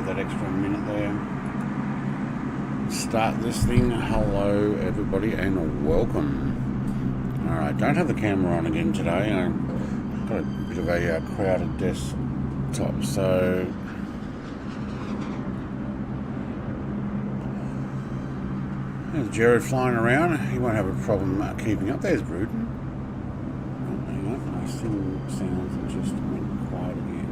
have that extra minute there. Start this thing. Hello everybody and welcome. Alright, don't have the camera on again today. I've got a bit of a crowded desktop, so there's Jared flying around. He won't have a problem keeping up. There's Bruden. Oh, hang on, I still sounds just went quiet again.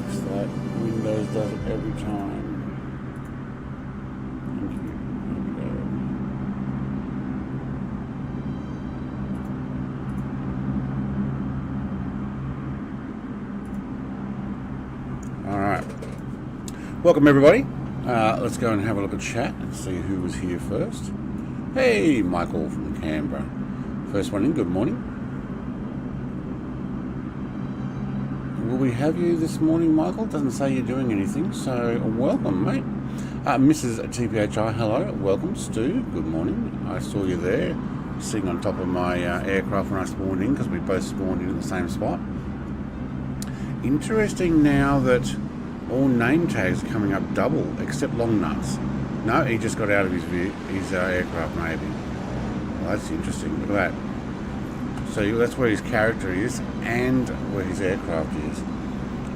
Fix that. Windows does it every time. Thank you. There we go. Alright. Welcome everybody. Let's go and have a look at chat and see who was here first. Hey, Michael from Canberra. First one in, good morning. Will we have you this morning, Michael? Doesn't say you're doing anything, so welcome, mate. Mrs. TPHI, hello, welcome. Stu, good morning. I saw you there, sitting on top of my aircraft when I spawned in, because we both spawned in at the same spot. Interesting now that all name tags are coming up double, except long nuts. No, he just got out of his aircraft, maybe. Well, that's interesting. Look at that. So that's where his character is and where his aircraft is.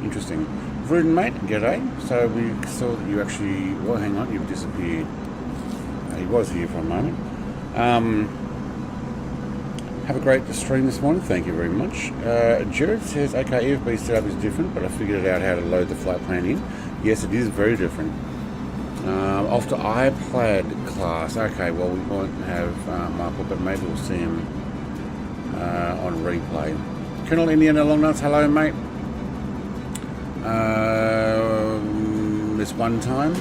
Interesting. Vruden, mate, g'day. So we saw that you actually... Well, hang on, you've disappeared. He was here for a moment. Have a great stream this morning. Thank you very much. Jared says, okay, EFB setup is different, but I figured out how to load the flight plan in. Yes, it is very different. Off to iPlad class. Okay, well, we won't have Michael, but maybe we'll see him on replay. Colonel Indiana Longnuts, hello, mate. This one time.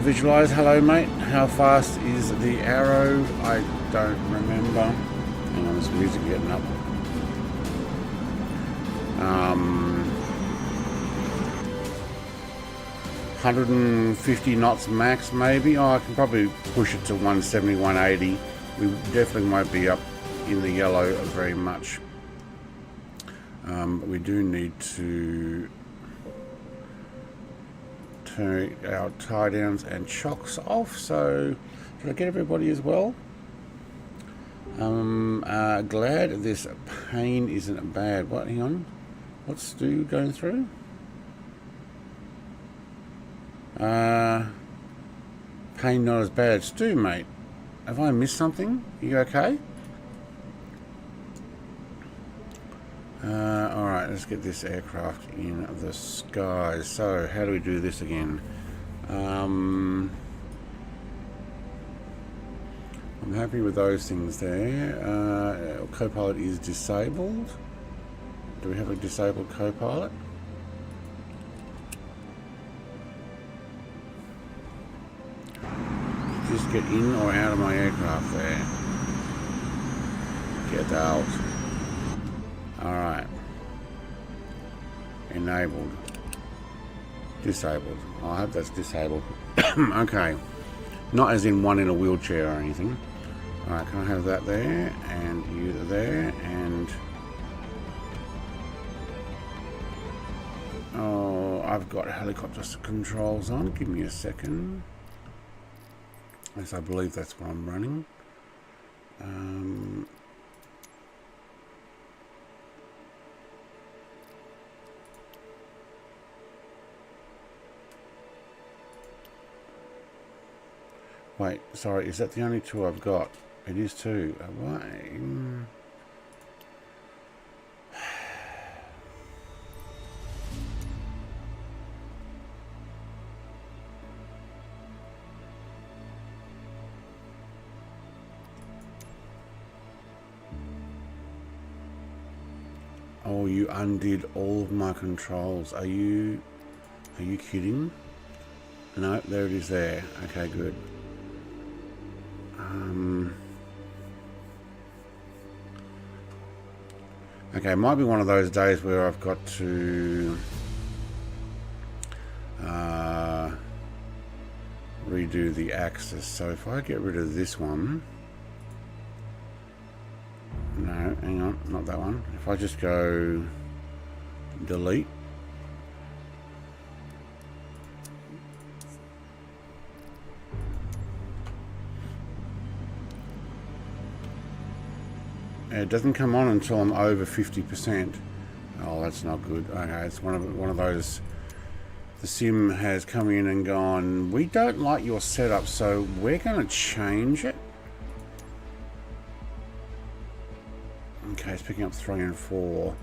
Visualize, hello mate. How fast is the arrow? I don't remember. Hang on, there's music getting up. 150 knots max, maybe. Oh, I can probably push it to 170, 180. We definitely won't be up in the yellow very much. But we do need to turn our tie downs and chocks off. So did I get everybody as well? Glad this pain isn't bad. What, hang on, what's Stu going through? Pain not as bad. Stu, mate, have I missed something? Are you okay? Alright, let's get this aircraft in the skies. So, how do we do this again? I'm happy with those things there. Copilot is disabled. Do we have a disabled Copilot? Just get in or out of my aircraft there. Get out. Alright. Enabled. Disabled. I hope that's disabled. Okay. Not as in one in a wheelchair or anything. Alright, can I have that there? And you there? And... oh, I've got helicopter controls on. Give me a second. Yes, I believe that's what I'm running. Wait, sorry, is that the only two I've got? It is two. Why? Oh, you undid all of my controls. Are you kidding? No, there it is there. Okay, good. Okay, it might be one of those days where I've got to redo the axis. So if I get rid of this one, no, hang on, not that one. If I just go delete, it doesn't come on until I'm over 50%. Oh, that's not good. Okay, it's one of those. The sim has come in and gone, we don't like your setup, so we're going to change it. Okay, it's picking up 3 and 4.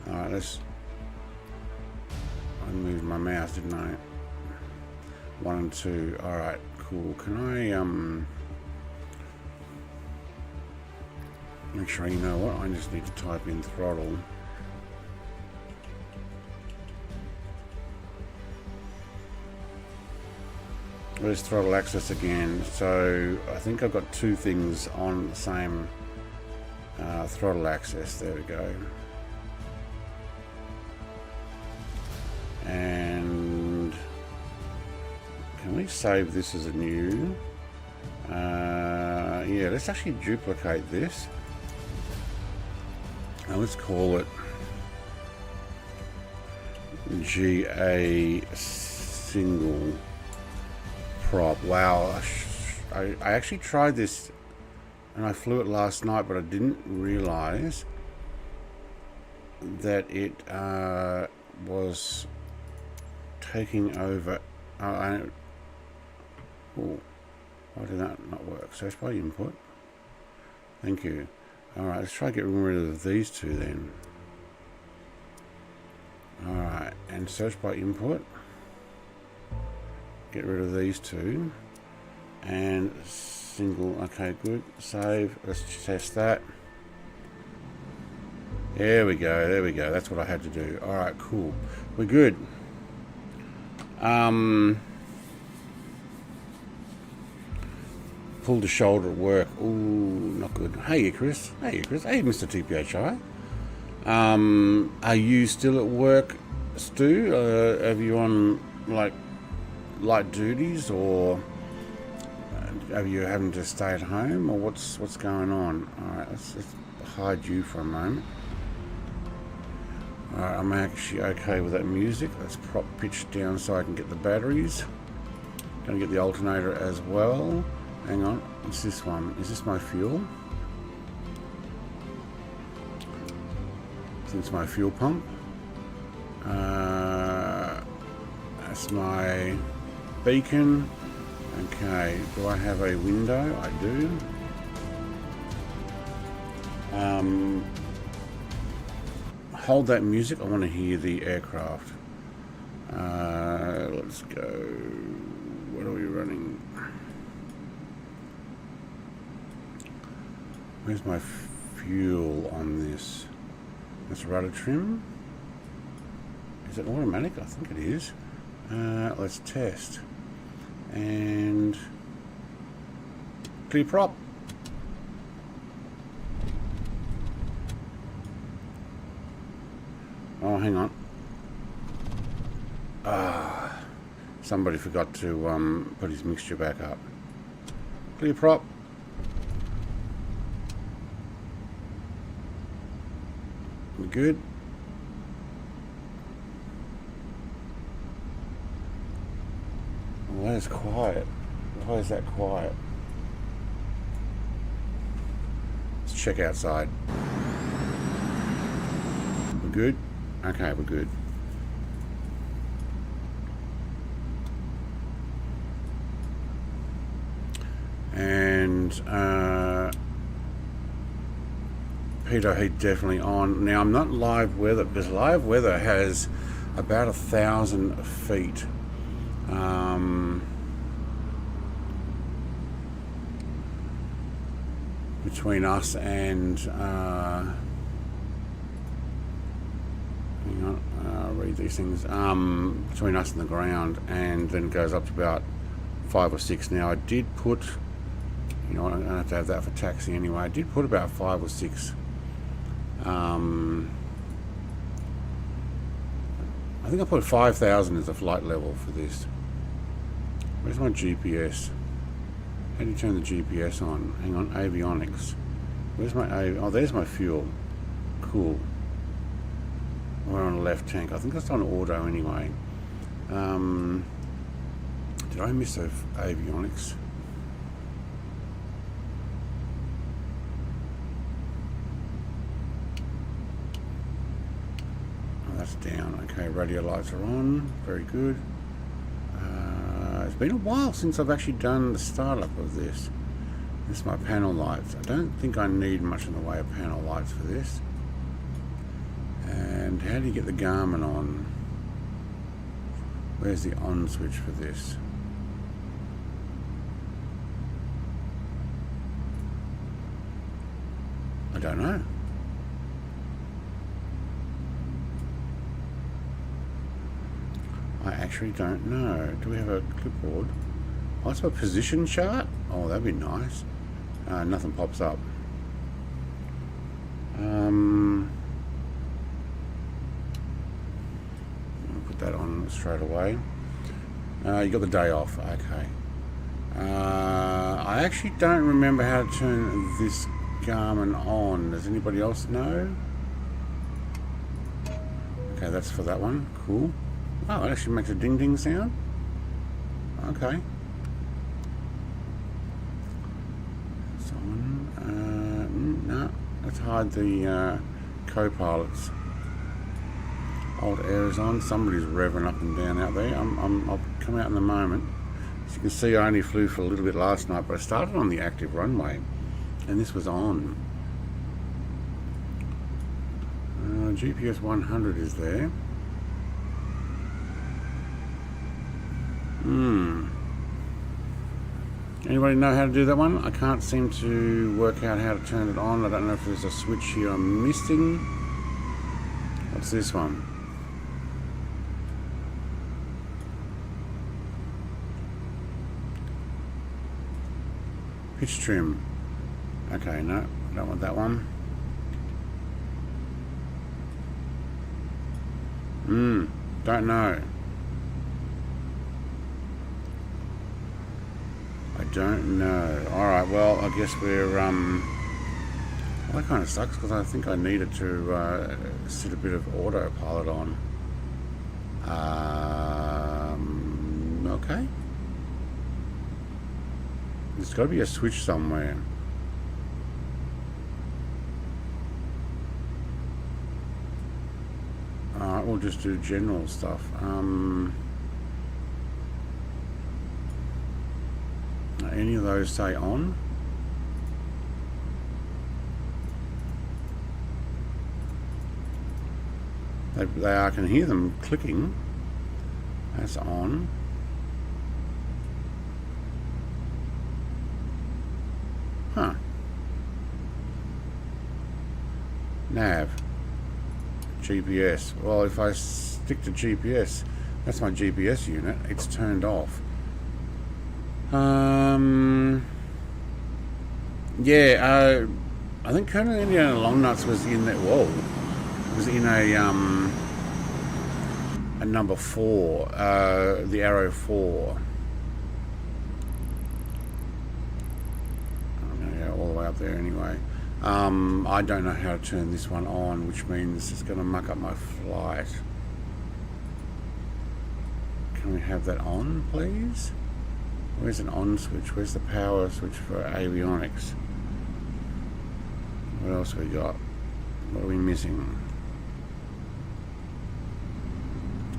Alright, I moved my mouse, didn't I? 1 and 2. Alright, cool. Can I, actually, you know what? I just need to type in throttle. Where's throttle access again? So I think I've got 2 things on the same throttle access. There we go. And can we save this as a new? Yeah, let's actually duplicate this. Now let's call it GA single prop. Wow, I actually tried this and I flew it last night, but I didn't realize that it was taking over. Oh, why did that not work? Search by input. Thank you. Alright, let's try to get rid of these 2 then. Alright, and search by input. Get rid of these 2. And single, okay, good. Save, let's test that. There we go, that's what I had to do. Alright, cool. We're good. Pulled the shoulder at work. Ooh, not good. Hey, Chris. Hey, Mr. TPHI. Are you still at work, Stu? Have you on, like, light duties, or are you having to stay at home, or what's going on? Alright, let's hide you for a moment. Alright, I'm actually okay with that music. Let's prop pitch down so I can get the batteries. Gonna get the alternator as well. Hang on, it's this one. Is this my fuel? I think it's my fuel pump. That's my beacon. Okay, do I have a window? I do. Hold that music. I want to hear the aircraft. Let's go. What are we running? Where's my fuel on this? That's rudder trim. Is it automatic? I think it is. Let's test. And clear prop. Oh, hang on. Somebody forgot to put his mixture back up. Clear prop. We're good. Why is quiet? Why is that quiet? Let's check outside. We're good? Okay, we're good. And pitot heat definitely on. Now I'm not live weather, because live weather has about 1,000 feet. Between us and hang on, read these things, between us and the ground, and then it goes up to about 5 or 6. Now I did put, you know, I don't have to have that for taxi anyway. I did put about 5 or 6. I think I put 5,000 as a flight level for this. Where's my GPS? How do you turn the GPS on? Hang on, avionics. Where's my oh, there's my fuel. Cool. We're on left tank. I think that's on auto anyway. Did I miss avionics? Oh, that's down. Okay, radio lights are on. Very good. It's been a while since I've actually done the startup of this. This is my panel lights. I don't think I need much in the way of panel lights for this. And how do you get the Garmin on? Where's the on switch for this? I don't know. I actually don't know. Do we have a clipboard? Oh, it's a position chart? Oh, that'd be nice. Nothing pops up. I'll put that on straight away. You got the day off. Okay. I actually don't remember how to turn this Garmin on. Does anybody else know? Okay, that's for that one. Cool. Oh, it actually makes a ding ding sound. Okay. It's on. No, let's hide the co-pilots. Alt air is on. Somebody's revving up and down out there. I'll come out in a moment. As you can see, I only flew for a little bit last night, but I started on the active runway, and this was on. GPS 100 is there. Anybody know how to do that one? I can't seem to work out how to turn it on. I don't know if there's a switch here I'm missing. What's this one? Pitch trim. Okay, no, I don't want that one. Don't know. I don't know. Alright, well, I guess we're, well, that kind of sucks because I think I needed to sit a bit of autopilot on. Okay. There's got to be a switch somewhere. Alright, we'll just do general stuff. Any of those say on? They are. I can hear them clicking. That's on. Huh. Nav. GPS. Well, if I stick to GPS, that's my GPS unit. It's turned off. Yeah, I think Colonel Indiana Longnuts was in that. Whoa, was in a number 4, the Arrow 4. I'm gonna go all the way up there anyway. I don't know how to turn this one on, which means it's going to muck up my flight. Can we have that on, please? Where's an on switch? Where's the power switch for avionics? What else we got? What are we missing?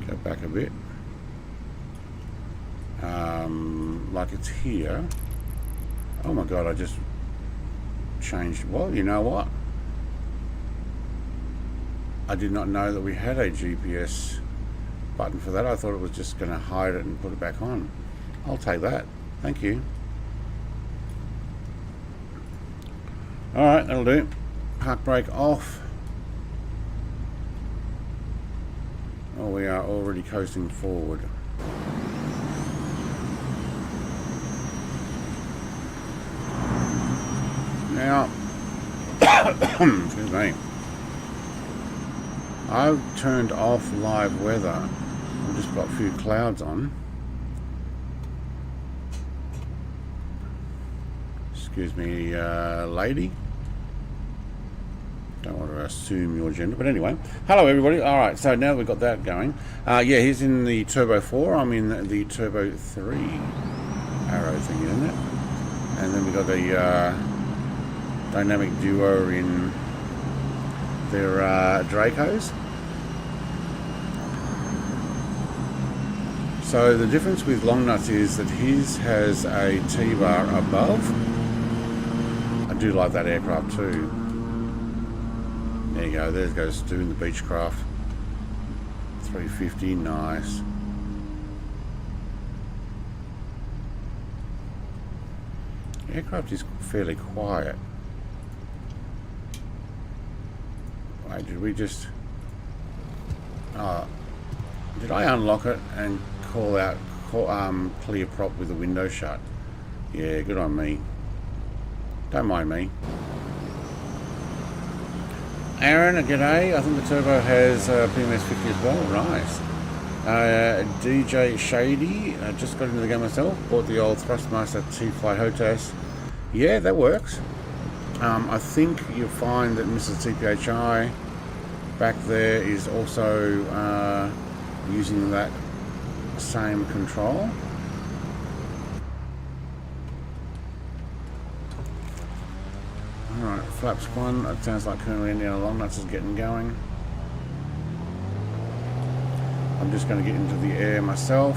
Go back a bit. Like it's here. Oh my god, I just changed. Well, you know what? I did not know that we had a GPS button for that. I thought it was just going to hide it and put it back on. I'll take that. Thank you. Alright, that'll do. Park brake off. Oh, we are already coasting forward. Now, excuse me. I've turned off live weather. I've just got a few clouds on. Excuse me, lady. Don't want to assume your gender, but anyway. Hello everybody. All right, so now that we've got that going, yeah, he's in the Turbo 4. I'm in the Turbo 3 arrow thing, isn't it? And then we got the Dynamic Duo in their Dracos. So the difference with long nuts is that his has a T-bar above. I do like that aircraft too. There you go, there goes Stu in the Beechcraft. 350, nice. The aircraft is fairly quiet. Wait, did we just... did I unlock it and call out clear prop with the window shut? Yeah, good on me. Don't mind me. Aaron, g'day. I think the Turbo has PMS 50 as well. Nice. DJ Shady, I just got into the game myself. Bought the old Thrustmaster T-Fly HOTAS. Yeah, that works. I think you'll find that Mrs. CPHI back there is also using that same control. Alright, flaps 1. It sounds like Colonel Indiana Longnuts is getting going. I'm just going to get into the air myself.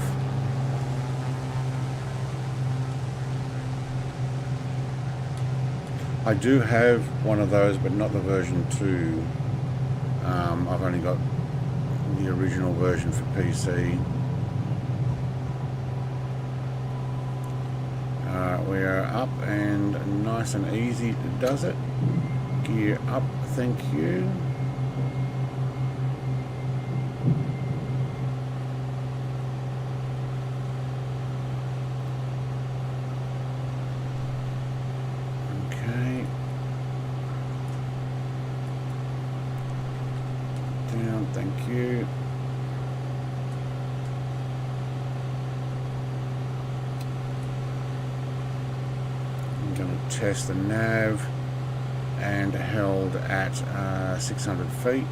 I do have one of those, but not the version 2. I've only got the original version for PC. We are up and nice and easy does it. Gear up, thank you. Okay. Down, thank you. Test the nav and held at 600 feet.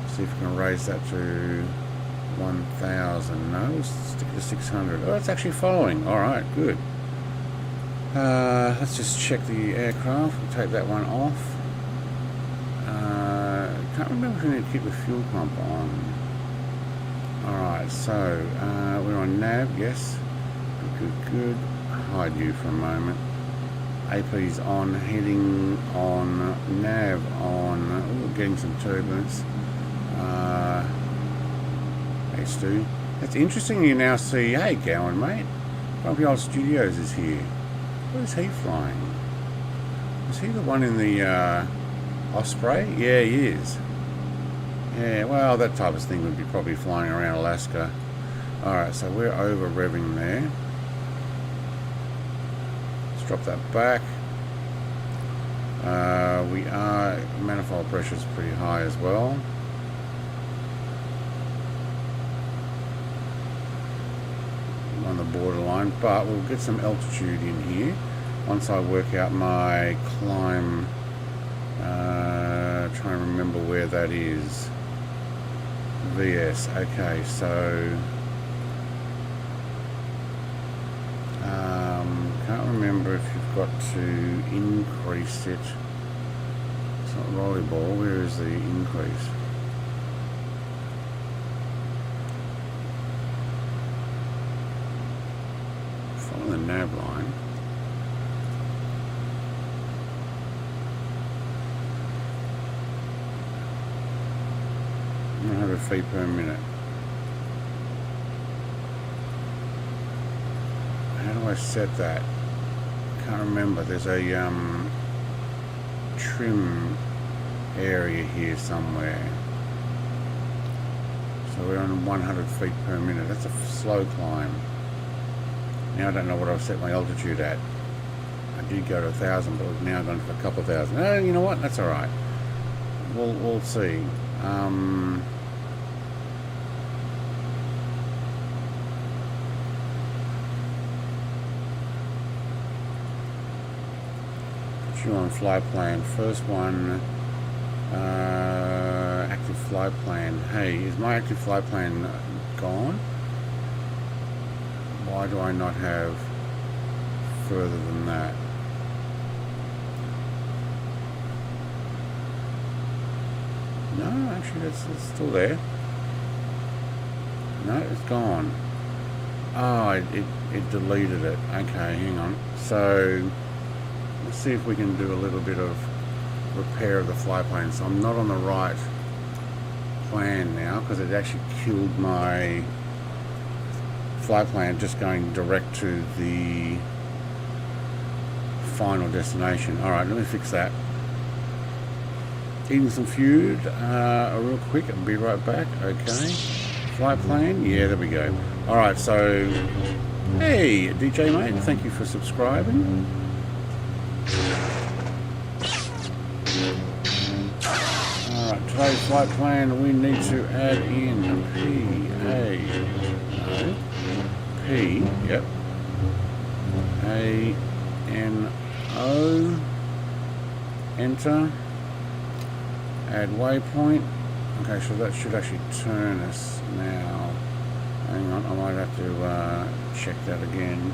See if we can raise that to 1,000. No, let's stick to 600. Oh, it's actually following. All right, good. Let's just check the aircraft. We'll take that one off. Can't remember if we need to keep the fuel pump on. Alright, so we're on nav, yes. Good. Hide you for a moment. AP's on, heading on, nav on. Ooh, getting some turbulence. Hey Stu. It's interesting you now see, hey Gowan mate, Grumpy Old Studios is here. Where is he flying? Is he the one in the Osprey? Yeah, he is. Yeah, well, that type of thing would be probably flying around Alaska. Alright, so we're over revving there. Let's drop that back. Manifold pressure is pretty high as well. On the borderline, but we'll get some altitude in here once I work out my climb. Trying to remember where that is. VS, okay, so can't remember if you've got to increase it. It's not rollerball, where is the increase? Follow the nav line. Feet per minute. How do I set that? Can't remember. There's a trim area here somewhere. So we're on 100 feet per minute. That's a slow climb. Now I don't know what I've set my altitude at. I did go to 1,000, but we've now gone for a couple of thousand. Oh, you know what? That's all right. We'll see. working on flight plan. First one, active flight plan. Hey, is my active flight plan gone? Why do I not have further than that? No, actually it's still there. No, it's gone. Oh, it deleted it. Okay, hang on. So let's see if we can do a little bit of repair of the flight plan. So I'm not on the right plan now because it actually killed my flight plan just going direct to the final destination. Alright, let me fix that. Eating some food real quick and be right back. Okay. Flight plan? Yeah, there we go. Alright, so hey DJ mate, thank you for subscribing. Alright, today's flight plan we need to add in P, yep. A-N-O, enter, add waypoint. Okay, so that should actually turn us now. Hang on, I might have to check that again.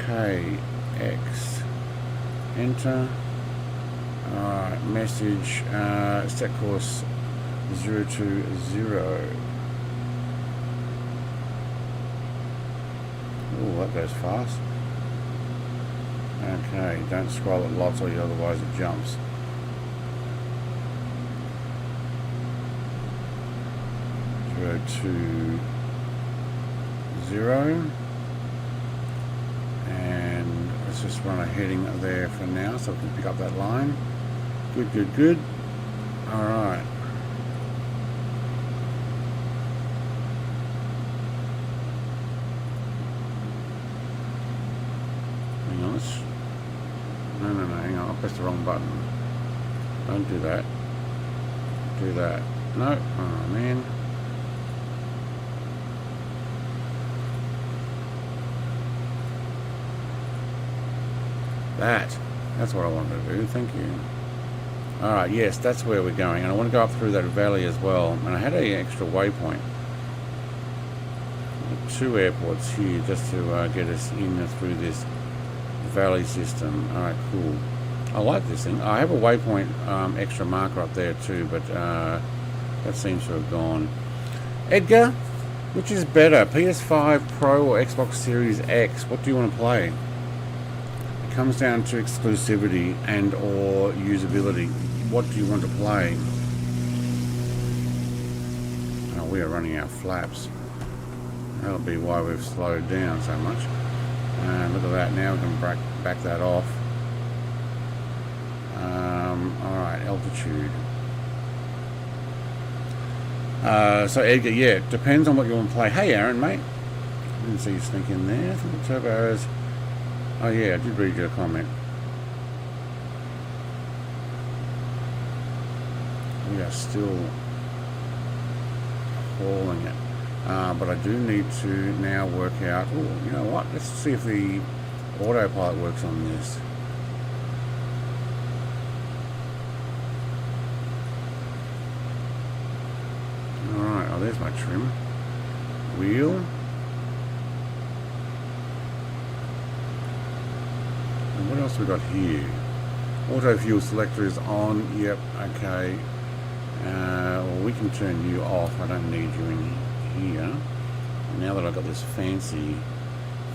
PAKX, enter. Alright, message, set course 020. Oh, that goes fast. Okay, don't scroll it lots or otherwise it jumps. 020. And let's just run a heading there for now so we can pick up that line. Good. Alright. Hang on, no, hang on, I pressed the wrong button. Don't do that. Do that. No, oh man. That's what I wanted to do, thank you. Alright, yes, that's where we're going. And I want to go up through that valley as well. And I had an extra waypoint. 2 airports here just to get us in through this valley system. Alright, cool. I like this thing. I have a waypoint extra marker up there too, but that seems to have gone. Edgar, which is better, PS5 Pro or Xbox Series X? What do you want to play? It comes down to exclusivity and or usability. What do you want to play? Oh, we are running out of flaps. That'll be why we've slowed down so much. And look at that, now we can back that off. Alright, altitude. So Edgar, yeah, depends on what you want to play. Hey Aaron, mate. I didn't see you sneak in there. I think the turbo arrows. Oh yeah, I did read your comment. We are still hauling it. But I do need to now work out, oh, you know what, let's see if the autopilot works on this. Alright, oh there's my trim. Wheel. And what else we got here? Auto fuel selector is on, yep, okay. Well, we can turn you off, I don't need you in here. Now that I've got this fancy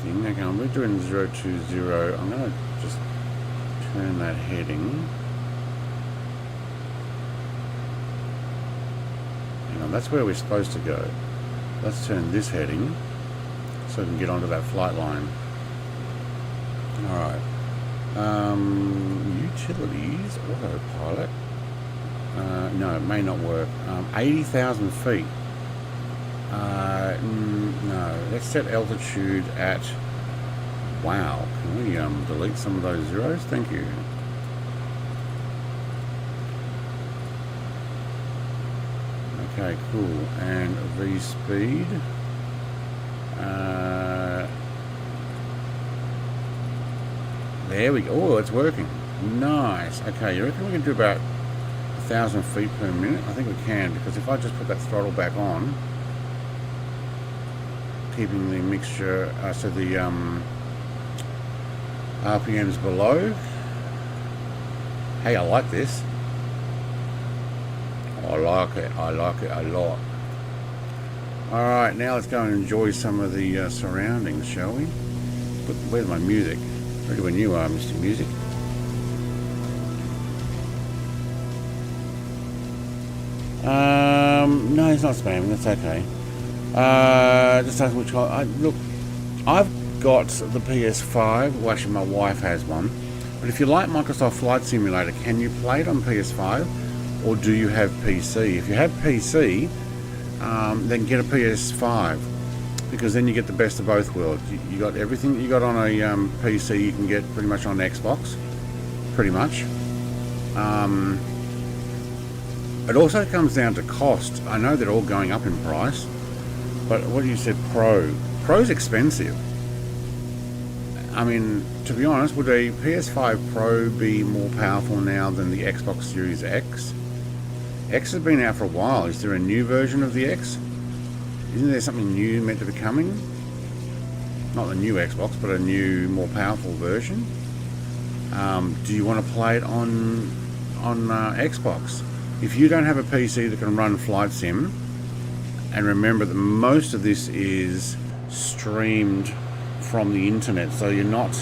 thing, okay, we're doing 020. I'm going to just turn that heading. Hang on, that's where we're supposed to go. Let's turn this heading so we can get onto that flight line. Alright. Utilities, autopilot. No, it may not work. 80,000 feet. No, let's set altitude at, wow, can we delete some of those zeros? Thank you. Okay, cool. And V speed, There we go. Oh, it's working. Nice. Okay, you reckon we can do about 1,000 feet per minute? I think we can, because if I just put that throttle back on, keeping the mixture, so the RPMs below. Hey, I like this. I like it a lot. Alright, now let's go and enjoy some of the surroundings, shall we? Where's my music? Ready when you are, Mr. Music. No, he's not spamming, that's okay. Just ask which look, I've got the PS5, well actually my wife has one, but if you like Microsoft Flight Simulator, can you play it on PS5 or do you have PC? If you have PC, then get a PS5, because then you get the best of both worlds. You got everything that you got on a PC you can get pretty much on Xbox, pretty much. It also comes down to cost. I know they're all going up in price, but what you said, Pro's expensive. I mean, to be honest, would a PS5 Pro be more powerful now than the Xbox Series X? X has been out for a while. Is there a new version of the X? Isn't there something new meant to be coming? Not the new Xbox, but a new, more powerful version. Do you want to play it on Xbox? If you don't have a PC that can run Flight Sim, and remember that most of this is streamed from the internet, so you're not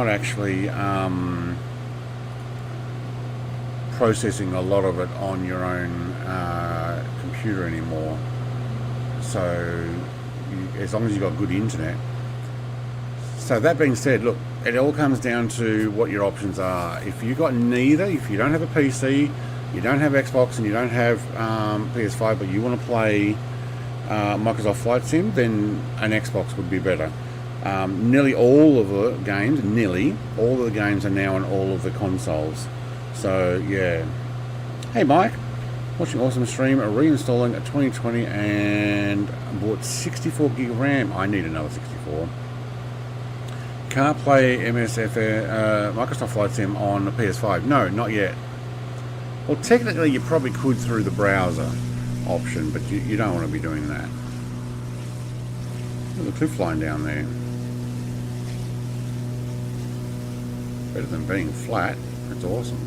actually processing a lot of it on your own computer anymore. So as long as you've got good internet. So that being said, look, it all comes down to what your options are. If you got neither, if you don't have a PC, you don't have Xbox, and you don't have PS5, but you want to play Microsoft Flight Sim, then an Xbox would be better. Nearly all of the games are now on all of the consoles. So yeah. Hey Mike, watching awesome stream, reinstalling a 2020 and bought 64 gig RAM. I need another 64. Can't play Microsoft Flight Sim on the PS5. No, not yet. Well, technically you probably could through the browser option, but you don't want to be doing that. Look at the cliff line down there. Better than being flat. That's awesome.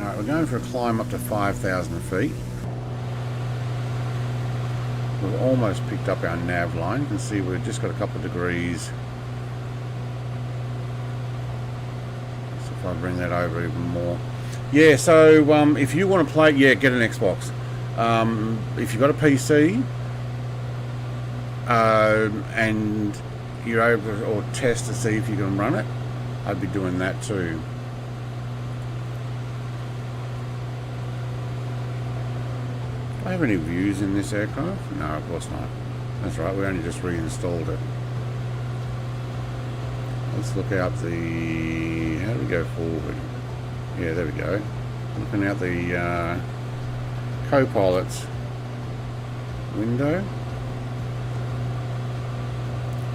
Alright, we're going for a climb up to 5,000 feet. We've almost picked up our nav line. You can see we've just got a couple of degrees. So if I bring that over even more. Yeah, so if you want to play, yeah, get an Xbox. If you've got a PC and you're able to, or test to see if you can run it, I'd be doing that too. Do I have any views in this aircraft? No, of course not. That's right, we only just reinstalled it. Let's look out the... how do we go forward? Yeah, there we go. Looking out the co-pilot's window.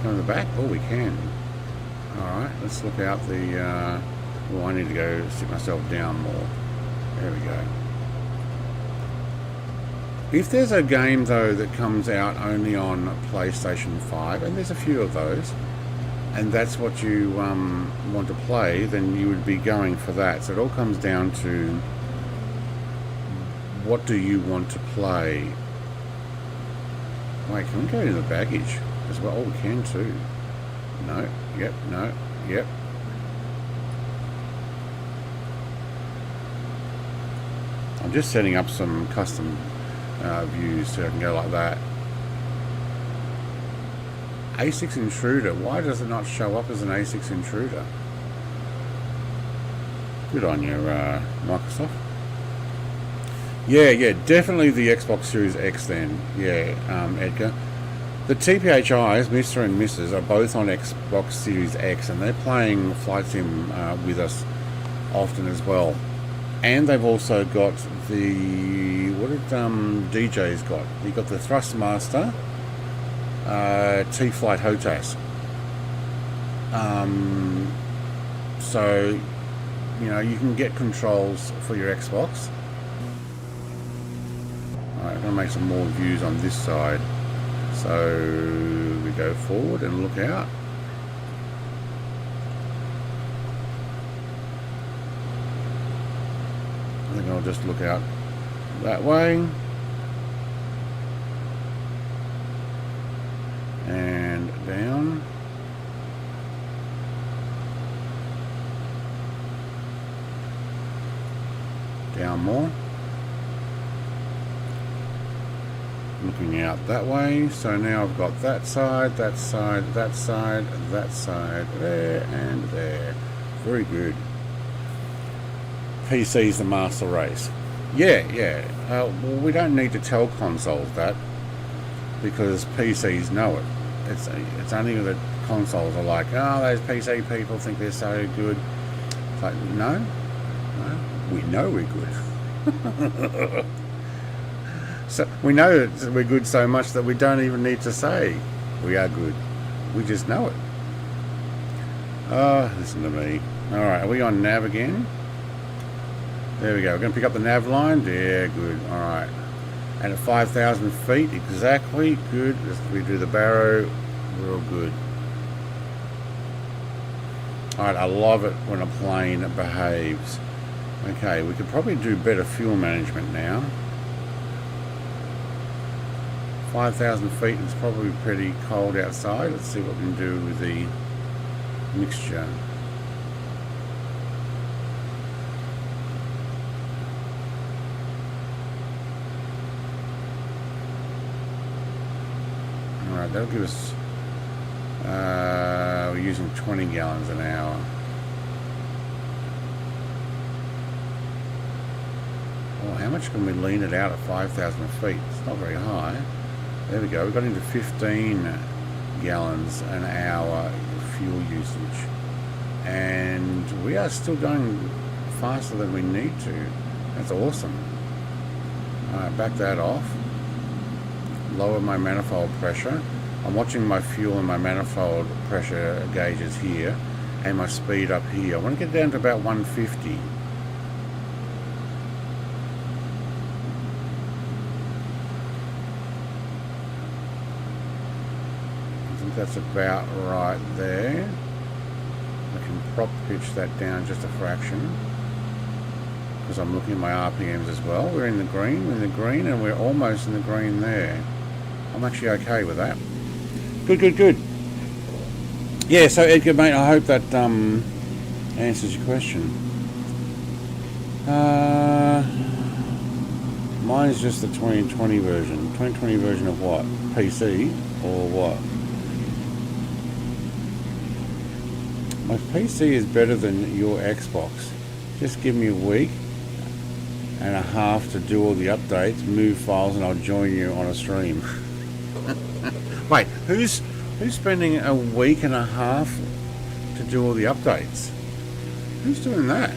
Go in the back? Oh, we can. Alright, let's look out the... oh, I need to go sit myself down more. There we go. If there's a game, though, that comes out only on PlayStation 5, and there's a few of those, and that's what you want to play, then you would be going for that. So it all comes down to what do you want to play. Wait, can we go in the baggage as well? Oh, we can too. No, yep, no, yep. I'm just setting up some custom views so I can go like that. A6 intruder. Why does it not show up as an A6 intruder? Good on you, Microsoft. Yeah, definitely the Xbox Series X then. Yeah, Edgar. The TPHIs, Mr. and Mrs. are both on Xbox Series X, and they're playing Flight Sim with us often as well. And they've also got the... what did DJ's got? He got the Thrustmaster T-Flight HOTAS. So, you know, you can get controls for your Xbox. Alright, I'm going to make some more views on this side. So we go forward and look out. I think I'll just look out that way. And down. Down more. Looking out that way. So now I've got that side, that side, that side, that side, there and there. Very good. PC's the master race. Yeah. Well, we don't need to tell consoles that, because PCs know it. It's only that consoles are like, oh, those PC people think they're so good. It's like, no, we know we're good. So we know that we're good so much that we don't even need to say we are good. We just know it. Oh, listen to me. Alright, are we on nav again? There we go. We're going to pick up the nav line. Yeah, good. Alright. And at 5,000 feet, exactly. Good. As we do the barrow, real good. Alright, I love it when a plane behaves. Okay, we could probably do better fuel management now. 5,000 feet is probably pretty cold outside. Let's see what we can do with the mixture. Alright, that'll give us, we're using 20 gallons an hour. Well, how much can we lean it out at 5,000 feet? It's not very high. There we go, we got into 15 gallons an hour fuel usage. And we are still going faster than we need to. That's awesome. Alright, back that off. Lower my manifold pressure. I'm watching my fuel and my manifold pressure gauges here, and my speed up here. I want to get down to about 150. I think that's about right there. I can prop pitch that down just a fraction, because I'm looking at my RPMs as well. We're in the green, and we're almost in the green there. I'm actually okay with that. Good. Yeah, so Edgar, mate, I hope that answers your question. Mine is just the 2020 version. 2020 version of what? PC or what? My PC is better than your Xbox. Just give me a week and a half to do all the updates, move files, and I'll join you on a stream. Wait, who's spending a week and a half to do all the updates? Who's doing that?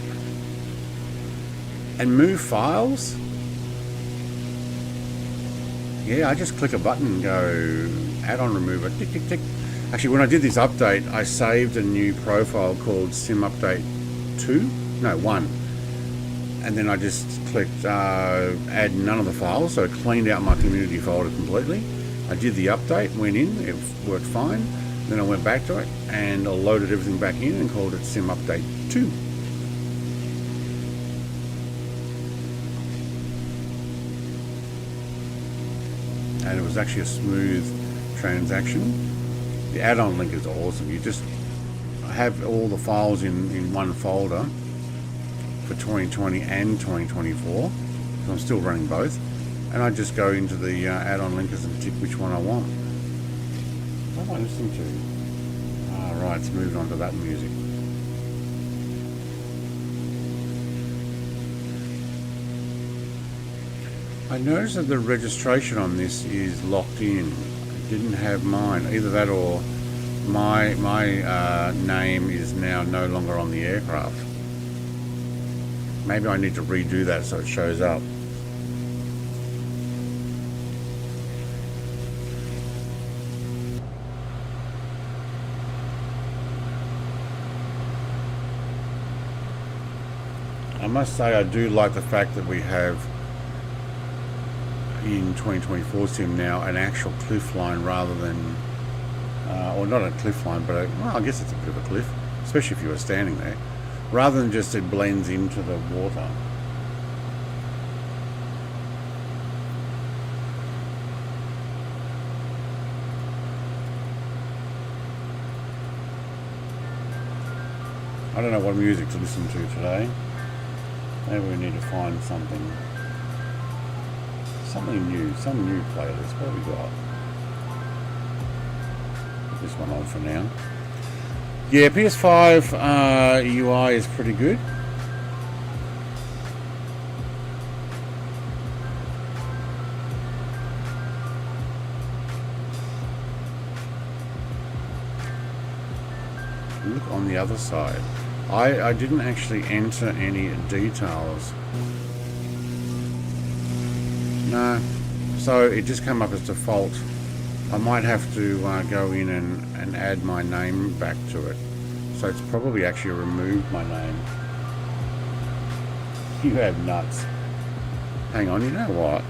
And move files? Yeah, I just click a button and go add-on remover, tick, tick, tick. Actually, when I did this update, I saved a new profile called Sim Update 1. And then I just clicked add none of the files, so it cleaned out my community folder completely. I did the update, went in, it worked fine. Then I went back to it and I loaded everything back in and called it Sim Update 2. And it was actually a smooth transaction. The add-on link is awesome. You just have all the files in one folder for 2020 and 2024. So I'm still running both. And I just go into the add-on linkers and tick which one I want. What am I listening to? Ah, right, it's moved on to that music. I noticed that the registration on this is locked in. It didn't have mine. Either that or my name is now no longer on the aircraft. Maybe I need to redo that so it shows up. I must say I do like the fact that we have in 2024 sim now an actual cliff line rather than, or not a cliff line, but well, I guess it's a bit of a cliff, especially if you were standing there, rather than just it blends into the water. I don't know what music to listen to today. Maybe we need to find something new, some new playlist. What have we got? Put this one on for now. Yeah, PS5 UI is pretty good. Look on the other side. I didn't actually enter any details. No, so it just came up as default. I might have to go in and add my name back to it. So it's probably actually removed my name. You have nuts. Hang on, you know what?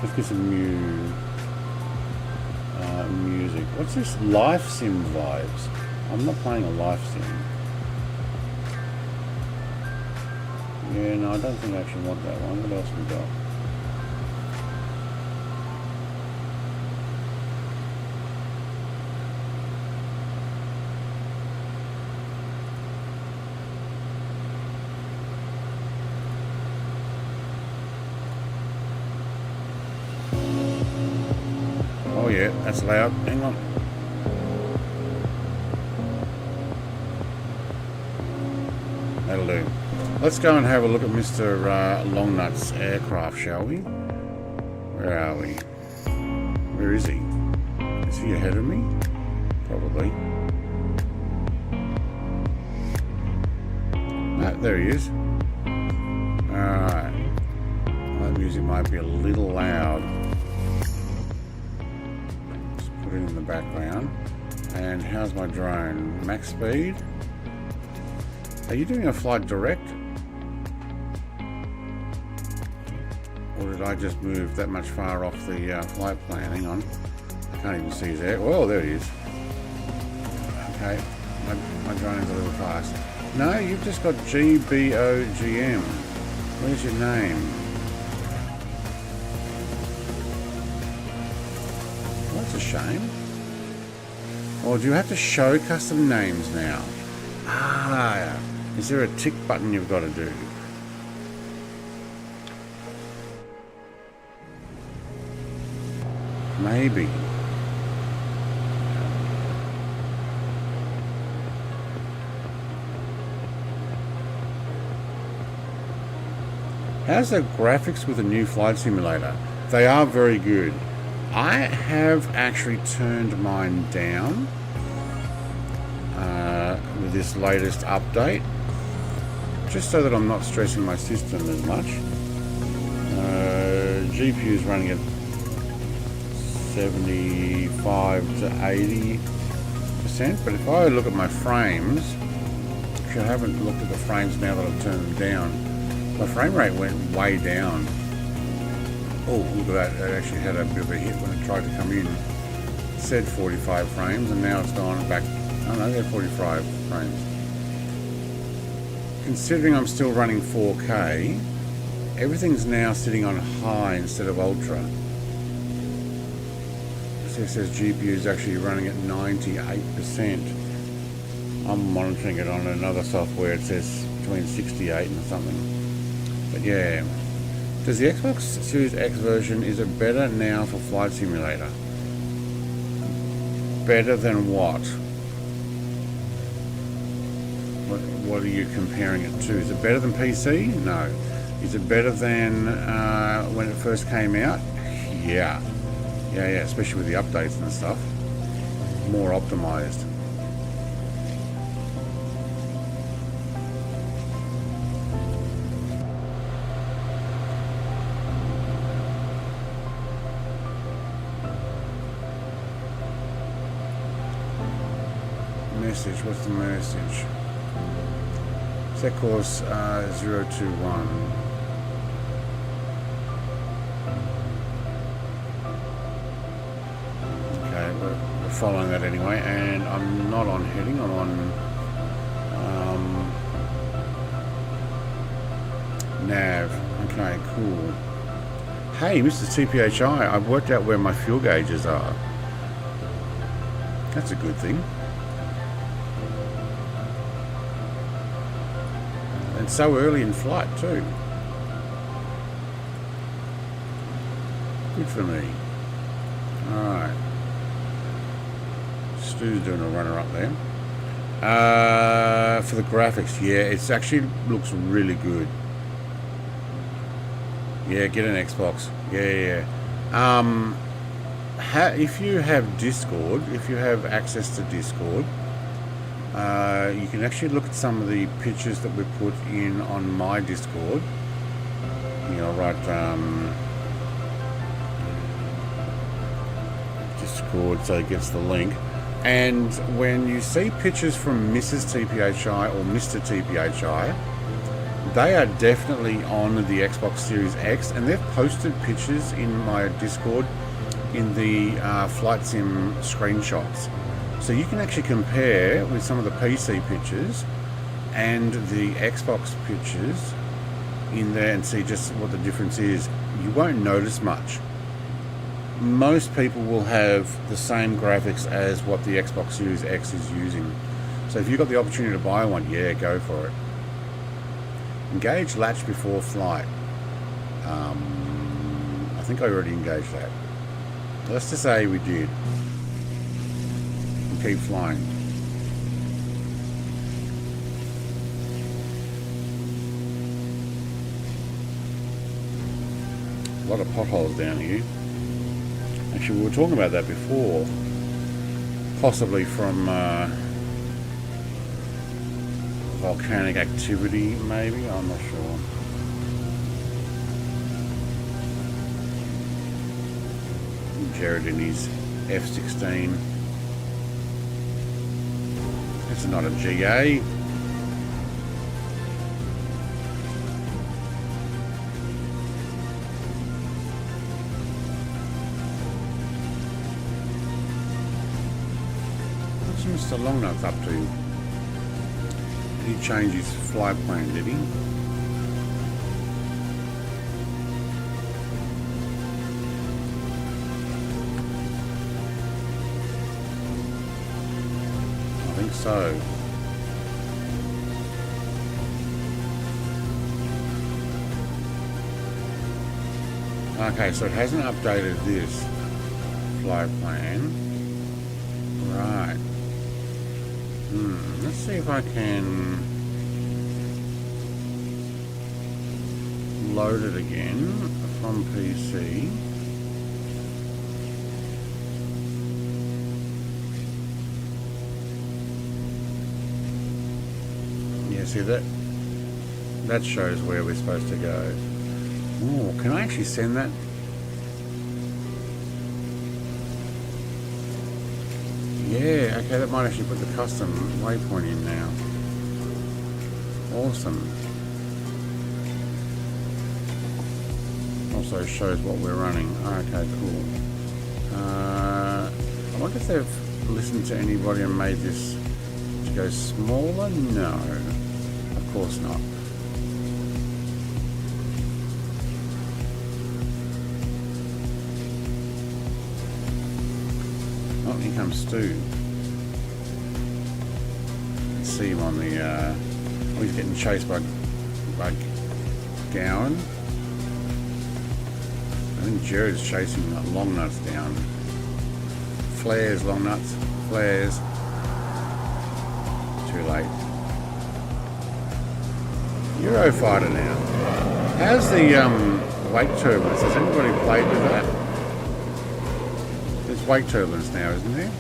Let's get some new music. What's this? Life Sim vibes. I'm not playing a life sim. Yeah, no, I don't think I actually want that one. What else we got? Oh yeah, that's loud. Hang on. That'll do. Let's go and have a look at Mr. Longnut's aircraft, shall we? Where are we? Where is he? Is he ahead of me? Probably. No, there he is. Alright. That music might be a little loud. Let's put it in the background. And how's my drone? Max speed? Are you doing a flight direct? Or did I just move that much far off the flight plan? Hang on. I can't even see his air. Oh, there he is. Okay. My drone's a little fast. No, you've just got GBOGM. Where's your name? Well, that's a shame. Or do you have to show custom names now? Ah, is there a tick button you've got to do? Maybe. How's the graphics with the new flight simulator? They are very good. I have actually turned mine down with this latest update, just so that I'm not stressing my system as much. GPU is running at 75 to 80%, but if I look at my frames, if you haven't looked at the frames now that I've turned them down, my frame rate went way down. Oh, look at that, it actually had a bit of a hit when it tried to come in. It said 45 frames and now it's gone back, oh no, they're 45 frames. Considering I'm still running 4K, everything's now sitting on high instead of ultra. So it says GPU is actually running at 98%. I'm monitoring it on another software, it says between 68 and something. But yeah. Does the Xbox Series X version, is it better now for Flight Simulator? Better than what? What are you comparing it to? Is it better than PC? No. Is it better than when it first came out? Yeah. Yeah, especially with the updates and stuff. More optimized. Message, what's the message? Set course 021. Okay, we're following that anyway, and I'm not on heading, I'm on nav. Okay, cool. Hey, Mr. TPHI, I've worked out where my fuel gauges are. That's a good thing. And so early in flight too. Good for me. Alright. Stu's doing a runner up there. For the graphics, yeah, it actually looks really good. Yeah, get an Xbox. Yeah. If you have Discord, if you have access to Discord, you can actually look at some of the pictures that we put in on my Discord. You know, right, Discord, so it gets the link. And when you see pictures from Mrs. TPHI or Mr. TPHI, they are definitely on the Xbox Series X, and they've posted pictures in my Discord in the flight sim screenshots. So you can actually compare with some of the PC pictures and the Xbox pictures in there and see just what the difference is. You won't notice much. Most people will have the same graphics as what the Xbox Series X is using. So if you've got the opportunity to buy one, yeah, go for it. Engage latch before flight. I think I already engaged that. Let's just say we did. And keep flying. A lot of potholes down here. Actually, we were talking about that before. Possibly from volcanic activity, maybe? I'm not sure. Jared in his F-16. It's not a GA. What's Mr. Longnut up to? Did he change his flight plan, did he? I think so. Okay, so it hasn't updated this flight plan. Right. Let's see if I can load it again from PC. Yeah, see that shows where we're supposed to go. Oh, can I actually send that? Yeah, okay, that might actually put the custom waypoint in now. Awesome. Also shows what we're running. Okay, cool. I wonder if they've listened to anybody and made this to go smaller? No, of course not. Oh, here comes Stu. See him on the, oh, he's getting chased by Gowan. I think Jared's chasing long nuts down. Flares, long nuts, flares. Too late. Eurofighter now. How's the wake turbulence? Has anybody played with that? There's wake turbulence now, isn't there?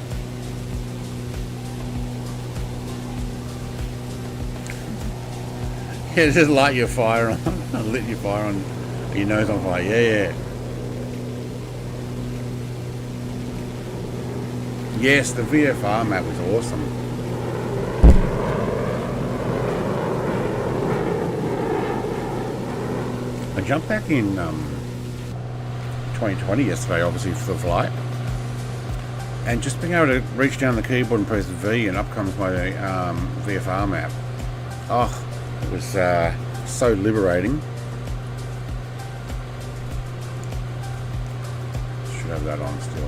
Yeah, just light your fire on, lit your fire on, your nose on fire. Yeah. Yes, the VFR map was awesome. I jumped back in 2020 yesterday, obviously, for the flight. And just being able to reach down the keyboard and press V, and up comes my VFR map. Oh, it was so liberating. Should have that on still.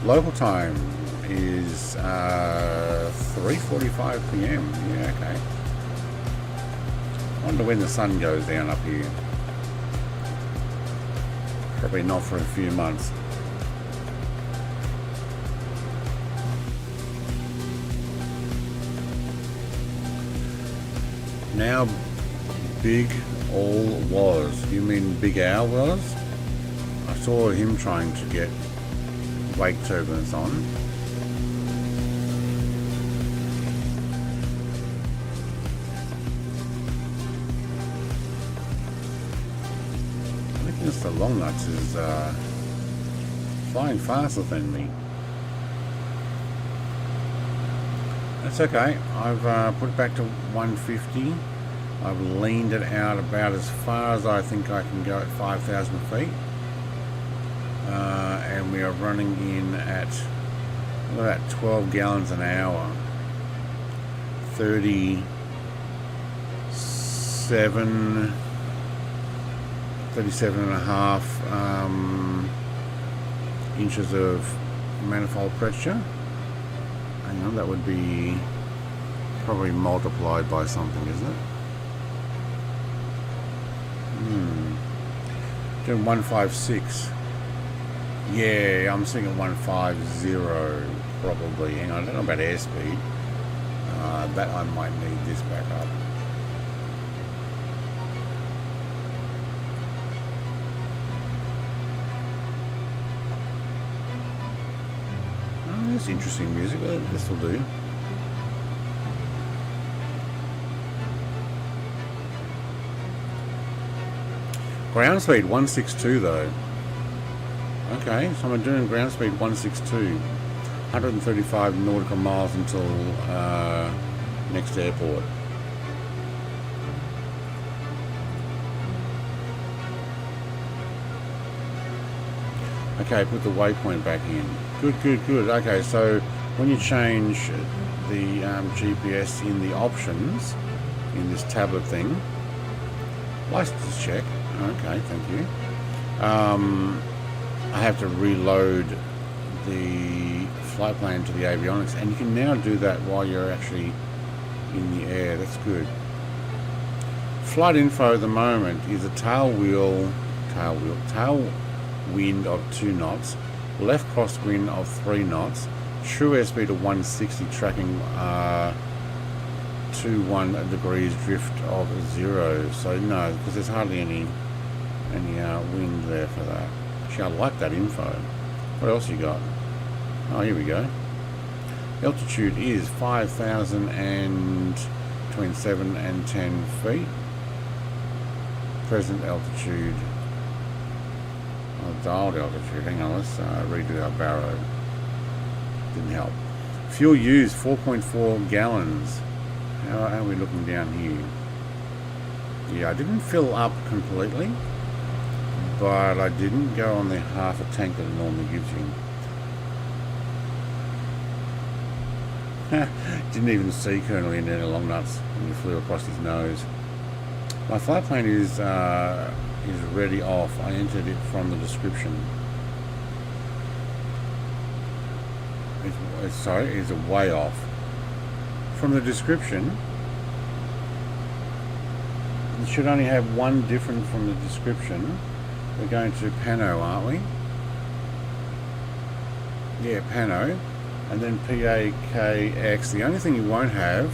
Local time is 3:45 p.m. Yeah, okay. I wonder when the sun goes down up here. Probably not for a few months. Now Big All was. You mean Big Al was? I saw him trying to get wake turbulence on. I think Mr. Longnuts is flying faster than me. That's okay. I've put it back to 150. I've leaned it out about as far as I think I can go at 5,000 feet. And we are running in at, look at that, 12 gallons an hour. 37 and a half inches of manifold pressure. Hang on, that would be probably multiplied by something, isn't it? Doing 156. Yeah, I'm seeing 150 probably. Hang on, I don't know about airspeed. That I might need this back up. That's interesting music. This will do. Ground speed 162 though. Okay, so I'm doing ground speed 162, 135 nautical miles until next airport. Okay, put the waypoint back in. Good. Okay, so when you change the GPS in the options in this tablet thing, license check. Okay, thank you. I have to reload the flight plan to the avionics, and you can now do that while you're actually in the air. That's good. Flight info at the moment is a tailwind of 2 knots, left crosswind of 3 knots, true airspeed of 160, tracking 21 degrees, drift of 0. So no, because there's hardly any wind there for that. Actually, I like that info. What else you got? Oh, here we go. Altitude is 5,000 and between 7 and 10 feet. Present altitude. Dialed altitude. Hang on, let's redo our barrow. Didn't help. Fuel used 4.4 gallons. How are we looking down here? Yeah, I didn't fill up completely, but I didn't go on the half a tank that it normally gives you. Didn't even see Colonel Indiana Longnuts when he flew across his nose. My flight plane is ready off. I entered it from the description. It's way off. From the description, it should only have one different from the description. We're going to PANO, aren't we? Yeah, PANO. And then PAKX. The only thing you won't have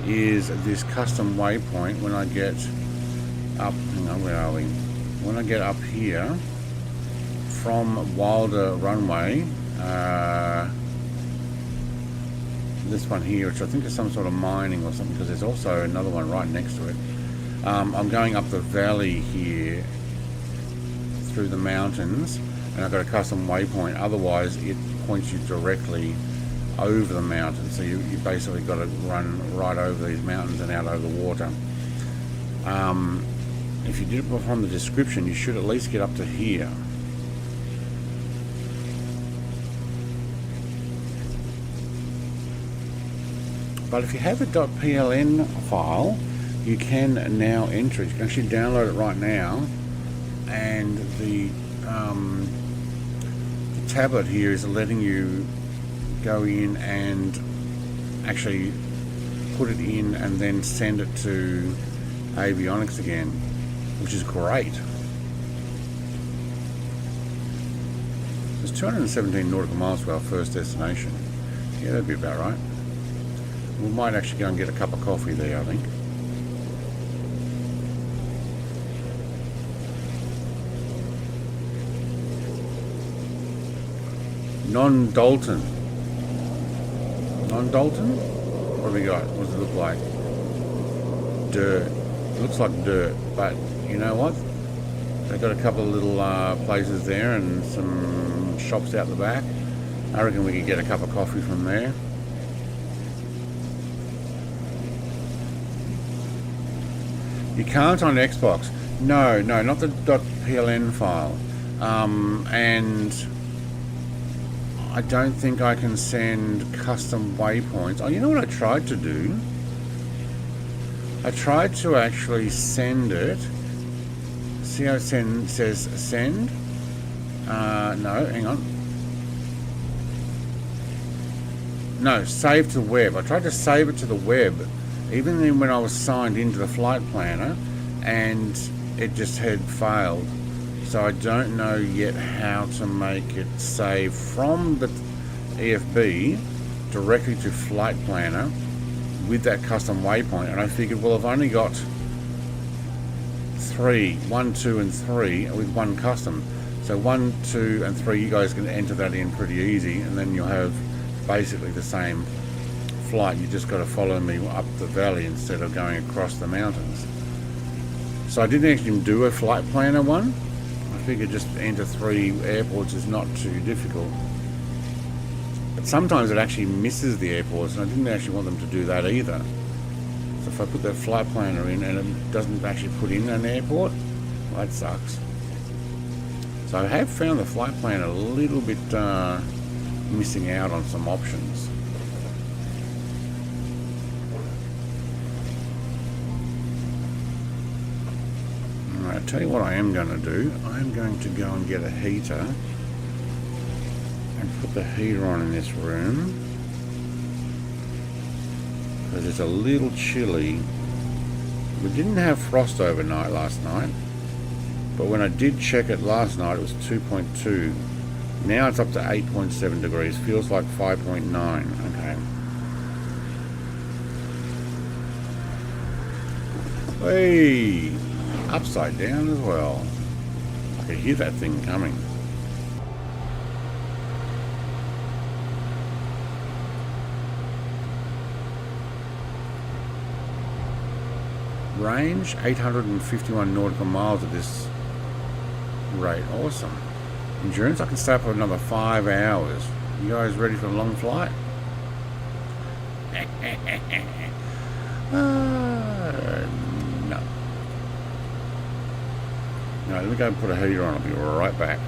is this custom waypoint when I get up. Hang on, where are we? When I get up here from Wilder Runway, this one here, which I think is some sort of mining or something, because there's also another one right next to it. I'm going up the valley here through the mountains, and I've got a custom waypoint. Otherwise, it points you directly over the mountain, so you basically got to run right over these mountains and out over the water. if you did it from the description, you should at least get up to here. But if you have a .pln file, you can now enter it. You can actually download it right now, and the tablet here is letting you go in and actually put it in and then send it to avionics again, which is great. There's 217 nautical miles to our first destination. Yeah, that'd be about right. We might actually go and get a cup of coffee there, I think. Non-Dalton. Non-Dalton? What have we got? What does it look like? Dirt. It looks like dirt, but you know what? They've got a couple of little places there and some shops out the back. I reckon we could get a cup of coffee from there. You can't on Xbox. No, not the .pln file. And I don't think I can send custom waypoints. Oh, you know what I tried to do? I tried to actually send it. See how it says send? No, hang on. No, save to web. I tried to save it to the web, even then when I was signed into the flight planner, and it just had failed. So I don't know yet how to make it save from the EFB directly to flight planner with that custom waypoint. And I figured, well, I've only got 1, 2 and 3 with one custom. So 1, 2 and 3, you guys can enter that in pretty easy, and then you'll have basically the same flight. You just got to follow me up the valley instead of going across the mountains. So I didn't actually do a flight planner one. I figured just enter 3 airports is not too difficult. But sometimes it actually misses the airports, and I didn't actually want them to do that either. So if I put that flight planner in and it doesn't actually put in an airport, well, that sucks. So I have found the flight planner a little bit missing out on some options. Alright, I'll tell you what I am going to do. I am going to go and get a heater and put the heater on in this room, because it's a little chilly. We didn't have frost overnight last night, but when I did check it last night, it was 2.2. Now it's up to 8.7 degrees. Feels like 5.9. Okay. Hey, upside down as well. I could hear that thing coming. Range 851 nautical miles at this rate. Awesome. Endurance, I can stay up for another 5 hours. You guys ready for a long flight? No. No, let me go and put a heater on. I'll be right back.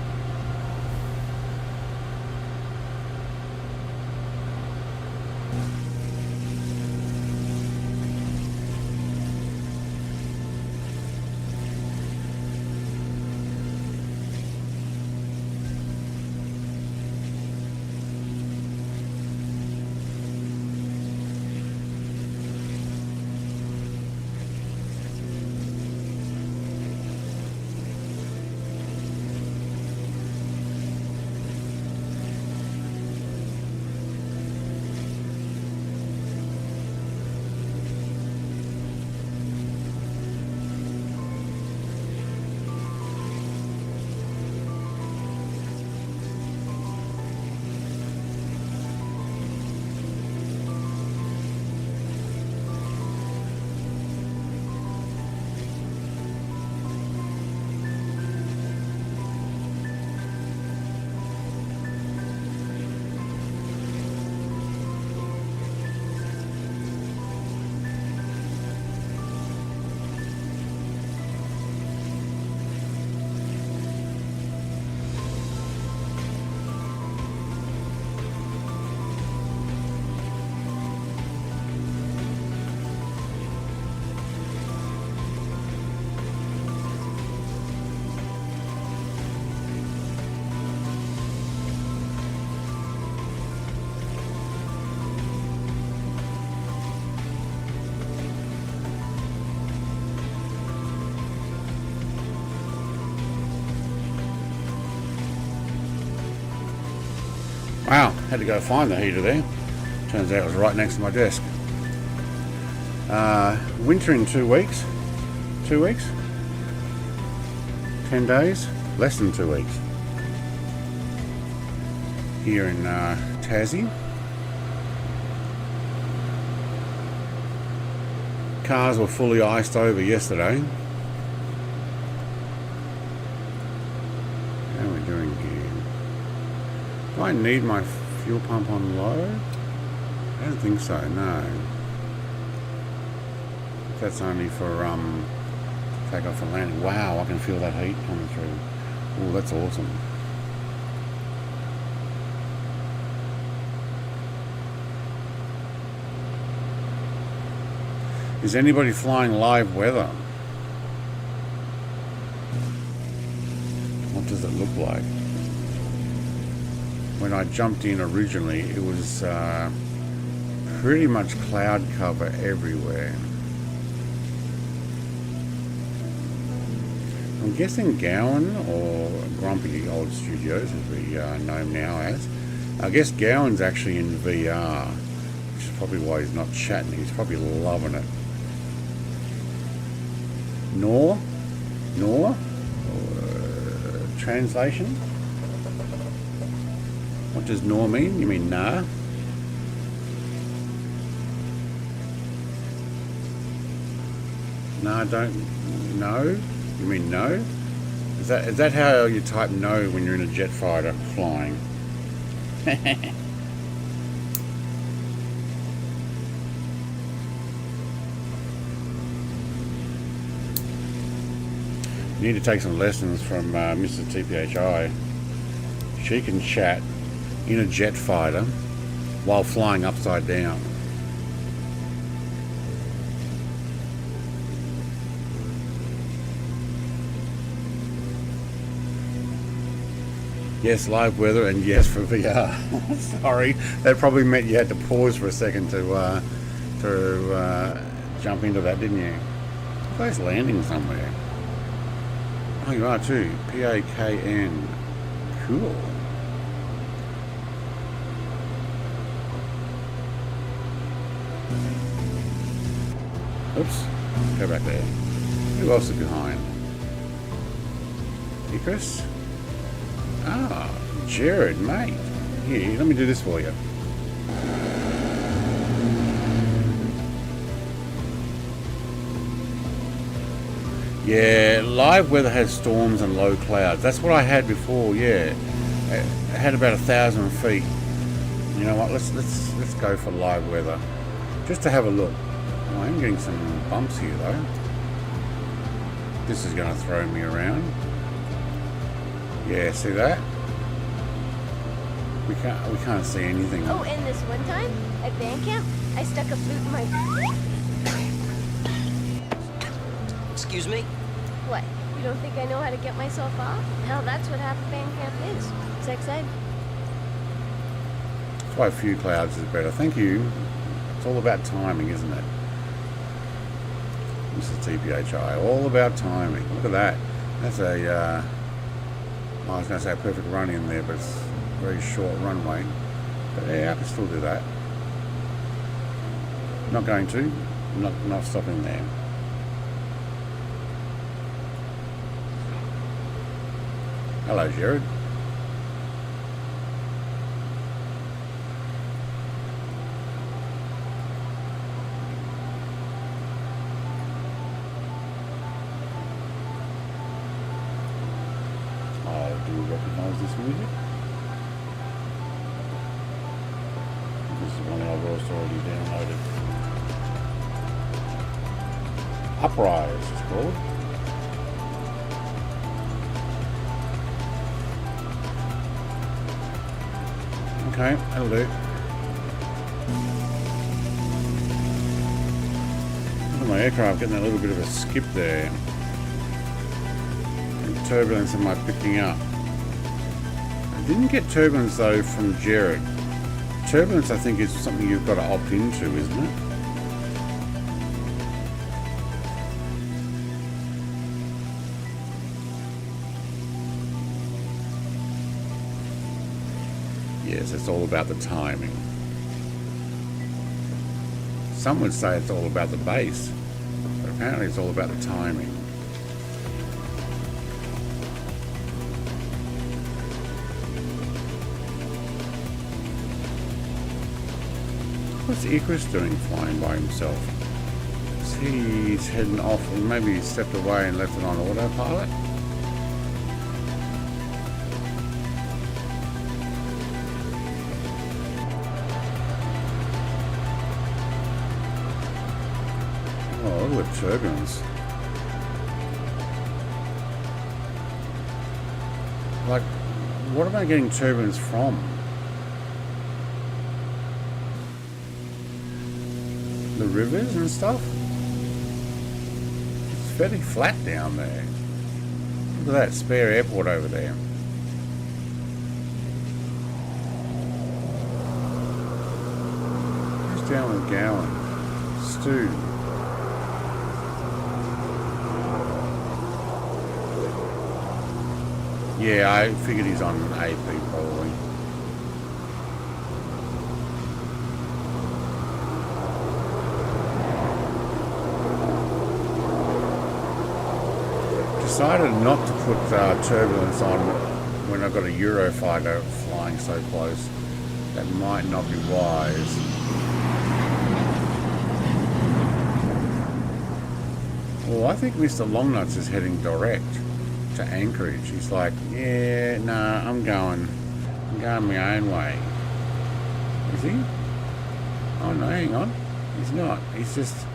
Wow, had to go find the heater there. Turns out it was right next to my desk. Winter in 2 weeks. 2 weeks? 10 days? Less than 2 weeks. Here in Tassie. Cars were fully iced over yesterday. How are we doing here? Do I need my fuel pump on low? I don't think so, no. That's only for takeoff and landing. Wow, I can feel that heat coming through. Oh, that's awesome. Is anybody flying live weather? What does it look like? When I jumped in originally, it was pretty much cloud cover everywhere. I'm guessing Gowan or Grumpy Old Studios, as we know him now as. I guess Gowan's actually in VR, which is probably why he's not chatting. He's probably loving it. Nor? Translation? What does nor mean? You mean nah? Nah, don't know? You mean no? Is that how you type no when you're in a jet fighter flying? You need to take some lessons from Mrs. TPHI. She can chat in a jet fighter while flying upside down. Yes, live weather, and yes for VR. Sorry, that probably meant you had to pause for a second to jump into that, didn't you? You guys landing somewhere. Oh, you are too. PAKN. Cool. Oops. Go back there. Who else is behind? Chris? Ah, Jared, mate. Here, let me do this for you. Yeah, live weather has storms and low clouds. That's what I had before. Yeah, I had about 1,000 feet. You know what? Let's go for live weather, just to have a look. Oh, I am getting some bumps here though. This is going to throw me around. Yeah, see that? We can't see anything. Oh, and this one time at band camp, I stuck a flute in my. Excuse me? What? You don't think I know how to get myself off? Hell, that's what half of band camp is. It's exciting. That's why a few clouds is better. Thank you. It's all about timing, isn't it? This is TPHI. All about timing. Look at that. That's a. I was going to say a perfect run in there, but it's a very short runway. But yeah, I can still do that. Not going to. Not stopping there. Hello, Jared. Do you recognize this music? This is one I've also already downloaded. Uprise, it's called. Okay, that'll do. Look at my aircraft getting a little bit of a skip there. And turbulence am I picking up? I didn't get turbulence though from Jared. Turbulence I think is something you've got to opt into, isn't it? Yes, it's all about the timing. Some would say it's all about the bass, but apparently it's all about the timing. What's Icarus doing flying by himself? He's heading off, and maybe he stepped away and left it on autopilot. Oh, look at the turbulence. Like, what am I getting turbulence from? The rivers and stuff? It's fairly flat down there. Look at that spare airport over there. Who's down with Gowan? Stu. Yeah, I figured he's on AP probably. Decided not to put turbulence on when I've got a Eurofighter flying so close. That might not be wise. Well, I think Mr. Longnuts is heading direct to Anchorage. He's like, yeah, nah, I'm going my own way. Is he? Oh no, hang on. He's not. He's just,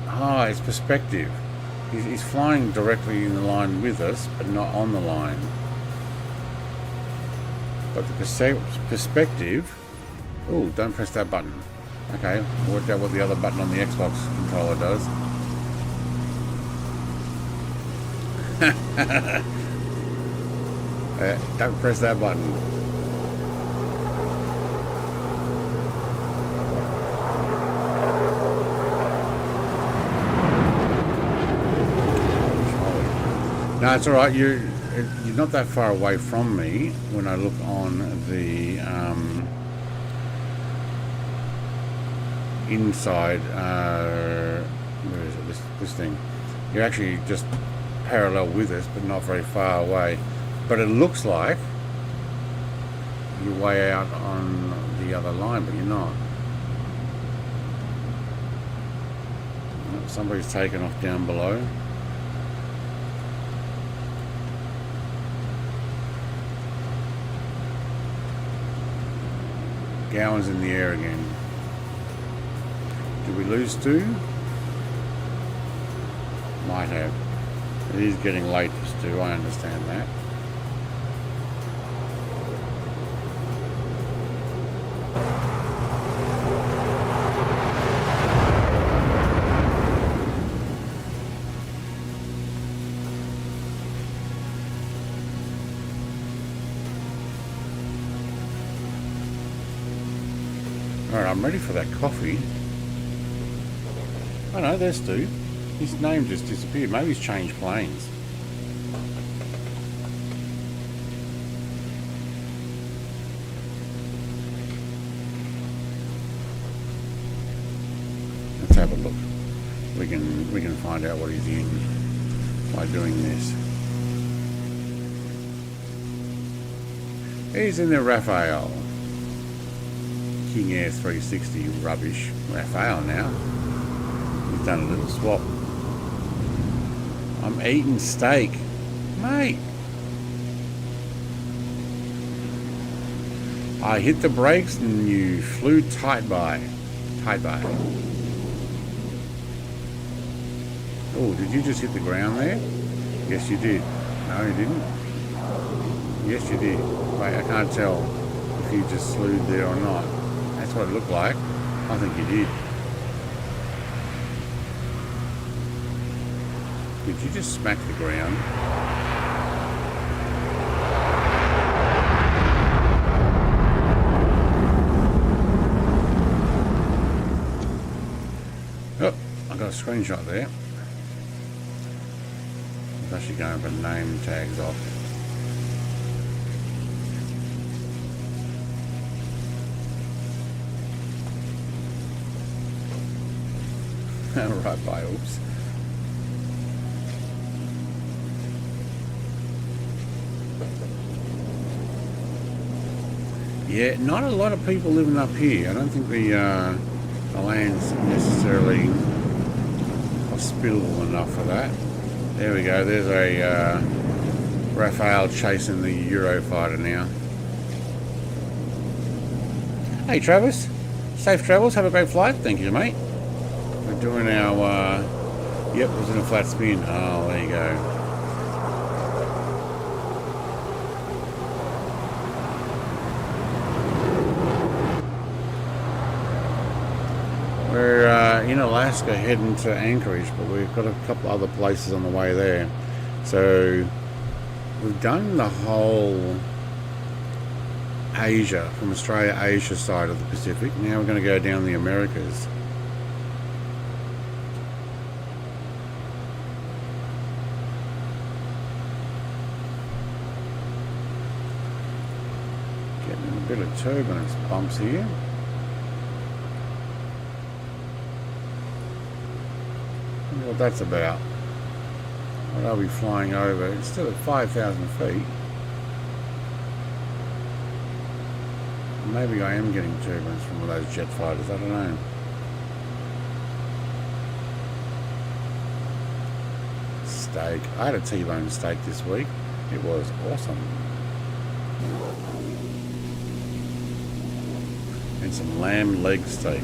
it's perspective. He's flying directly in the line with us, but not on the line. But the perspective... Oh, don't press that button. Okay, worked out what the other button on the Xbox controller does. Don't press that button. No, it's all right. You're not that far away from me when I look on the inside. Where is it? This thing. You're actually just parallel with us, but not very far away. But it looks like you're way out on the other line, but you're not. Somebody's taken off down below. Gowan's in the air again. Did we lose Stu? Might have. It is getting late for Stu, I understand that. Alright, I'm ready for that coffee. Oh no, there's Stu. His name just disappeared. Maybe he's changed planes. Let's have a look. We can find out what he's in by doing this. He's in the Raphael. King Air 360 rubbish Raphael now. He's done a little swap. I'm eating steak. Mate. I hit the brakes and you flew tight by. Tight by. Oh, did you just hit the ground there? Yes, you did. No, you didn't. Yes, you did. Wait, I can't tell if you just slewed there or not. That's what it looked like. I think you did. Did you just smack the ground? Oh, I got a screenshot there. I'm actually going for name tags off. Right by, oops. Yeah, not a lot of people living up here. I don't think the land's necessarily hospitable enough for that. There we go, there's a Raphael chasing the Eurofighter now. Hey Travis, safe travels, have a great flight. Thank you, mate. We're doing our, yep, it was in a flat spin. Oh, there you go. We're in Alaska heading to Anchorage, but we've got a couple other places on the way there. So we've done the whole Asia, from Australia, Asia side of the Pacific. Now we're going to go down the Americas. Getting a bit of turbulence bumps here. What that's about. What are we flying over? It's still at 5,000 feet. Maybe I am getting turbulence from one of those jet fighters, I don't know. Steak. I had a T-bone steak this week. It was awesome. And some lamb leg steak.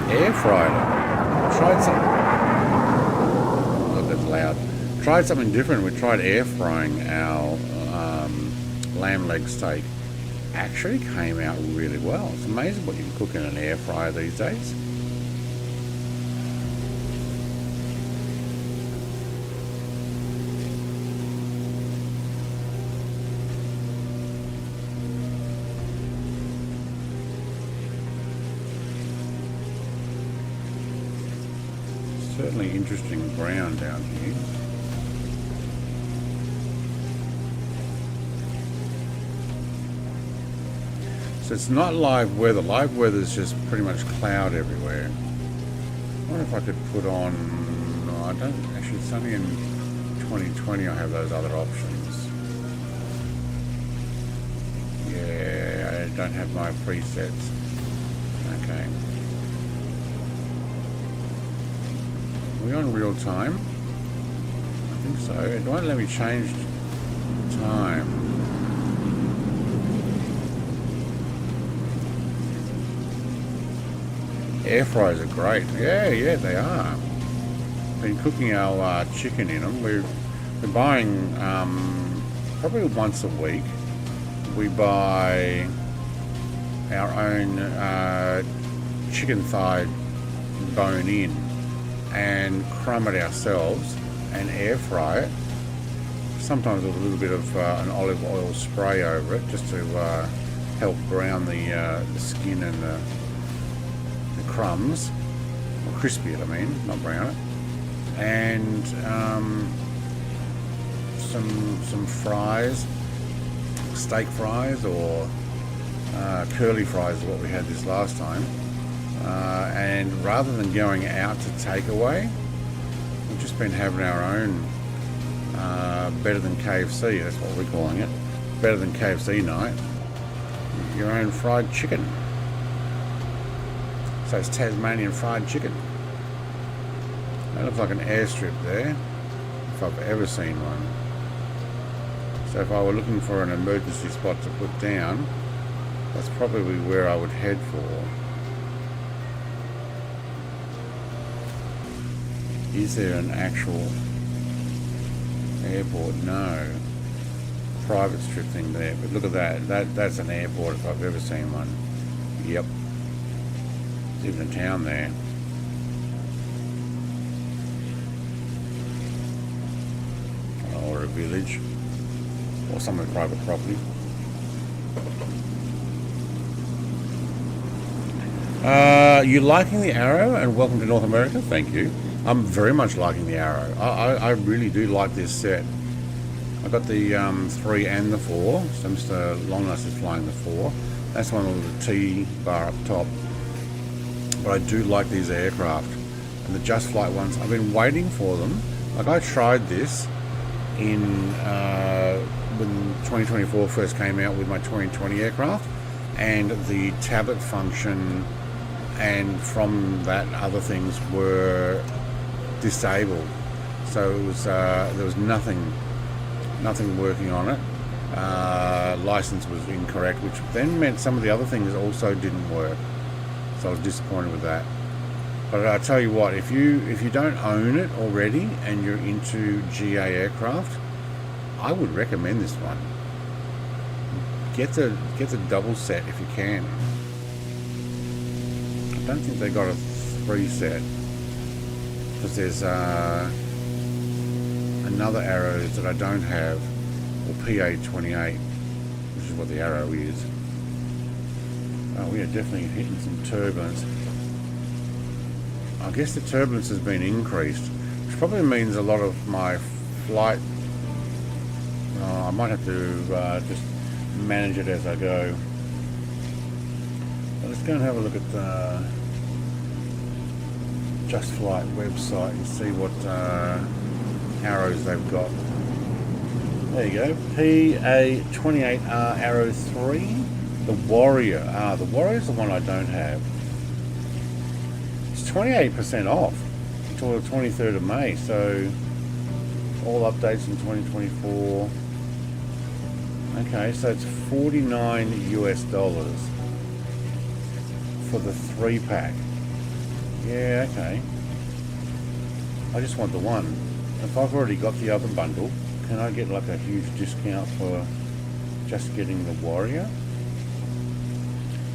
Air fryer. Tried something. Oh, that's loud. Tried something different. We tried air frying our lamb leg steak. Actually came out really well. It's amazing what you can cook in an air fryer these days. Certainly interesting ground down here. So it's not live weather. Live weather is just pretty much cloud everywhere. I wonder if I could put on... No, I don't... Actually, it's only in 2020 I have those other options. Yeah, I don't have my presets. Okay. Are we on real time? I think so. It won't let me change time. Air fryers are great. Yeah, they are. Been cooking our chicken in them. We're buying probably once a week. We buy our own chicken thigh bone in and crumb it ourselves and air fry it. Sometimes with a little bit of an olive oil spray over it, just to help brown the skin and the crumbs, or crispy it, I mean, not brown it. And some fries, steak fries or curly fries is what we had this last time. And rather than going out to takeaway, we've just been having our own better than KFC, that's what we're calling it, better than KFC night, your own fried chicken. So it's Tasmanian fried chicken. That looks like an airstrip there, if I've ever seen one. So if I were looking for an emergency spot to put down, that's probably where I would head for. Is there an actual airport? No. Private strip thing there, but look at that. That's an airport if I've ever seen one. Yep. There's even a town there. Or a village. Or some of the private property. You liking the Arrow, and welcome to North America. Thank you. I'm very much liking the Arrow. I really do like this set. I got the 3 and the 4. So Mr. Longness is flying the 4. That's one with the T bar up top. but I do like these aircraft. And the Just Flight ones, I've been waiting for them. Like I tried this in when 2024 first came out with my 2020 aircraft, and the tablet function and from that other things were disabled. So it was there was nothing working on it. License was incorrect, which then meant some of the other things also didn't work. So I was disappointed with that. But I tell you what, if you don't own it already and you're into GA aircraft, I would recommend this one. Get the double set if you can. I don't think they got a 3 set, because there's another arrow that I don't have, or PA28, which is what the arrow is. Oh, we are definitely hitting some turbulence. I guess the turbulence has been increased, which probably means a lot of my flight. I might have to just manage it as I go. But let's go and have a look at the Just Flight website and see what arrows they've got. There you go, PA28R Arrow 3, the Warrior. The Warrior's the one I don't have. It's 28% off until the 23rd of May, so all updates in 2024. Okay, so it's $49 US for the 3-pack. Yeah, okay. I just want the one. If I've already got the other bundle, can I get like a huge discount for just getting the Warrior?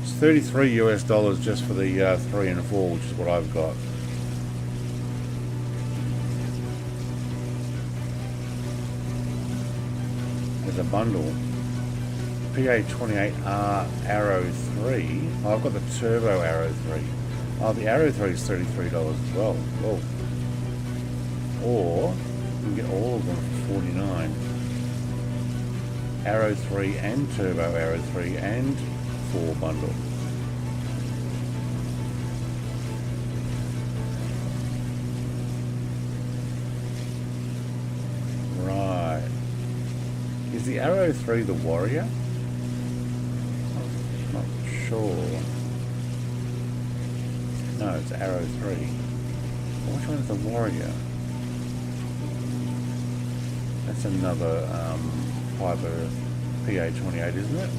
It's $33 US just for the 3 and 4, which is what I've got. There's a bundle. PA28R Arrow 3. Oh, I've got the Turbo Arrow 3. Oh, the Arrow 3 is $33 as well. Whoa. Or you can get all of them for $49. Arrow 3 and Turbo Arrow 3 and 4 bundle. Right. Is the Arrow 3 the Warrior? Not sure. No, it's Arrow 3. Which one is the Warrior? That's another Piper PA28, isn't it?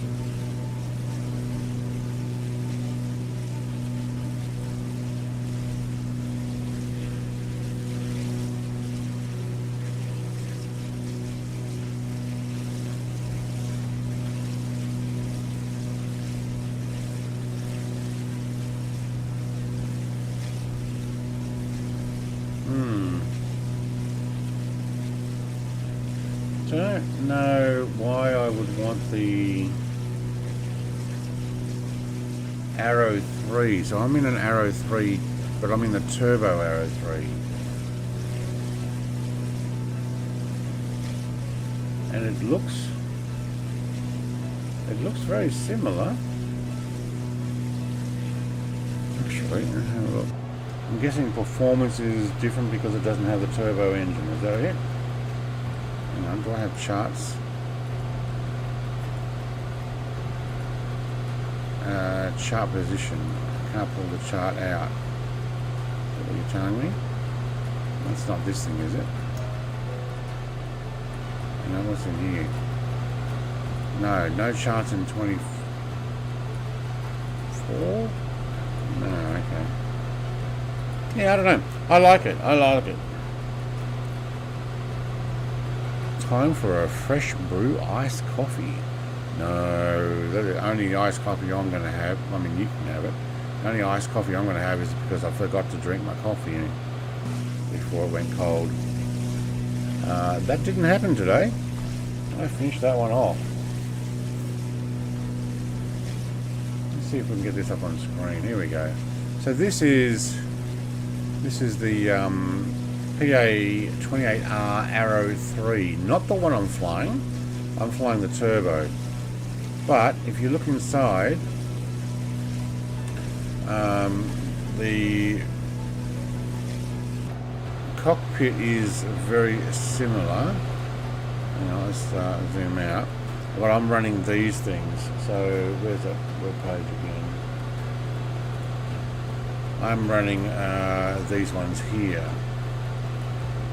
I don't know why I would want the Arrow 3. So I'm in an Arrow 3, but I'm in the Turbo Arrow 3. And it looks very similar. Actually, have a look. I'm guessing performance is different because it doesn't have the turbo engine. Is that it? Hang on, do I have charts? Chart position. I can't pull the chart out. Is that what you're telling me? That's not this thing, is it? Hang on, what's in here? No charts in 24? No, okay. Yeah, I don't know. I like it. Time for a fresh brew iced coffee. No, the only iced coffee I'm going to have, I mean you can have it, the only iced coffee I'm going to have is because I forgot to drink my coffee before it went cold. That didn't happen today. I finished that one off. Let's see if we can get this up on screen. Here we go. So this is the PA28R Arrow 3, not the one I'm flying. I'm flying the Turbo. But if you look inside, The cockpit is very similar. You know, let's zoom out. But I'm running these things. So where's that web page again? I'm running these ones here.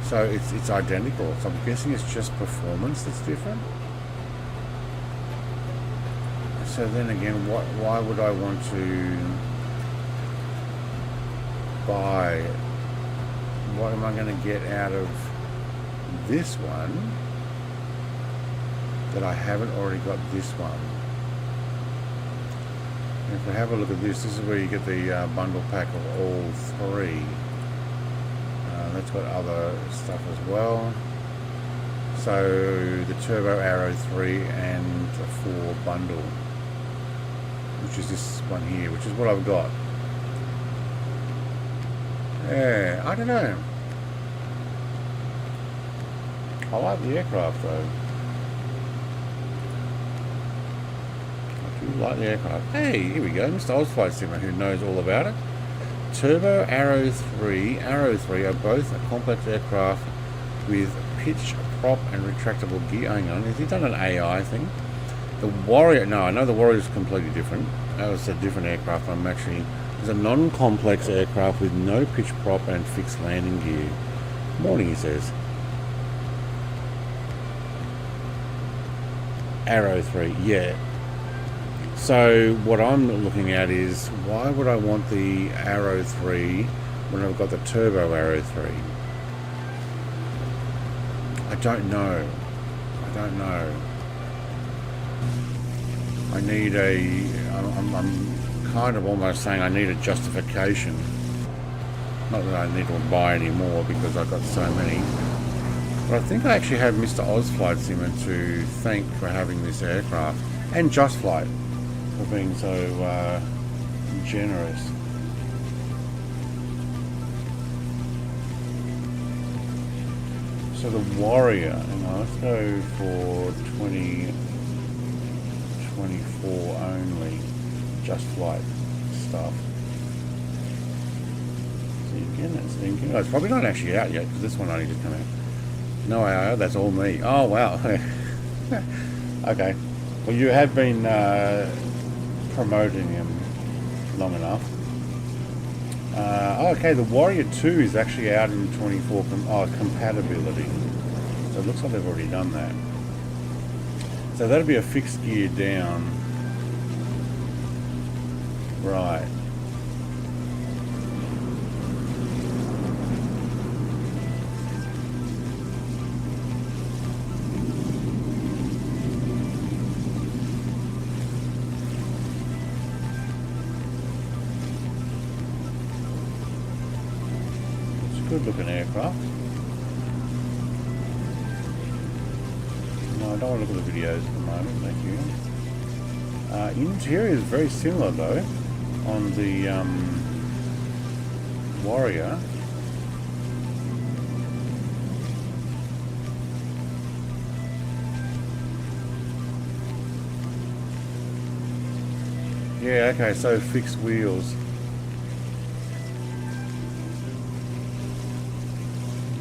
So it's identical. So I'm guessing it's just performance that's different. So then again, why would I want to buy? What am I going to get out of this one that I haven't already got this one? If we have a look at this, this is where you get the bundle pack of all three. That's got other stuff as well. So the Turbo Arrow 3 and 4 bundle, which is this one here, which is what I've got. Yeah, I don't know. I like the aircraft though. I do like the aircraft. Hey, here we go, Mr. Ozflight Simmer, who knows all about it. Turbo Arrow 3 are both a complex aircraft with pitch, prop and retractable gear. Hang on, has he done an AI thing? The Warrior, no, I know the Warrior is completely different. That was a different aircraft. It's a non-complex aircraft with no pitch, prop and fixed landing gear. Morning, he says. Arrow 3, yeah. So what I'm looking at is, why would I want the Arrow 3 when I've got the Turbo Arrow 3? I don't know. I need I'm kind of almost saying I need a justification. Not that I need to buy any more because I've got so many. But I think I actually have Mr. Ozflight Simmer to thank for having this aircraft. And Just Flight for being so generous. So the Warrior, let's go for 2024 only, Just Flight stuff. See again, that's thinking. Oh, it's probably not actually out yet because this one only just come out. No AIO, that's all me. Oh wow. Okay. Well, you have been promoting him long enough. Okay, the Warrior 2 is actually out in 24 compatibility. So it looks like they've already done that. So that'll be a fixed gear down. Right. Good looking aircraft. No, I don't want to look at the videos at the moment, thank you. Interior is very similar though on the Warrior. Yeah, okay, so fixed wheels.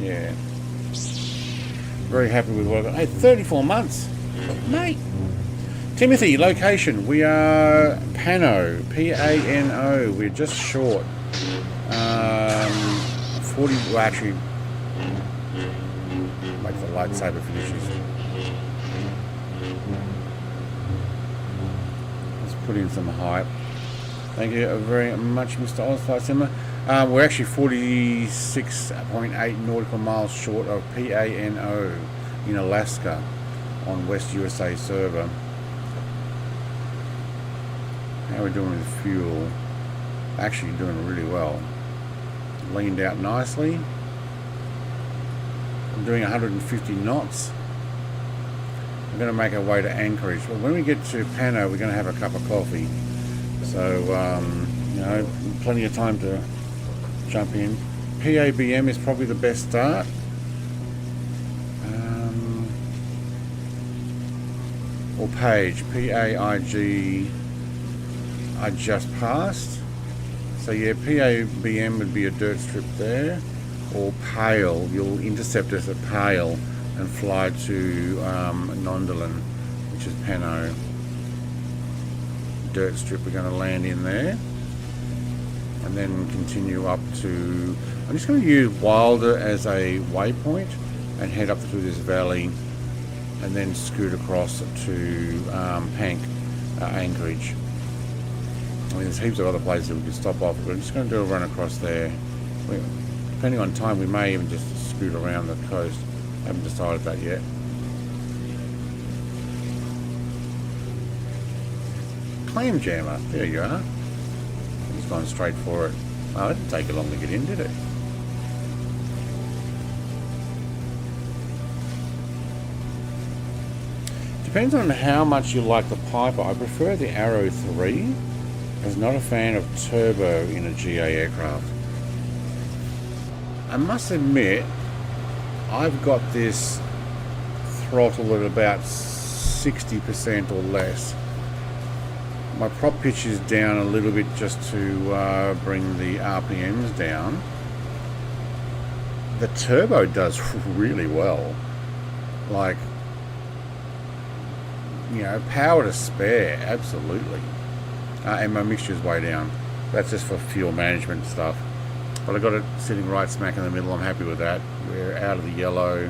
Yeah. Very happy with what I got. Hey, 34 months. Mate. Timothy, location. We are PANO. P-A-N-O. We're just short. 40, well actually, make the lightsaber finishes. Let's put in some hype. Thank you very much, Mr. Ozflight Simmer. We're actually 46.8 nautical miles short of PANO in Alaska on West USA server. How are we doing with fuel? Actually doing really well. Leaned out nicely. I'm doing 150 knots. We're going to make our way to Anchorage. But when we get to PANO, we're going to have a cup of coffee. So, you know, plenty of time to jump in. PABM is probably the best start. Or page, P-A-I-G, I just passed. So yeah, PABM would be a dirt strip there, or Pale. You'll intercept us at Pale and fly to Nondalin, which is PANO. Dirt strip, we're going to land in there and then continue up to, I'm just going to use Wilder as a waypoint and head up through this valley and then scoot across to PANC, Anchorage. I mean, there's heaps of other places we could stop off, but I'm just going to do a run across there. Depending on time, we may even just scoot around the coast. I haven't decided that yet. Clam jammer, there you are. He's gone straight for it. Oh, it didn't take you long to get in, did it? Depends on how much you like the Piper. I prefer the Arrow 3. I was not a fan of turbo in a GA aircraft. I must admit, I've got this throttle at about 60% or less. My prop pitch is down a little bit just to bring the RPMs down. The turbo does really well. Like, you know, power to spare, absolutely. And my mixture is way down. That's just for fuel management stuff. But I got it sitting right smack in the middle. I'm happy with that. We're out of the yellow,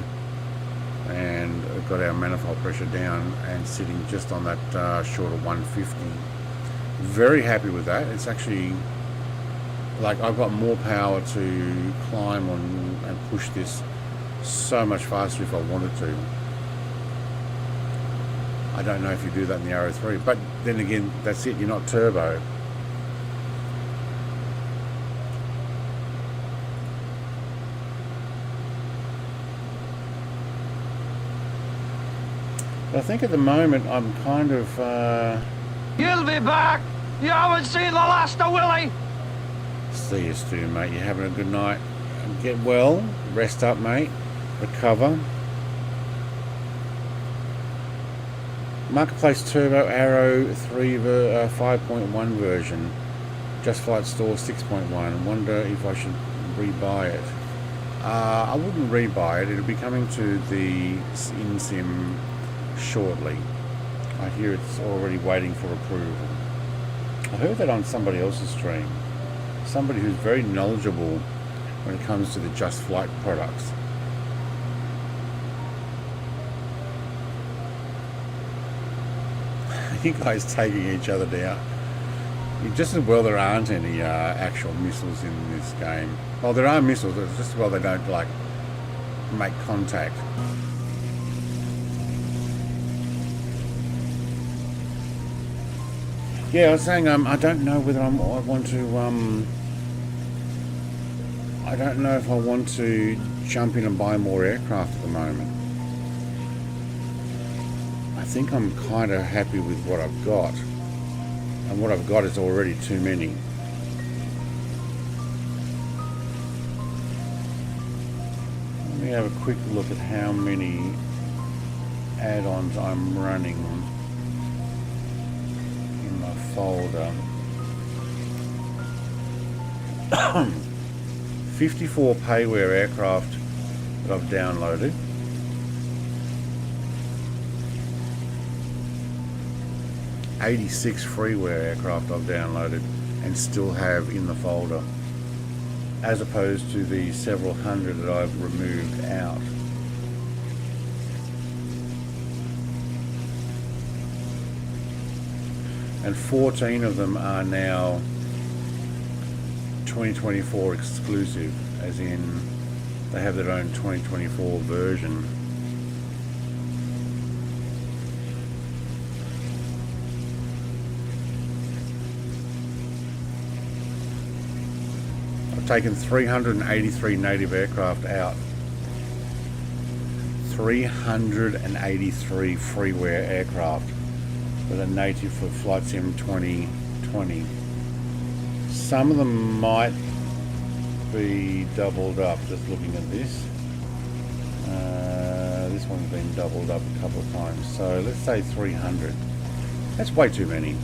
and I've got our manifold pressure down and sitting just on that short of 150. Very happy with that. It's actually like I've got more power to climb on and push this so much faster if I wanted to. I don't know if you do that in the Arrow 3, but then again, that's it, you're not turbo. But I think at the moment I'm kind of You'll be back! You haven't seen the last of Willie! See you soon, mate. You're having a good night. Get well, rest up, mate, recover. Marketplace Turbo Arrow 3 5.1 version. Just Flight Store 6.1. Wonder if I should rebuy it. I wouldn't rebuy it. It'll be coming to the InSim shortly. I hear it's already waiting for approval. I heard that on somebody else's stream. Somebody who's very knowledgeable when it comes to the Just Flight products. You guys taking each other down. Just as well there aren't any actual missiles in this game. Well, there are missiles, it's just as well they don't like make contact. Yeah, I was saying I don't know whether I want to I don't know if I want to jump in and buy more aircraft at the moment. I think I'm kind of happy with what I've got, and what I've got is already too many. Let me have a quick look at how many add-ons I'm running in my folder. 54 payware aircraft that I've downloaded. $86 freeware aircraft I've downloaded and still have in the folder, as opposed to the several hundred that I've removed out. And 14 of them are now 2024 exclusive, as in they have their own 2024 version. I've taken 383 native aircraft out. 383 freeware aircraft that are native for Flight Sim 2020. Some of them might be doubled up, just looking at this. This one's been doubled up a couple of times, so let's say 300. That's way too many.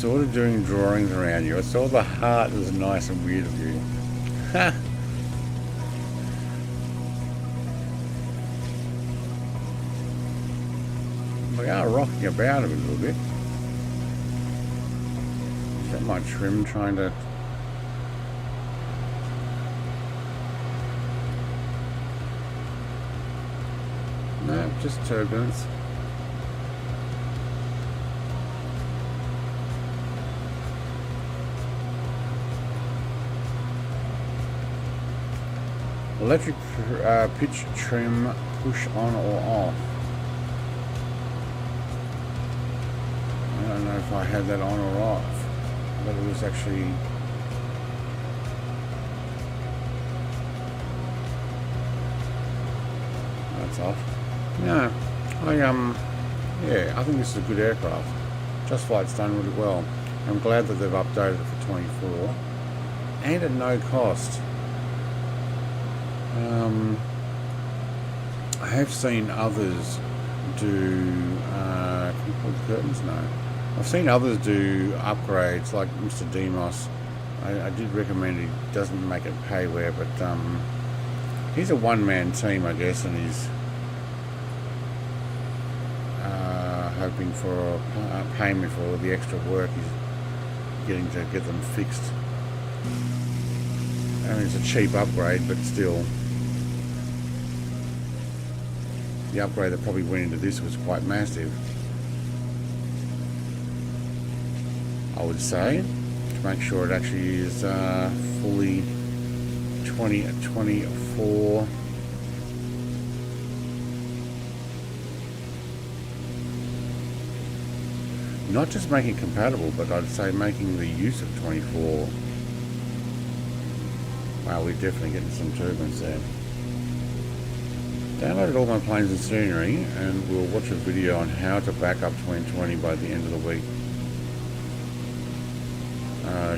sort of doing drawings around you. I saw the heart was nice and weird of you. Ha! We are rocking about a little bit. Is that my trim trying to... No, just turbulence. Electric pitch trim, push on or off. I don't know if I had that on or off, but it was actually... That's off. No, yeah, I think this is a good aircraft. Just Flight's done really well. I'm glad that they've updated it for 24 and at no cost. I have seen others do, can you pull the curtains? No. I've seen others do upgrades like Mr. Demos. I did recommend he doesn't make it payware, but he's a one-man team, I guess, and he's hoping for a payment for all the extra work he's getting to get them fixed. I mean, it's a cheap upgrade, but still, the upgrade that probably went into this was quite massive, I would say, to make sure it actually is fully 2024. Not just making it compatible, but I'd say making the use of 24. Wow, we're definitely getting some turbulence there. Downloaded all my planes and scenery, and we'll watch a video on how to back up 2020 by the end of the week.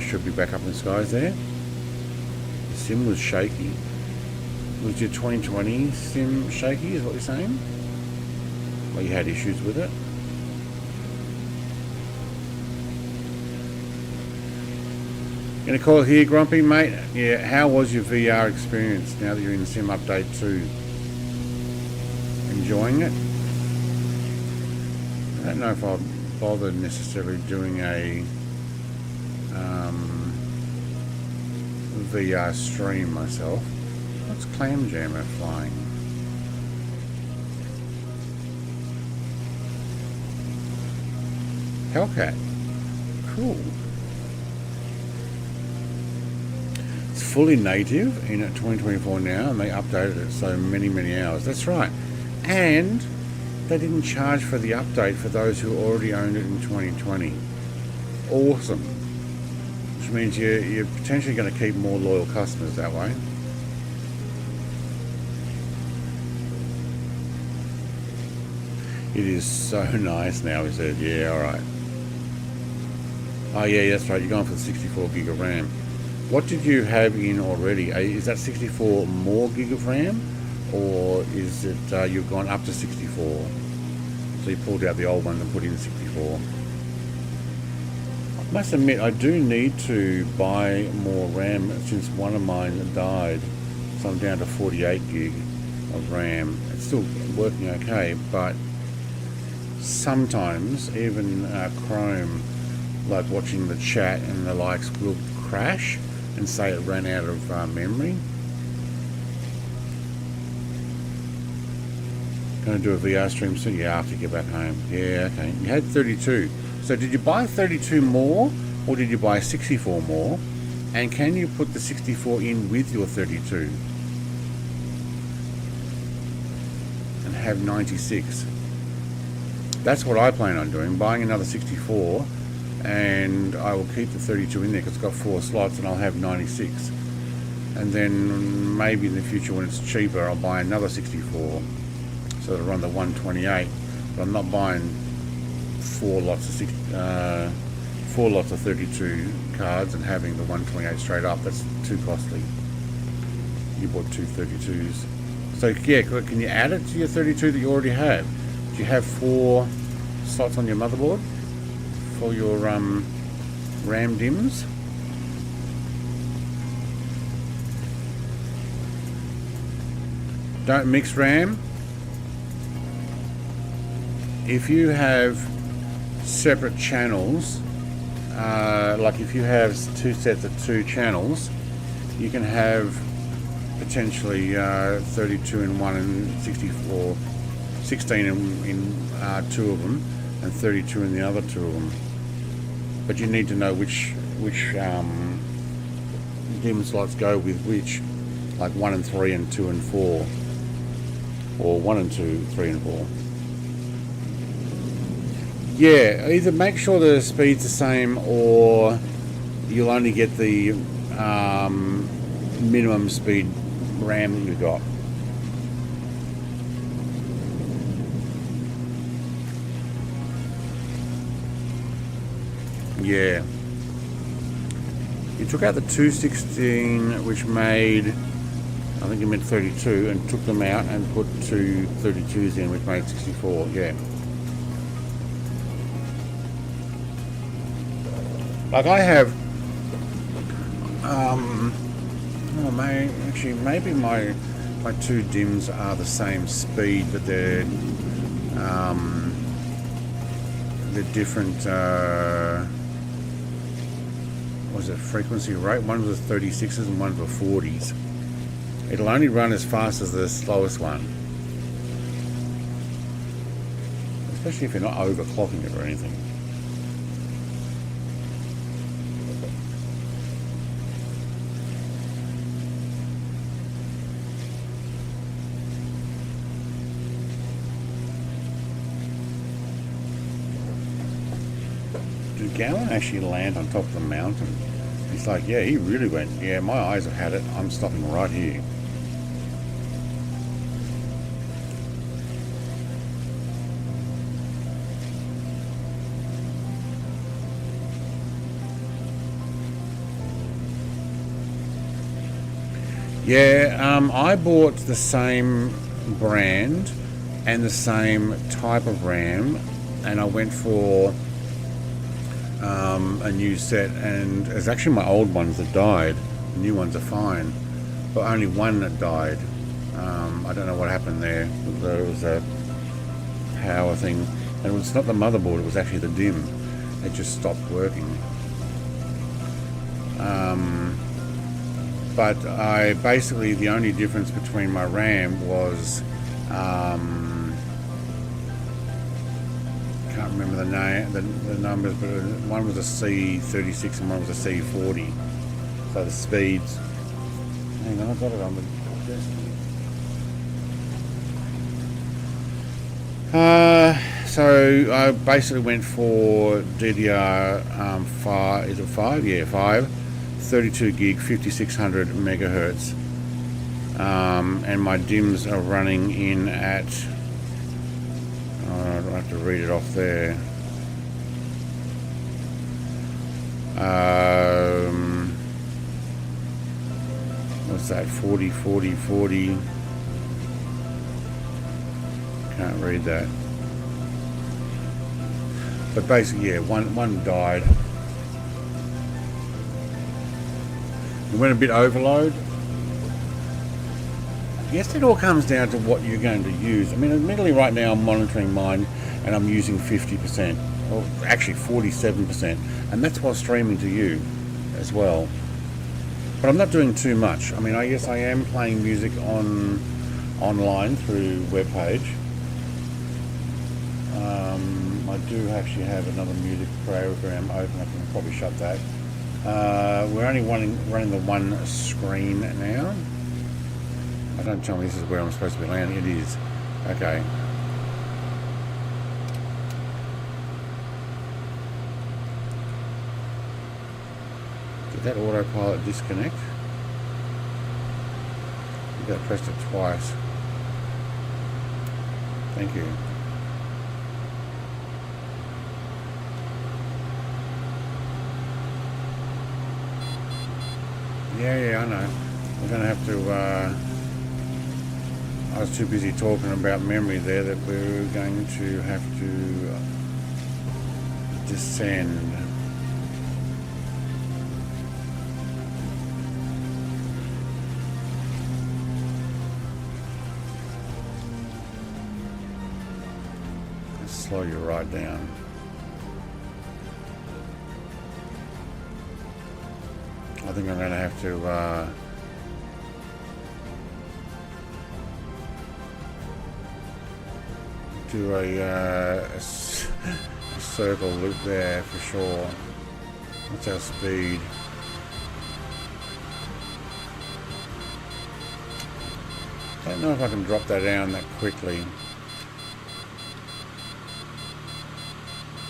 Should be back up in the skies there. The sim was shaky. Was your 2020 sim shaky, is what you're saying? Well, you had issues with it? Gonna call it here, Grumpy, mate. Yeah, how was your VR experience now that you're in Sim Update 2? Enjoying it? I don't know if I'll bother necessarily doing a VR stream myself. What's Clam Jammer flying? Hellcat. Cool. It's fully native in 2024 now, and they updated it so many hours. That's right. And they didn't charge for the update for those who already owned it in 2020. Awesome. Which means you're potentially going to keep more loyal customers that way. It is so nice now, he said. Yeah, alright. Oh yeah, that's right, you're going for the 64 gig of RAM. What did you have in already? Is that 64 more gig of RAM? Or is it you've gone up to 64? So you pulled out the old one and put in 64. I must admit, I do need to buy more RAM since one of mine died. So I'm down to 48 gig of RAM. It's still working okay, but sometimes even Chrome, like watching the chat and the likes, will crash and say it ran out of memory. Going to do a VR stream soon? Yeah, after you get back home. Yeah, okay. You had 32. So did you buy 32 more, or did you buy 64 more? And can you put the 64 in with your 32? And have 96? That's what I plan on doing, buying another 64, and I will keep the 32 in there because it's got 4 slots, and I'll have 96. And then maybe in the future when it's cheaper, I'll buy another 64. So it'll run the 128, but I'm not buying 4 lots of 32 cards and having the 128 straight up. That's too costly. You bought 2 32s. So yeah, can you add it to your 32 that you already have? Do you have 4 slots on your motherboard for your RAM DIMMs. Don't mix RAM. If you have separate channels, like if you have 2 sets of 2 channels, you can have potentially 32 in one and 64, 16 in 2 of them, and 32 in the other 2 of them. But you need to know which DIMM slots go with which, like 1 and 3 and 2 and 4, or 1 and 2, 3 and 4. Yeah, either make sure the speed's the same, or you'll only get the minimum speed RAM that you've got. Yeah. You took out the 216, which made, I think you meant 32, and took them out and put 2 32s in, which made 64, yeah. Like I have, maybe my 2 DIMMs are the same speed, but they're different. Was it frequency rate? One was 36s and one was 40s. It'll only run as fast as the slowest one, especially if you're not overclocking it or anything. Did Galen actually land on top of the mountain? He's like, yeah, he really went. Yeah, my eyes have had it. I'm stopping right here. Yeah, I bought the same brand and the same type of RAM, and I went for a new set, and it's actually my old ones that died. The new ones are fine, but only one that died. I don't know what happened there. There was a power thing, and it was not the motherboard, it was actually the DIMM. It just stopped working. But I basically, the only difference between my RAM was can't remember the name, the numbers, but one was a C36 and one was a C40. So the speeds. Hang on, I've got it on the desk. So I basically went for DDR5. Is it 5? Yeah, 5. 32 gig, 5600 megahertz. And my DIMMs are running in at. I don't have to read it off there. What's that? 40, 40, 40. Can't read that. But basically, yeah, one died. It went a bit overload. I guess it all comes down to what you're going to use. I mean, admittedly right now I'm monitoring mine and I'm using 50%, or actually 47%, and that's while streaming to you as well. But I'm not doing too much. I mean, I guess I am playing music online through webpage. I do actually have another music program open. I can probably shut that. We're only running the one screen now. Don't tell me this is where I'm supposed to be landing. It is. Okay. Did that autopilot disconnect? You got pressed it twice. Thank you. Yeah, I know. We're going to have to... I was too busy talking about memory there that we're going to have to descend. slow you right down. I think I'm going to have to do a circle loop there for sure. What's our speed? I don't know if I can drop that down that quickly.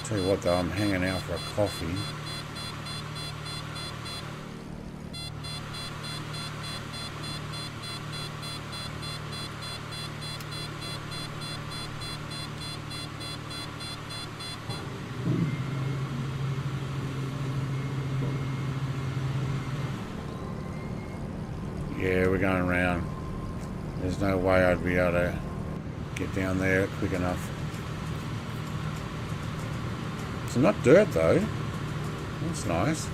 Tell you what though, I'm hanging out for a coffee. Yeah, we're going around. There's no way I'd be able to get down there quick enough. It's not dirt though. That's nice.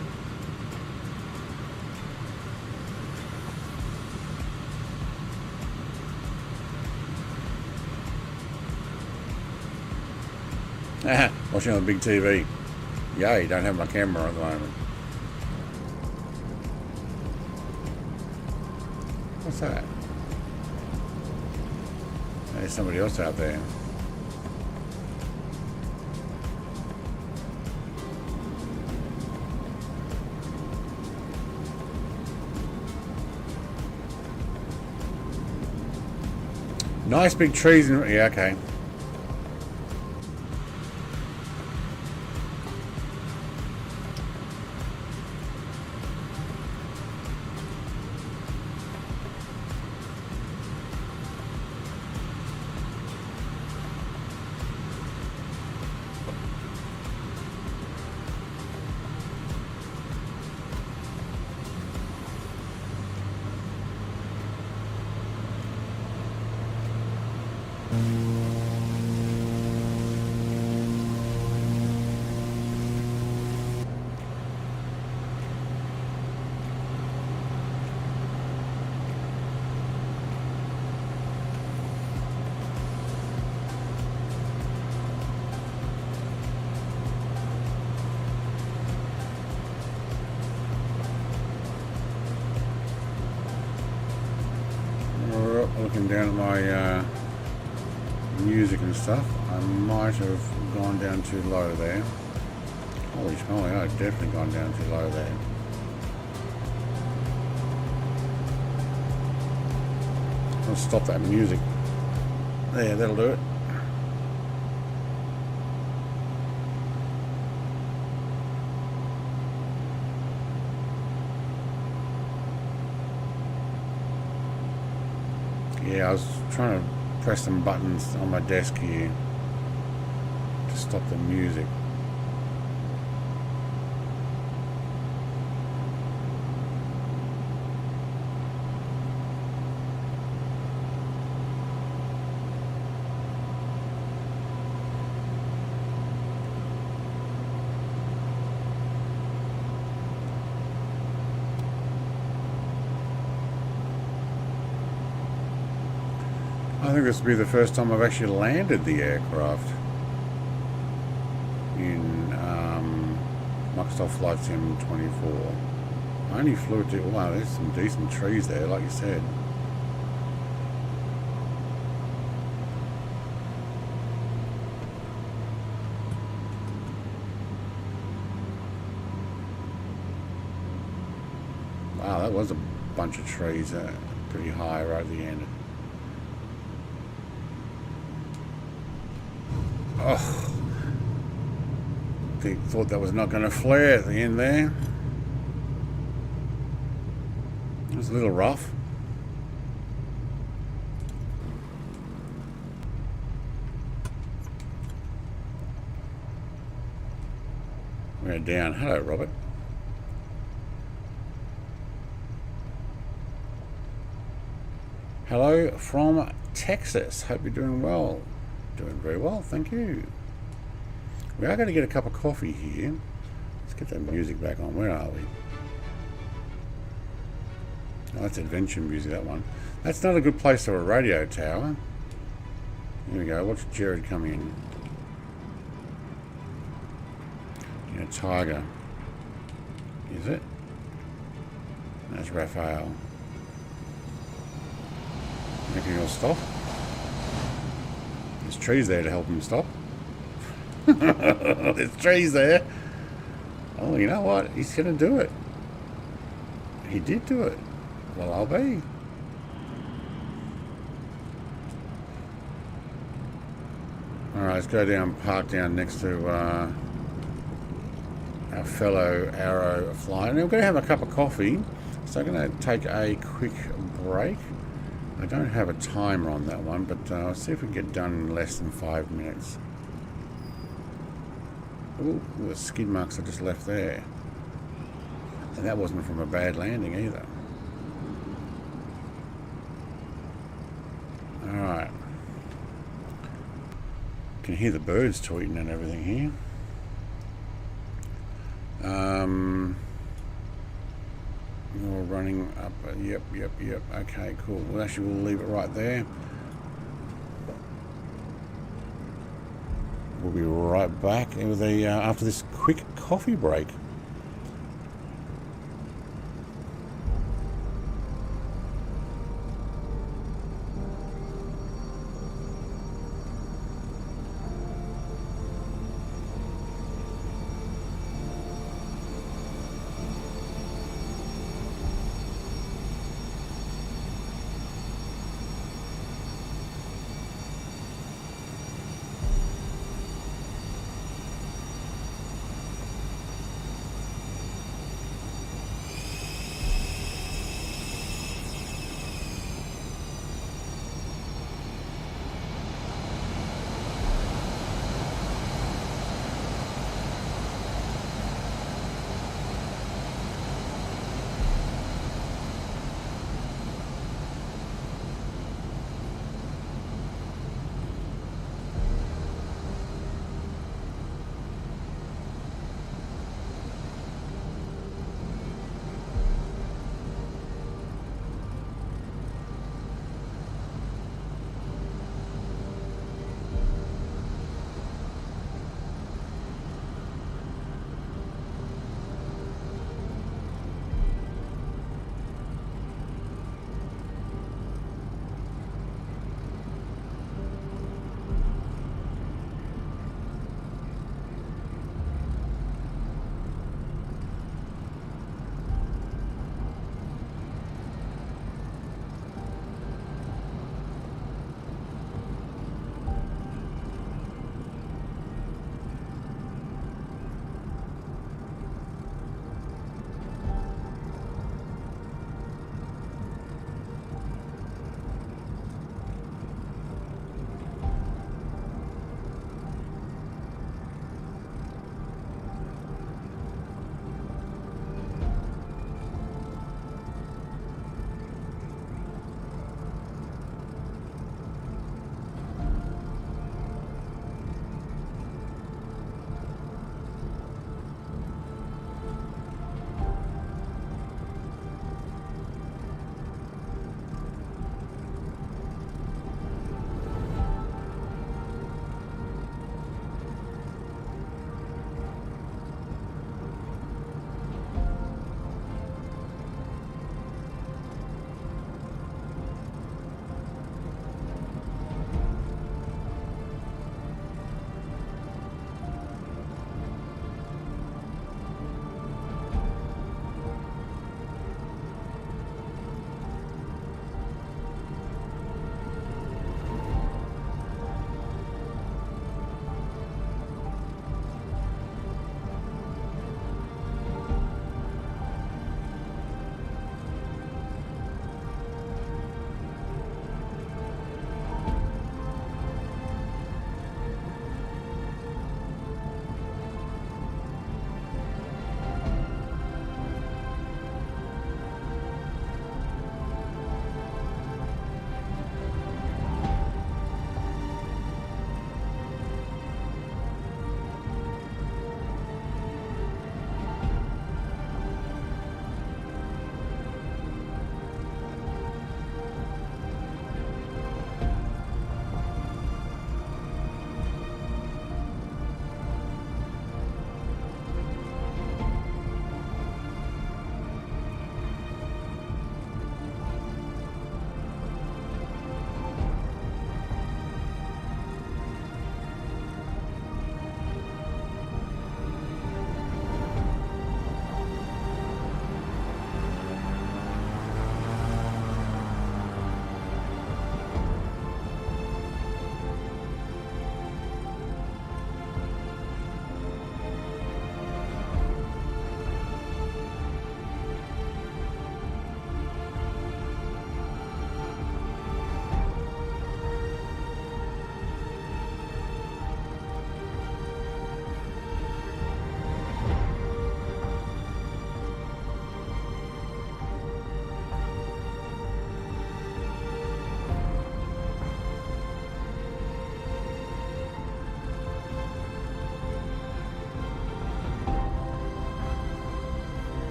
Watching on the big TV. Yay, don't have my camera at the moment. What's that? There's somebody else out there. Nice big trees in, yeah, okay. Looking down at my music and stuff, I might have gone down too low there. Holy schmoly, I've definitely gone down too low there. I'll stop that music. There, that'll do it. Yeah, I was trying to press some buttons on my desk here to stop the music. I think this will be the first time I've actually landed the aircraft in Microsoft Flight Sim 24. I only flew it to, wow, there's some decent trees there, like you said. Wow, that was a bunch of trees pretty high right at the end. Oh, thought that was not going to flare at the end there. It was a little rough. We're down. Hello, Robert. Hello from Texas. Hope you're doing well. Doing very well, thank you. We are going to get a cup of coffee here. Let's get that music back on. Where are we? Oh, that's adventure music, that one. That's not a good place for a radio tower. Here we go. Watch Jared come in. Tiger. Is it? That's Raphael. Making he'll stop. There's trees there to help him stop. There's trees there. Oh, you know what? He's going to do it. He did do it. Well, I'll be. Alright, let's go down, park down next to our fellow Arrow flyer. Now we're going to have a cup of coffee. So I'm going to take a quick break. I don't have a timer on that one, but let's see if we can get done in less than 5 minutes. Ooh, the skid marks I just left there. And that wasn't from a bad landing either. Alright. Can hear the birds tweeting and everything here. You're running up. Yep. Okay, cool. Well, actually, we'll leave it right there. We'll be right back with after this quick coffee break.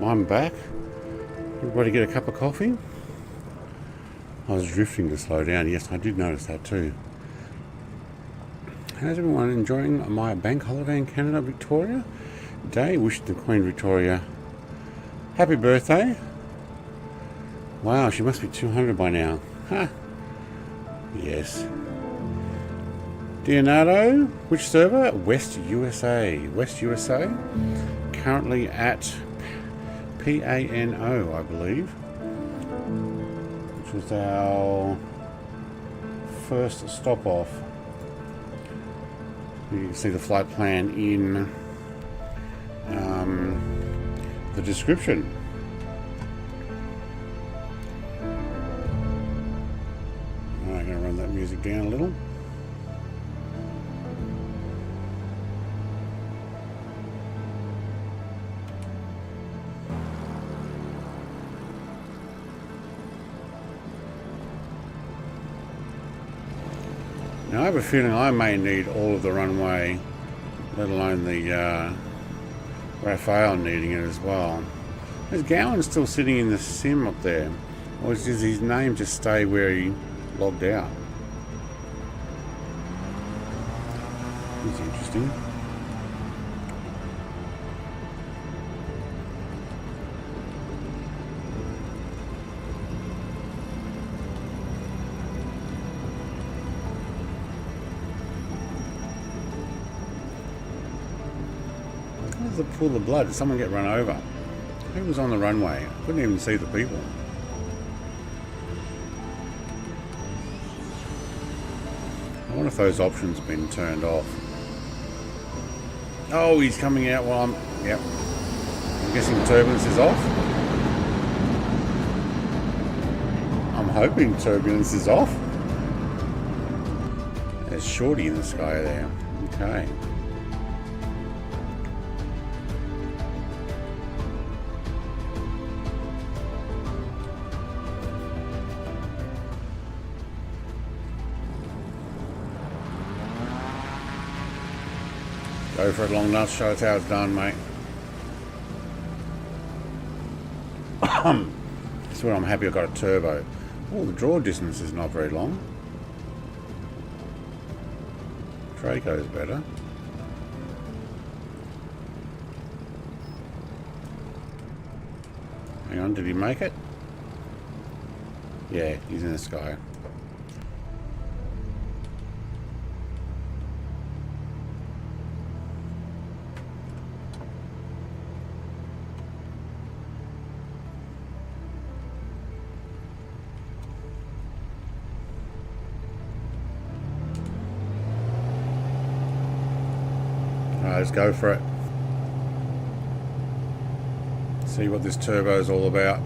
I'm back. Everybody get a cup of coffee? I was drifting to slow down. Yes, I did notice that too. How's everyone enjoying my bank holiday in Canada, Victoria? Day, wishing the Queen Victoria happy birthday. Wow, she must be 200 by now. Huh. Yes. Leonardo, which server? West USA. West USA. Currently at PANO, I believe. Which was our first stop off. You can see the flight plan in the description. I'm going to run that music down a little. Now I have a feeling I may need all of the runway, let alone the Raphael needing it as well. Is Gowan still sitting in the sim up there? Or does his name just stay where he logged out? That's interesting. The pool of blood. Did someone get run over? Who was on the runway? I couldn't even see the people. I wonder if those options have been turned off. Oh, he's coming out while I'm... Yep. I'm guessing turbulence is off. I'm hoping turbulence is off. There's Shorty in the sky there. Okay. Go for it, long nuts. Show us how it's done, mate. That's where I'm happy I got a turbo. Oh, the draw distance is not very long. Draco's better. Hang on, did he make it? Yeah, he's in the sky. Let's go for it. See what this turbo is all about.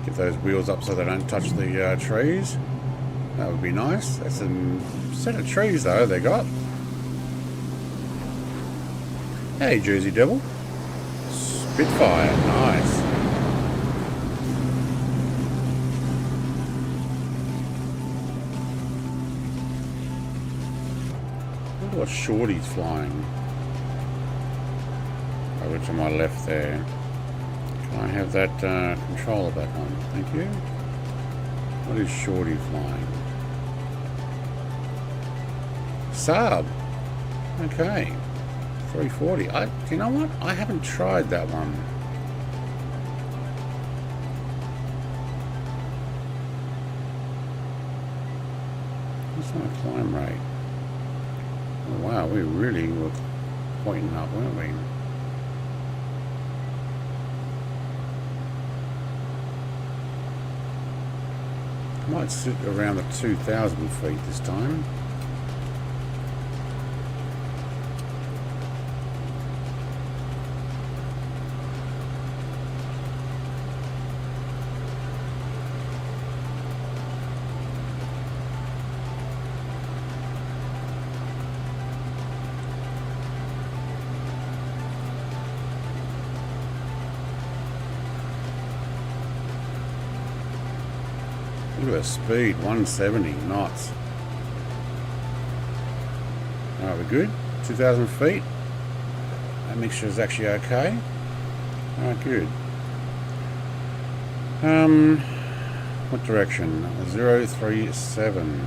Get those wheels up so they don't touch the trees. That would be nice. That's a set of trees though they got. Hey, Jersey Devil. Spitfire, nice. Look what Shorty's flying. Over to my left there. Can I have that controller back on? Thank you. What is Shorty flying? Saab. Okay. 340. You know what? I haven't tried that one. What's my climb rate? Oh, wow, we really were pointing up, weren't we? I might sit around the 2,000 feet this time. Look at the speed, 170 knots. Alright, we're good. 2,000 feet. That mixture is actually okay. Alright, good. What direction? 037.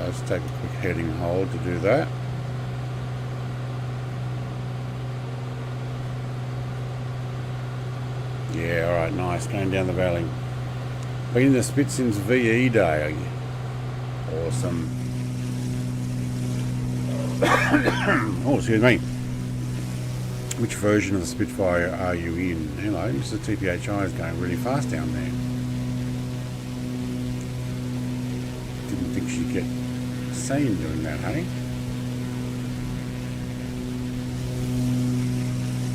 Let's take a quick heading hold to do that. Yeah, alright, nice. Going down the valley. Been in the Spitzins VE day. Awesome. Oh, excuse me. Which version of the Spitfire are you in? Hello, Mr. TPHI is going really fast down there. Didn't think she'd get seen doing that, hey?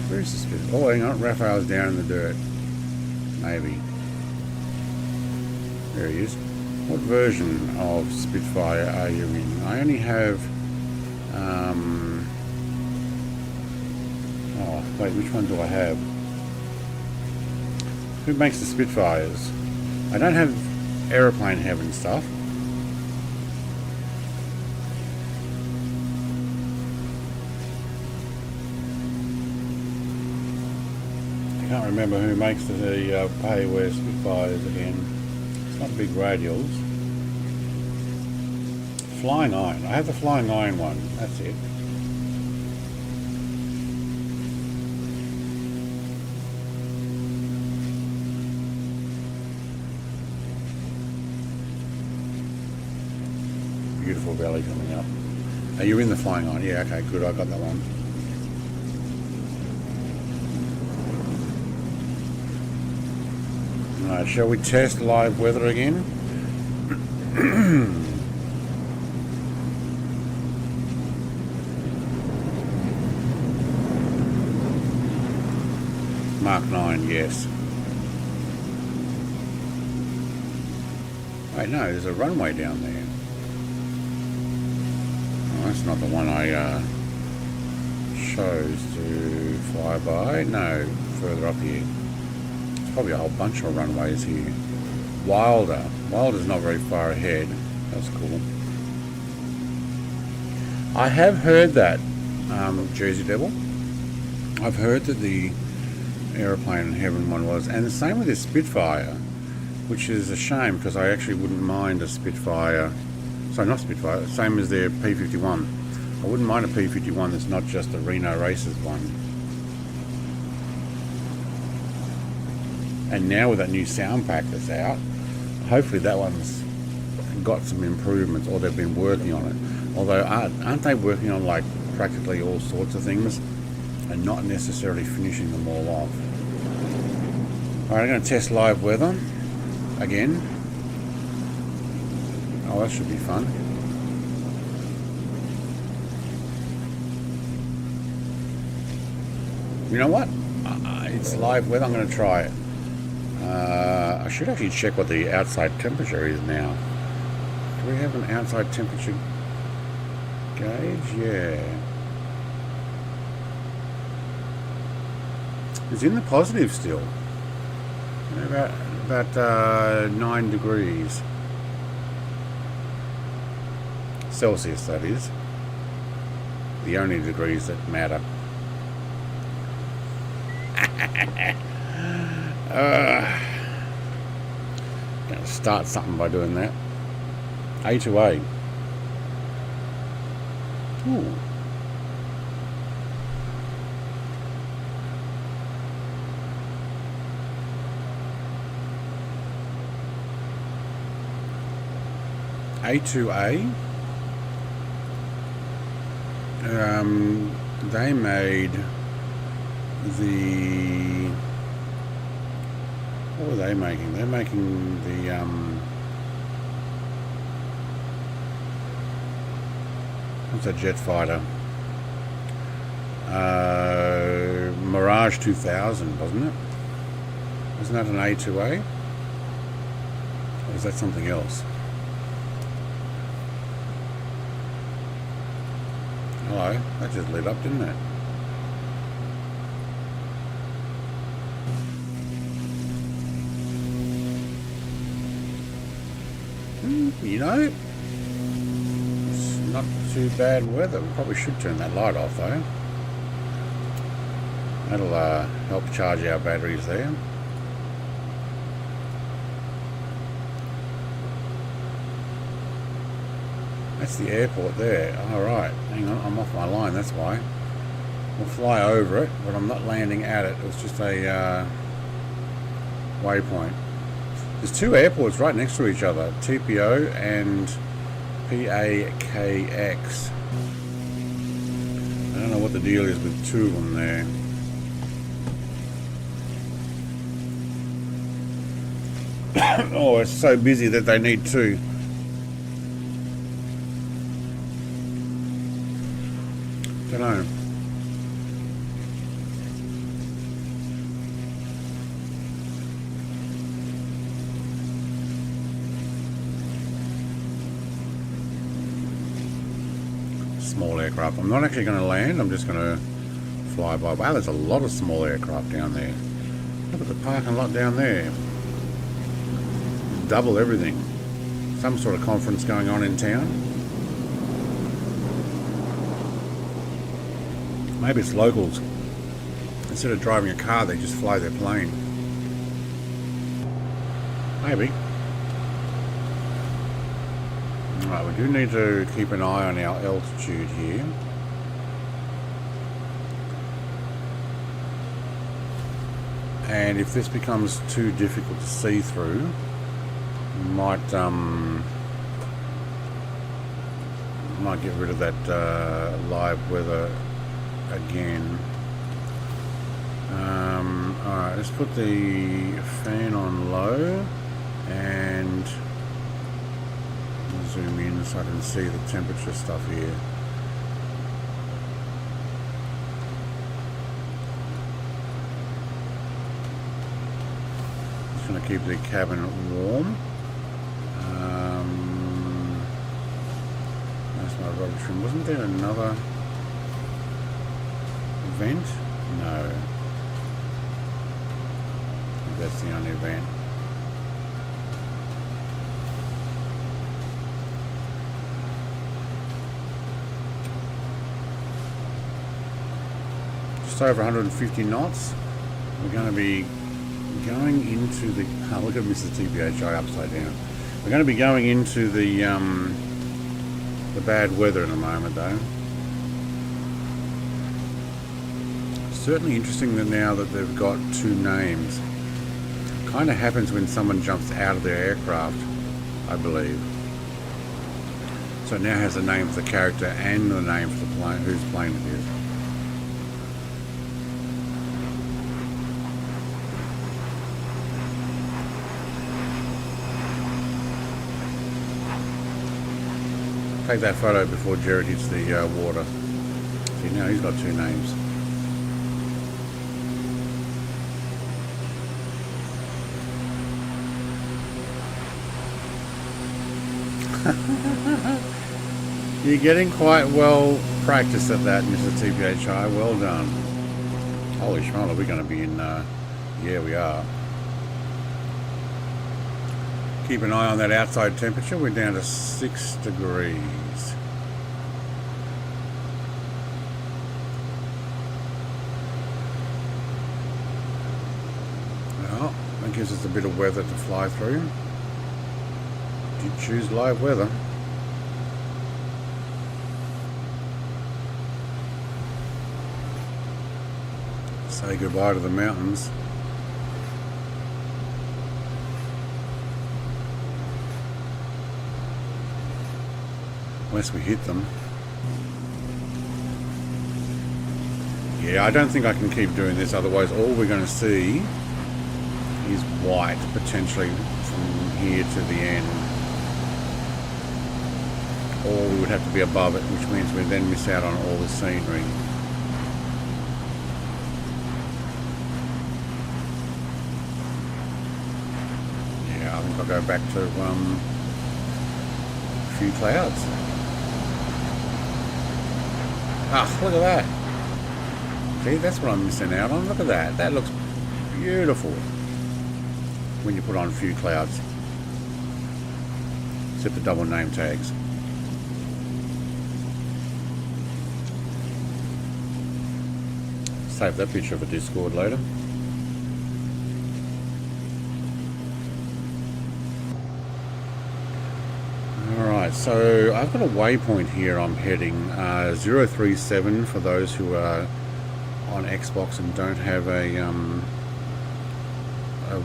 Where's the Spitfire? Oh, hang on, Raphael's down in the dirt. Maybe. There he is. What version of Spitfire are you in? I only have... oh, wait, which one do I have? Who makes the Spitfires? I don't have Aeroplane Heaven stuff. I can't remember who makes the Payware Spitfires again. It's not big radials. Flying Iron. I have the Flying Iron one. That's it. Beautiful valley coming up. Are you in the Flying Iron? Yeah, okay, good. I got that one. Alright, shall we test live weather again? Mark 9, yes. Wait, no, there's a runway down there. Oh, that's not the one I chose to fly by. No, further up here. Probably a whole bunch of runways here. Wilder's not very far ahead. That's cool. I have heard that, Jersey Devil. I've heard that the Aeroplane Heaven one was, and the same with this Spitfire, which is a shame because I actually wouldn't mind a Spitfire. Sorry, not Spitfire. Same as their P51. I wouldn't mind a P51 that's not just a Rhino Racers one. And now with that new sound pack that's out, hopefully that one's got some improvements, or they've been working on it. Although, aren't they working on like practically all sorts of things and not necessarily finishing them all off? Alright, I'm going to test live weather again. Oh, that should be fun. You know what? It's live weather. I'm going to try it. I should actually check what the outside temperature is now. Do we have an outside temperature gauge? Yeah. It's in the positive still. About 9 degrees. Celsius, that is. The only degrees that matter. Gonna start something by doing that. A to A. Ooh. A2A. They made the... What were they making? They're making the what's that jet fighter? Mirage 2000, wasn't it? Isn't that an A2A? Or is that something else? Hello, that just lit up, didn't it? You know, it's not too bad weather. We probably should turn that light off though. That'll help charge our batteries there. That's the airport there. Alright, hang on, I'm off my line, that's why. We'll fly over it, but I'm not landing at it. It was just a waypoint. There's two airports right next to each other, TPO and PAKX. I don't know what the deal is with two of them there. Oh, it's so busy that they need two. Don't know. Small aircraft. I'm not actually going to land. I'm just going to fly by. Wow, there's a lot of small aircraft down there. Look at the parking lot down there. Double everything. Some sort of conference going on in town. Maybe it's locals. Instead of driving a car, they just fly their plane. Maybe. Alright, we do need to keep an eye on our altitude here. And if this becomes too difficult to see through, we might get rid of that live weather again. Alright, let's put the fan on low and zoom in so I can see the temperature stuff here. Just going to keep the cabin warm. That's my rubber trim. Wasn't there another vent? No. That's the only vent. Just over 150 knots. We're going to be going into the... Oh, look at Mr. TPHI upside down. We're going to be going into the bad weather in a moment though. Certainly interesting that now that they've got two names. Kind of happens when someone jumps out of their aircraft, I believe. So it now has a name for the character and the name for the plane, whose plane it is. Take that photo before Jared hits the water. See, now he's got two names. You're getting quite well practiced at that, Mr. TPHI. Well done. Holy schmoly, we're going to be in... yeah, we are. Keep an eye on that outside temperature. We're down to 6 degrees. Well, that gives us a bit of weather to fly through. Did choose live weather. Say goodbye to the mountains. Unless we hit them. Yeah, I don't think I can keep doing this, otherwise all we're going to see is white, potentially from here to the end. Or we would have to be above it, which means we'd then miss out on all the scenery. I'll go back to few clouds. Ah, look at that. See, that's what I'm missing out on. Look at that. That looks beautiful when you put on few clouds. Except the double name tags. Save that picture for Discord later. Alright, so I've got a waypoint here I'm heading. 037 for those who are on Xbox and don't have a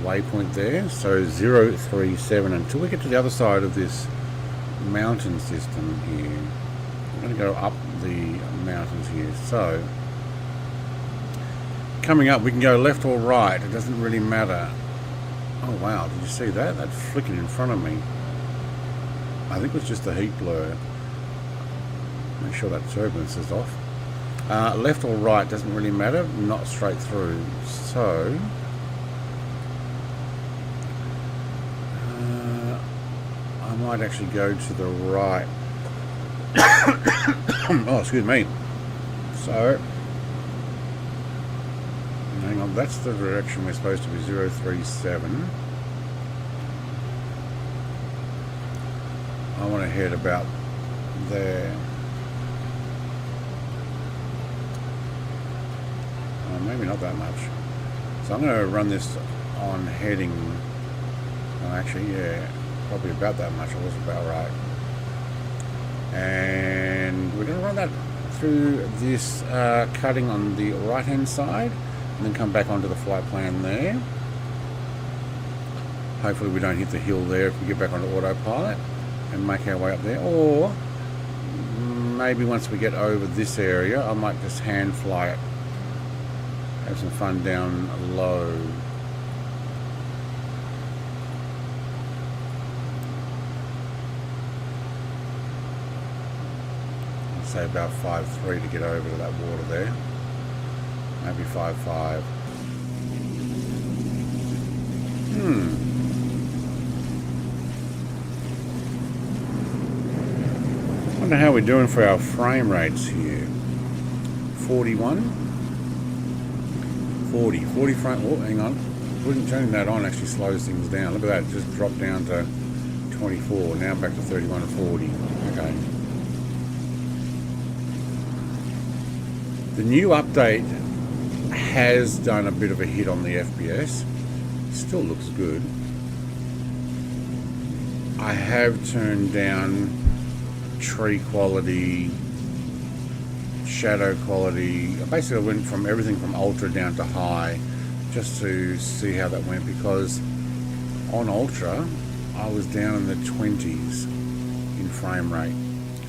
waypoint there. So 037 until we get to the other side of this mountain system here. I'm going to go up the mountains here. So coming up, we can go left or right. It doesn't really matter. Oh wow, did you see that? That flickered in front of me. I think it was just the heat blur. Make sure that turbulence is off. Left or right doesn't really matter, not straight through. So I might actually go to the right. Oh, excuse me. So hang on, that's the direction we're supposed to be, 037. I want to head about there. Oh, maybe not that much. So I'm going to run this on heading. Oh, actually, yeah, probably about that much. I was about right. And we're going to run that through this cutting on the right hand side and then come back onto the flight plan there. Hopefully we don't hit the hill there if we get back onto autopilot and make our way up there. Or maybe once we get over this area I might just hand fly it, have some fun down low. I'd say about 5.3 to get over to that water there. Maybe 5.5. Wonder how we're doing for our frame rates here. 41, 40 frame. Oh, hang on. Turning that on actually slows things down. Look at that, it just dropped down to 24. Now back to 31 and 40. Okay. The new update has done a bit of a hit on the FPS. Still looks good. I have turned down tree quality, shadow quality. Basically I went from everything from ultra down to high just to see how that went, because on ultra I was down in the 20s in frame rate,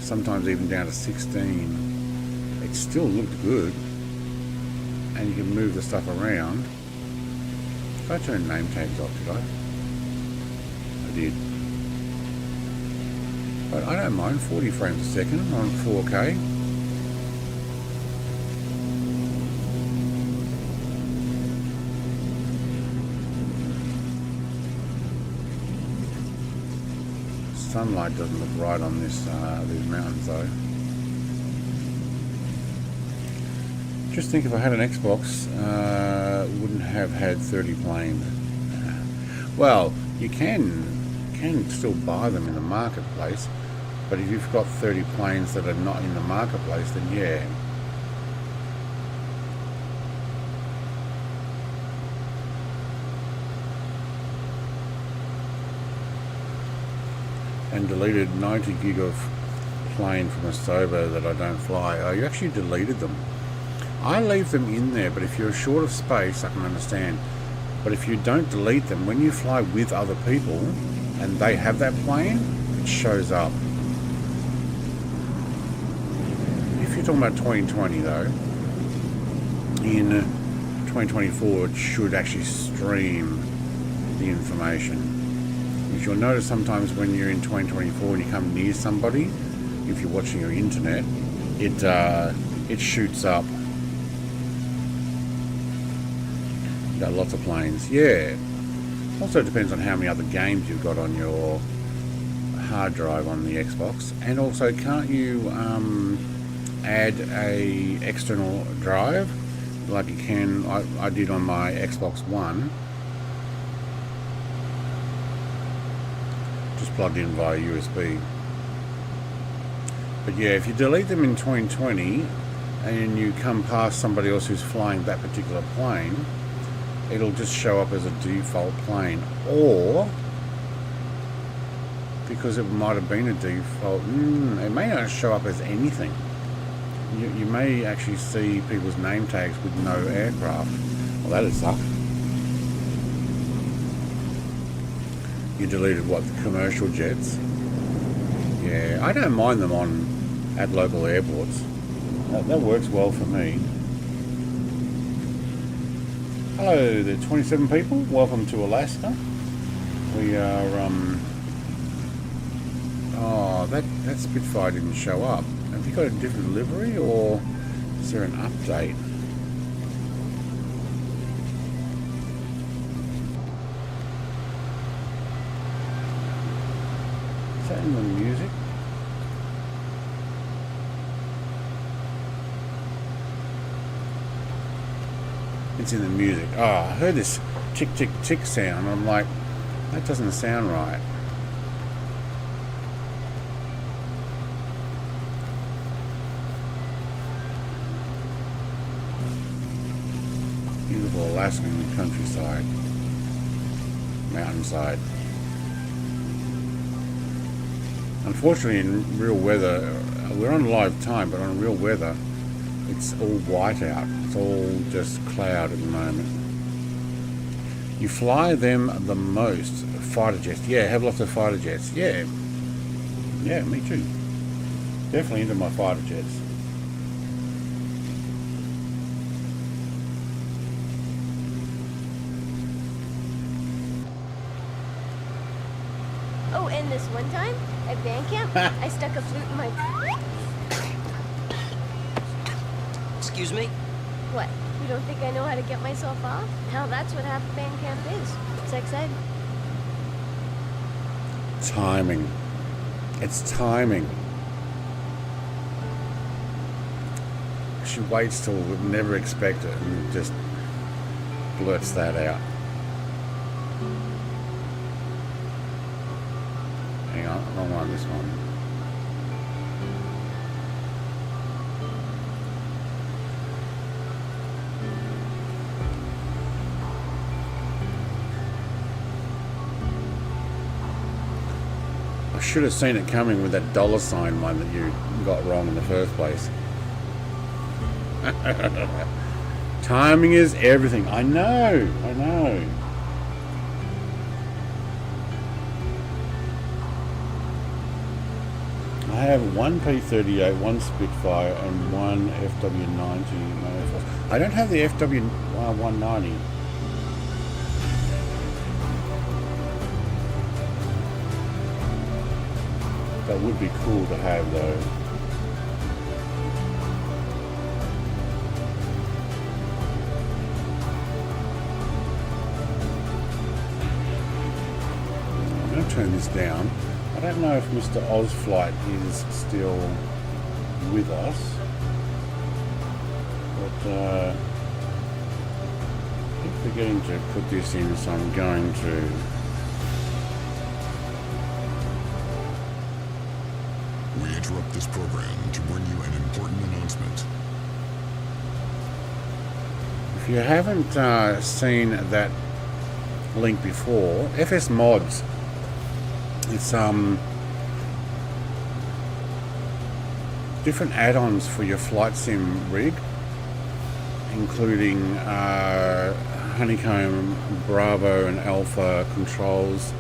sometimes even down to 16. It still looked good and you can move the stuff around. Did I turn name tags off, did I? I did. But I don't mind 40 frames a second on 4K. Sunlight doesn't look right on this these mountains though. Just think if I had an Xbox, wouldn't have had 30 planes. Well, you can still buy them in the marketplace, but if you've got 30 planes that are not in the marketplace, then yeah. And deleted 90 gig of plane from a Sobo that I don't fly. Oh, you actually deleted them. I leave them in there, but if you're short of space, I can understand. But if you don't delete them, when you fly with other people and they have that plane, it shows up. If you're talking about 2020 though, in 2024 it should actually stream the information. If you'll notice sometimes when you're in 2024 and you come near somebody, if you're watching your internet, it shoots up. Got lots of planes. Yeah. Also depends on how many other games you've got on your hard drive on the Xbox. And also, can't you add a external drive like you can? I did on my Xbox One. Just plugged in via USB. But yeah, if you delete them in 2020 and you come past somebody else who's flying that particular plane, it'll just show up as a default plane. Or, because it might have been a default, it may not show up as anything. You may actually see people's name tags with no aircraft. Well, that'd suck. You deleted what, the commercial jets? Yeah, I don't mind them at local airports. That works well for me. Hello there, 27 people. Welcome to Alaska. We are, oh, that Spitfire didn't show up. Have you got a different livery, or is there an update? Is that in the music? It's in the music. Oh, I heard this tick, tick, tick sound. I'm like, that doesn't sound right. Beautiful Alaskan countryside. Mountainside. Unfortunately, in real weather, we're on live time, but on real weather, it's all white out. It's all just cloud at the moment. You fly them the most. Fighter jets. Yeah, have lots of fighter jets. Yeah. Yeah, me too. Definitely into my fighter jets. Oh, and this one time at band camp, I stuck a flute in my... Excuse me? What? You don't think I know how to get myself off? Hell, that's what half a band camp is. It's exciting. Timing. It's timing. She waits till we'd never expect it and just blurts that out. Hang on, I don't want this one. I should have seen it coming with that $sign one that you got wrong in the first place. Timing is everything. I know. I have one P-38, one Spitfire, and one FW-90. I don't have the FW-190. That would be cool to have, though. I'm going to turn this down. I don't know if Mr. Ozflight is still with us, but I keep forgetting to put this in, so I'm going to. We interrupt this program to bring you an important announcement. If you haven't seen that link before, FS Mods, it's different add-ons for your flight sim rig, including Honeycomb, Bravo and Alpha controls,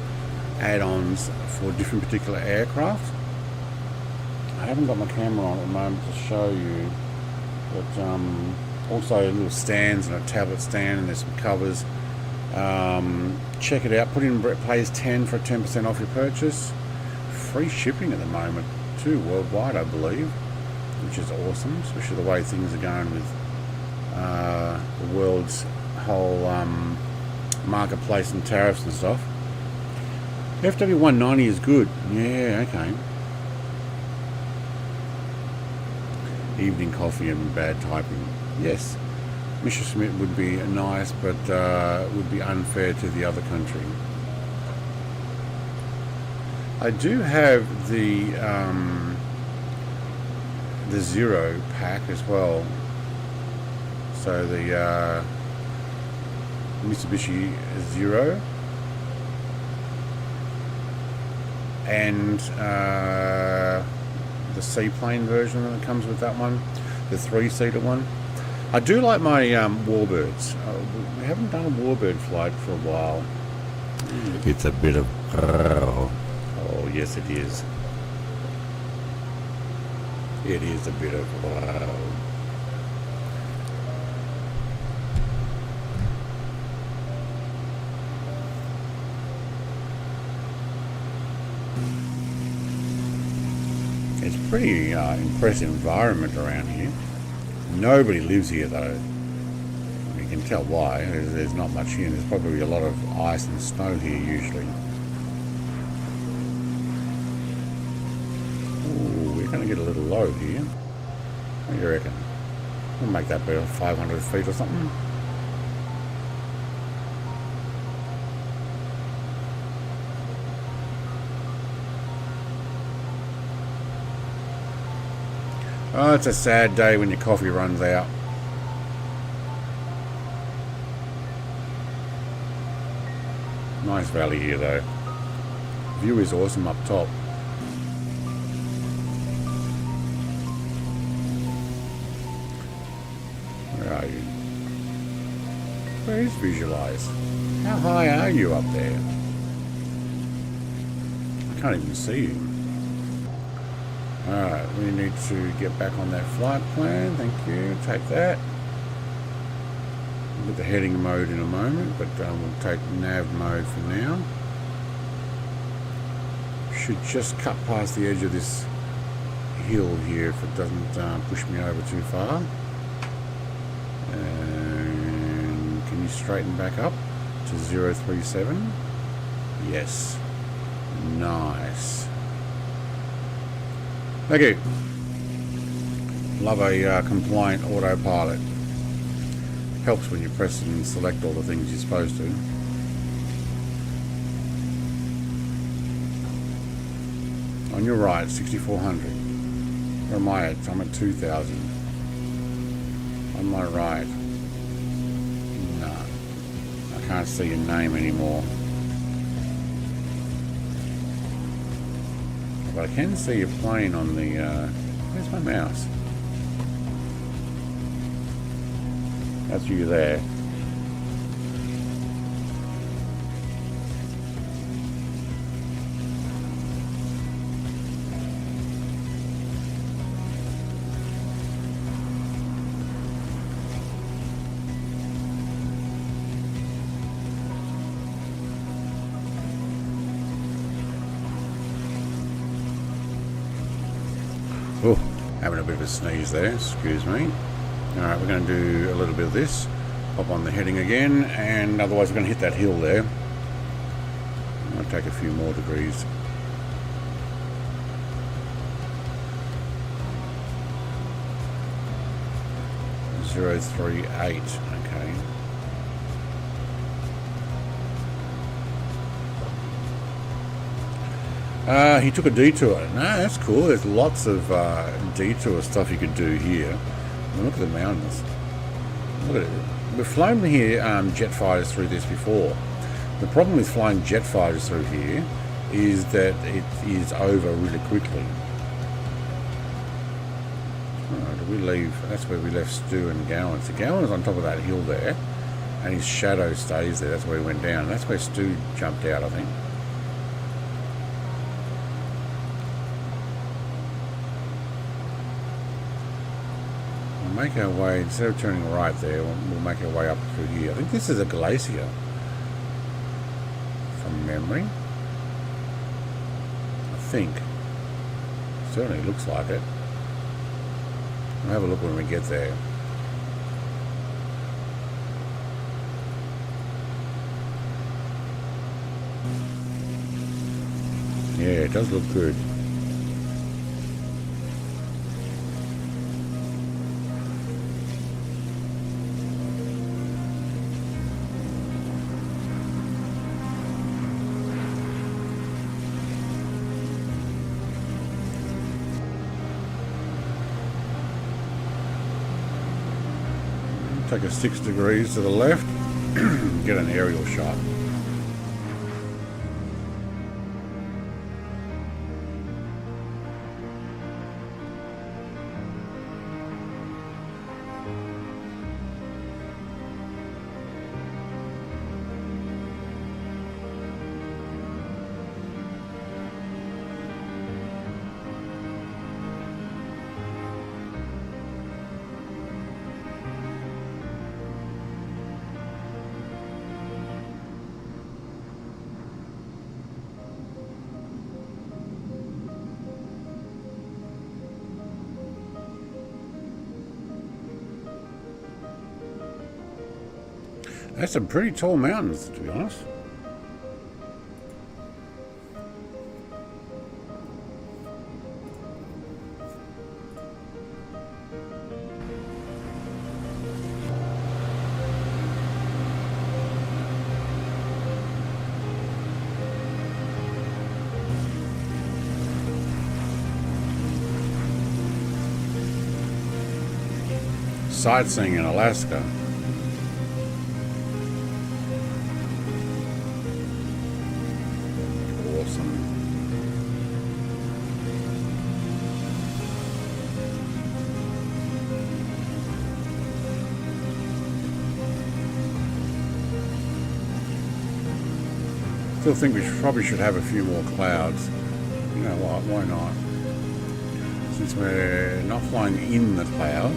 add-ons for different particular aircraft. I haven't got my camera on at the moment to show you, but also little stands and a tablet stand, and there's some covers. Check it out. Put in pays 10 for 10% off your purchase. Free shipping at the moment too, worldwide, I believe, which is awesome, especially the way things are going with the world's whole marketplace and tariffs and stuff. FW190 is good. Yeah, okay. Evening coffee and bad typing. Yes. Mr. Smith would be nice, but would be unfair to the other country. I do have the Zero pack as well. So the Mitsubishi Zero and the seaplane version that comes with that one, the 3-seater one. I do like my Warbirds. We haven't done a Warbird flight for a while. It's a bit of... Oh, yes it is. It is a bit of... It's a pretty impressive environment around here. Nobody lives here though. You can tell why. There's not much here. There's probably a lot of ice and snow here usually. Ooh, we're going to get a little low here. What do you reckon? We'll make that about 500 feet or something. Oh, it's a sad day when your coffee runs out. Nice valley here though. View is awesome up top. Where are you? Where is Visualize? How high are you up there? I can't even see you. Alright, we need to get back on that flight plan. Thank you. Take that. We'll get the heading mode in a moment, but we'll take nav mode for now. Should just cut past the edge of this hill here if it doesn't push me over too far. And can you straighten back up to 037? Yes. Nice. Okay. Love a compliant autopilot. Helps when you press and select all the things you're supposed to. On your right, 6400. Where am I at? I'm at 2000. On my right. No. I can't see your name anymore. But I can see your plane on the... where's my mouse? That's you there. Oh, having a bit of a sneeze there, excuse me. Alright, we're going to do a little bit of this. Pop on the heading again, and otherwise we're going to hit that hill there. I'm going to take a few more degrees. Zero 038, okay. He took a detour. No, that's cool. There's lots of detour stuff you could do here. Look at the mountains. Look at it. We've flown here jet fighters through this before. The problem with flying jet fighters through here is that it is over really quickly. Oh, did we leave? That's where we left Stu and Gowan. So Gowan is on top of that hill there, and his shadow stays there. That's where he went down. That's where Stu jumped out, I think. Make our way, instead of turning right there, we'll make our way up through here. I think this is a glacier from memory. I think. Certainly looks like it. We'll have a look when we get there. Yeah, it does look good. Take a 6 degrees to the left, get an aerial shot. That's some pretty tall mountains, to be honest. Sightseeing in Alaska. Still think we probably should have a few more clouds. You know what? Why not? Since we're not flying in the cloud.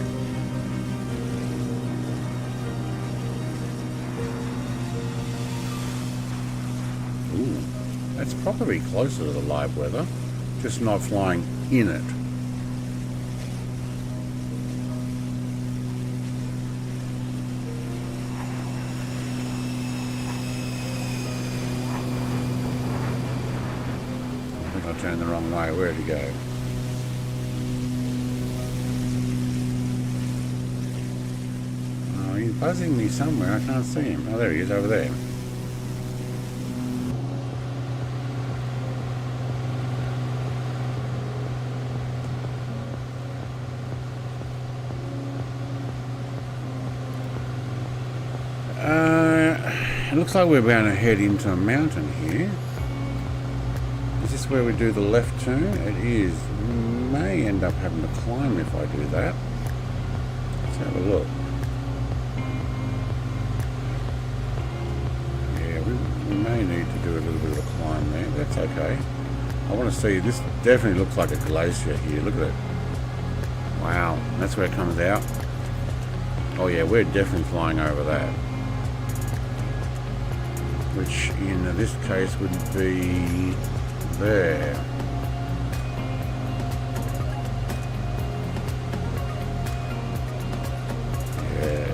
Ooh, that's probably closer to the live weather, just not flying in it. Turned the wrong way. Where'd he go? Oh, he's buzzing me somewhere. I can't see him. Oh, there he is, over there. It looks like we're going to head into a mountain here. Is this where we do the left turn? It is. We may end up having to climb if I do that. Let's have a look. Yeah, we may need to do a little bit of a climb there. That's okay. I want to see. This definitely looks like a glacier here. Look at it. Wow. That's where it comes out. Oh yeah, we're definitely flying over that. Which in this case would be there. Yeah.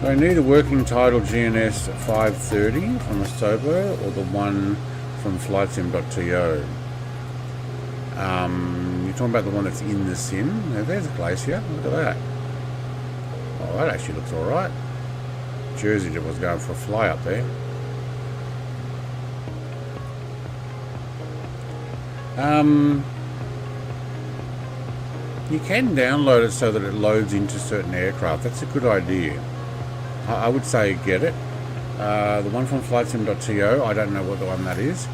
So I need a working title GNS 530 from a Stobo or the one from flightsim.to. You're talking about the one that's in the sim. Now there's a glacier. Look at that. Oh, that actually looks alright. Jersey was going for a fly up there. You can download it so that it loads into certain aircraft. That's a good idea. I would say get it. The one from flightsim.to, I don't know what the one that is.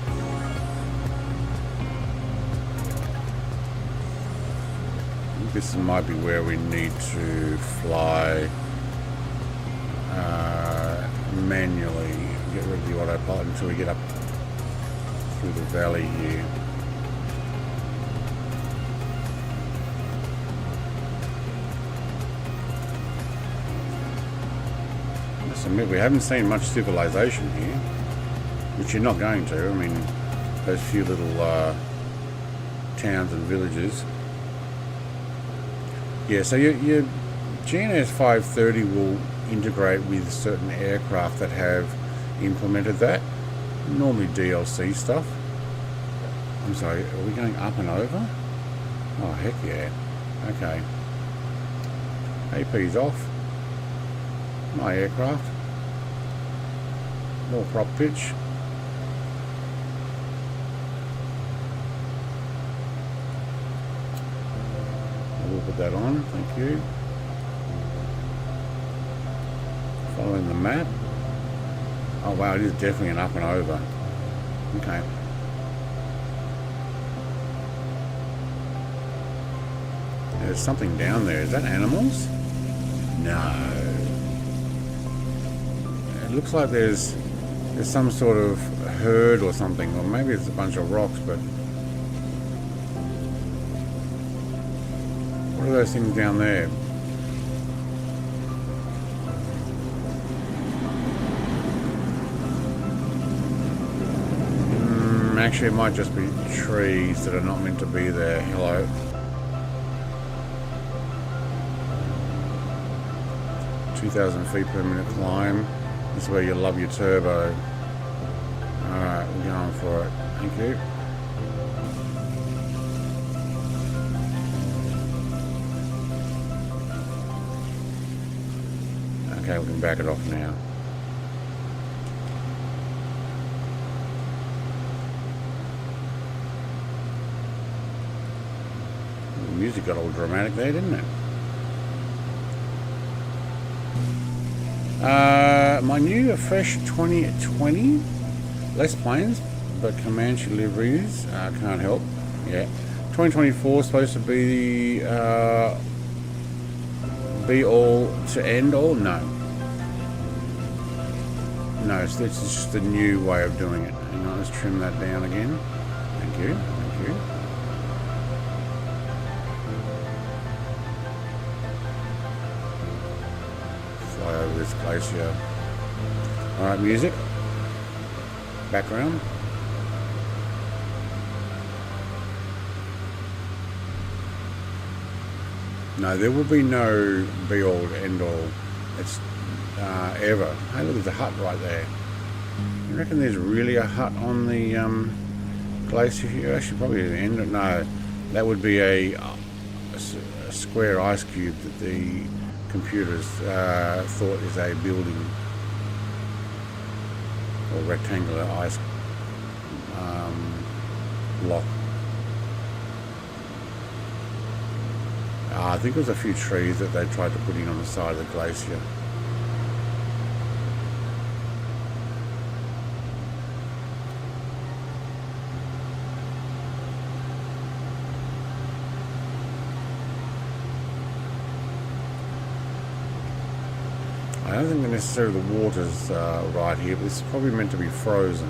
This might be where we need to fly manually. Get rid of the autopilot until we get up through the valley here. I must admit, we haven't seen much civilization here, which you're not going to. I mean, those few little towns and villages. Yeah, so your GNS 530 will integrate with certain aircraft that have implemented that. Normally DLC stuff. I'm sorry, are we going up and over? Oh, heck yeah. Okay. AP's off. My aircraft. More prop pitch. We'll put that on, thank you. Following the map. Oh wow, it is definitely an up and over. Okay. There's something down there. Is that animals? No. It looks like there's some sort of herd or something, or maybe it's a bunch of rocks, but what are those things down there? Actually, it might just be trees that are not meant to be there. Hello. "2,000 feet per minute climb. This is where you love your turbo." Alright, we're going for it. Thank you. Okay, we can back it off now. The music got all dramatic there, didn't it? My new fresh 2020, less planes, but Comanche liveries, can't help. Yeah, 2024 is supposed to be be all to end all. No, so this is just a new way of doing it. Hang on, let's trim that down again. Thank you, thank you. Fly over this glacier. Alright, music. Background. No, there will be no be all end all. It's ever. Hey, look, there's a hut right there. You reckon there's really a hut on the glacier here? Actually, probably the end. No, that would be a square ice cube that the computers thought is a building, or rectangular ice block. I think it was a few trees that they tried to put in on the side of the glacier. I don't think necessarily the water's right here, but it's probably meant to be frozen.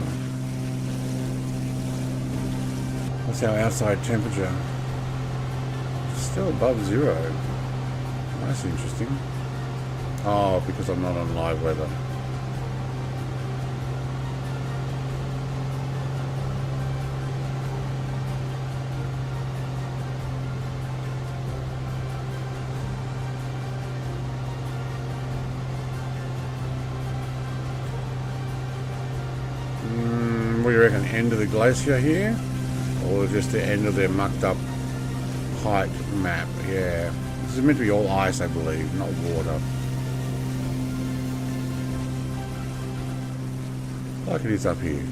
What's our outside temperature? Still above 0. That's interesting. Oh, because I'm not on live weather. What do you reckon? End of the glacier here? Or just the end of their mucked up height map? Yeah. This is meant to be all ice, I believe, not water. Like it is up here.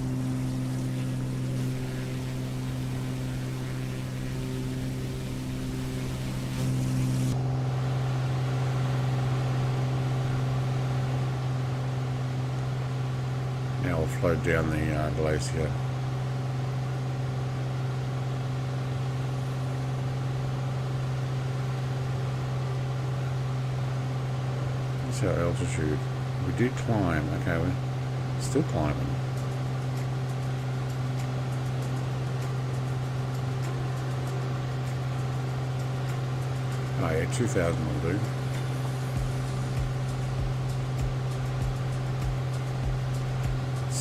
Now we'll float down the glacier. That's our altitude. We did climb. Okay, we're still climbing. Oh yeah, 2,000 will do.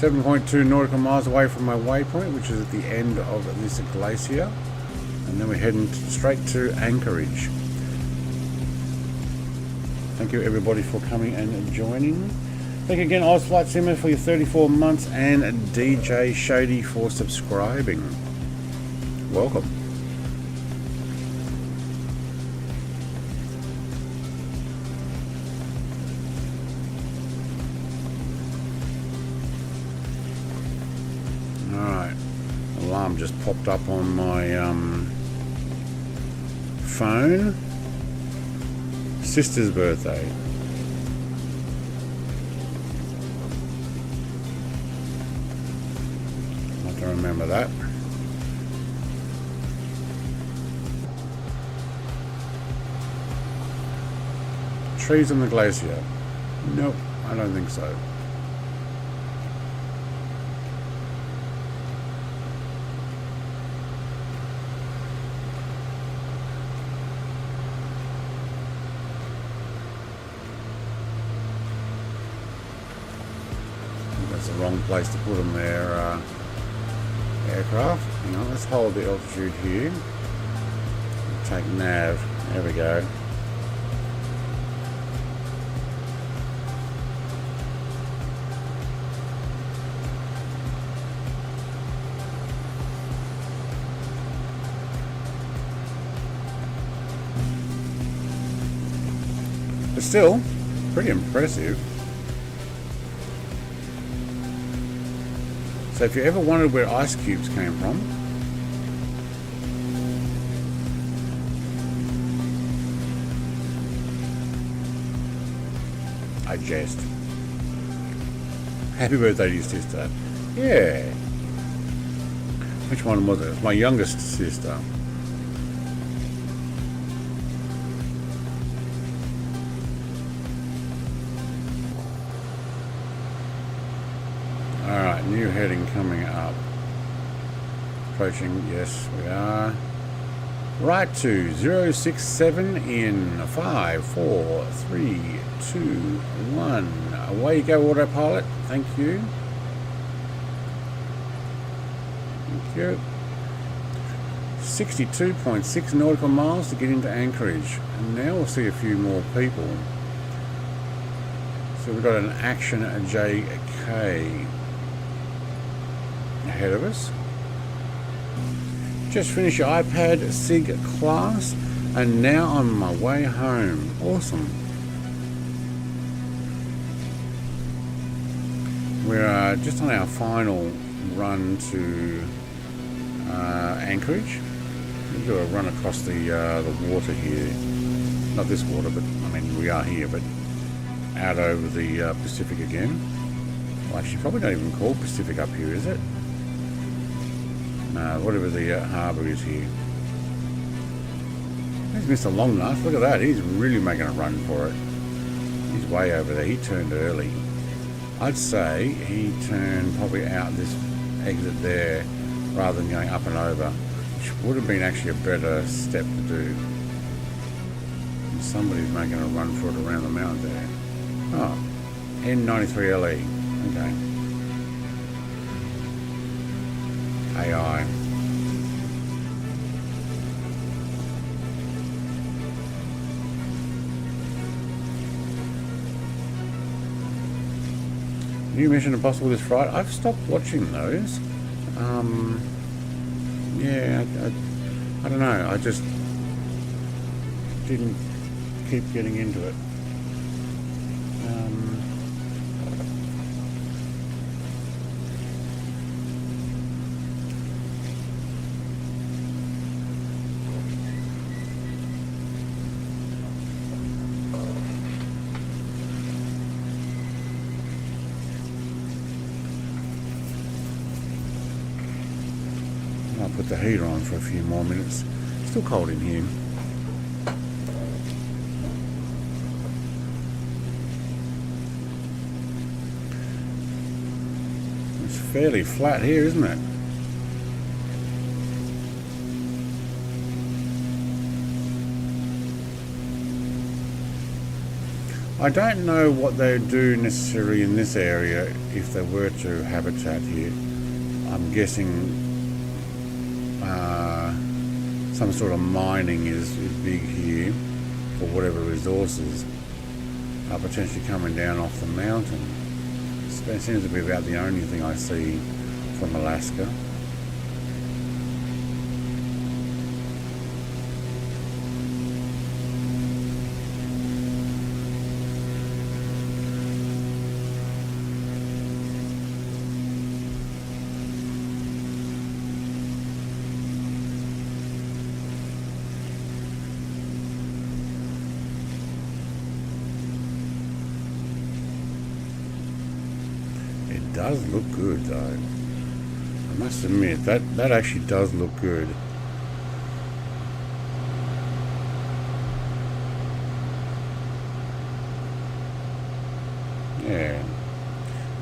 .2 nautical miles away from my waypoint, which is at the end of this glacier, and then we're heading straight to Anchorage. Thank you everybody for coming and joining. Thank you again, Oz Flight Simmer, for your 34 months, and DJ Shady for subscribing. Welcome. Alright, alarm just popped up on my phone. Sister's birthday. I can remember that. Trees on the glacier? Nope, I don't think so. That's the wrong place to put them there. Aircraft. Hang on, let's hold the altitude here. Take nav. There we go. But still, pretty impressive. So if you ever wondered where ice cubes came from, I jest. Happy birthday to your sister. Yeah. Which one was it? It's my youngest sister. Alright, new heading coming up. Approaching, yes we are. Right to 067 in 5, 4, 3, 2, 1. Away you go, autopilot. Thank you. Thank you. 62.6 nautical miles to get into Anchorage. And now we'll see a few more people. So we've got an Action JK ahead of us. Just finished your iPad SIG class and now on my way home. Awesome. We're just on our final run to Anchorage. We'll do a run across the water here. Not this water, but I mean we are here, but out over the Pacific again. Well, actually, probably not even called Pacific up here, is it? Whatever the harbour is here. There's Mr. Longnut. Look at that. He's really making a run for it. He's way over there. He turned early. I'd say he turned probably out this exit there rather than going up and over, which would have been actually a better step to do. And somebody's making a run for it around the mountain there. Oh, N93LE. Okay. AI. New Mission Impossible this Friday. I've stopped watching those. Yeah, I don't know. I just didn't keep getting into it. I'll put the heater on for a few more minutes. Still cold in here. It's fairly flat here, isn't it? I don't know what they do necessarily in this area if they were to habitat here. I'm guessing some sort of mining is big here for whatever resources are potentially coming down off the mountain. It seems to be about the only thing I see from Alaska. It does look good though. I must admit that actually does look good. Yeah.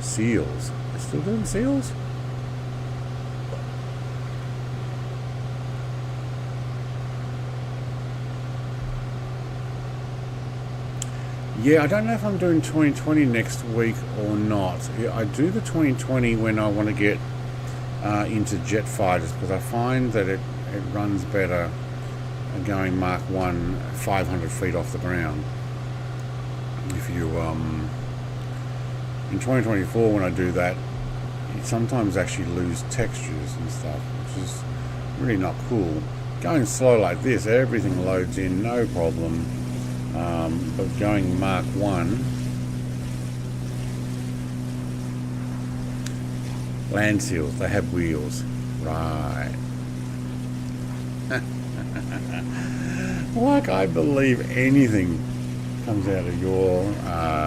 Seals. They're still doing seals? Yeah, I don't know if I'm doing 2020 next week or not. Yeah, I do the 2020 when I want to get into jet fighters, because I find that it runs better going Mark 1 500 feet off the ground. If you in 2024 when I do that, you sometimes actually lose textures and stuff, which is really not cool. Going slow like this, everything loads in, no problem. But going Mark 1, land seals, they have wheels, right? Like I believe anything comes out of your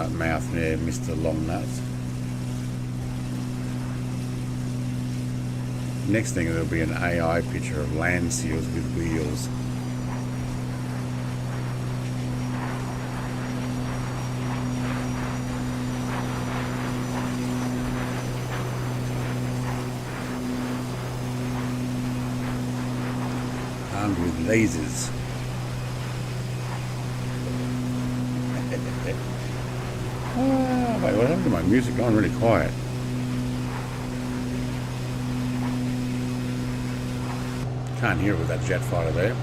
mouth there, Mr. Longnuts. Next thing, there'll be an AI picture of land seals with wheels. Armed with lasers. Wait, what happened to my music? Gone really quiet. Can't hear it with that jet fighter there.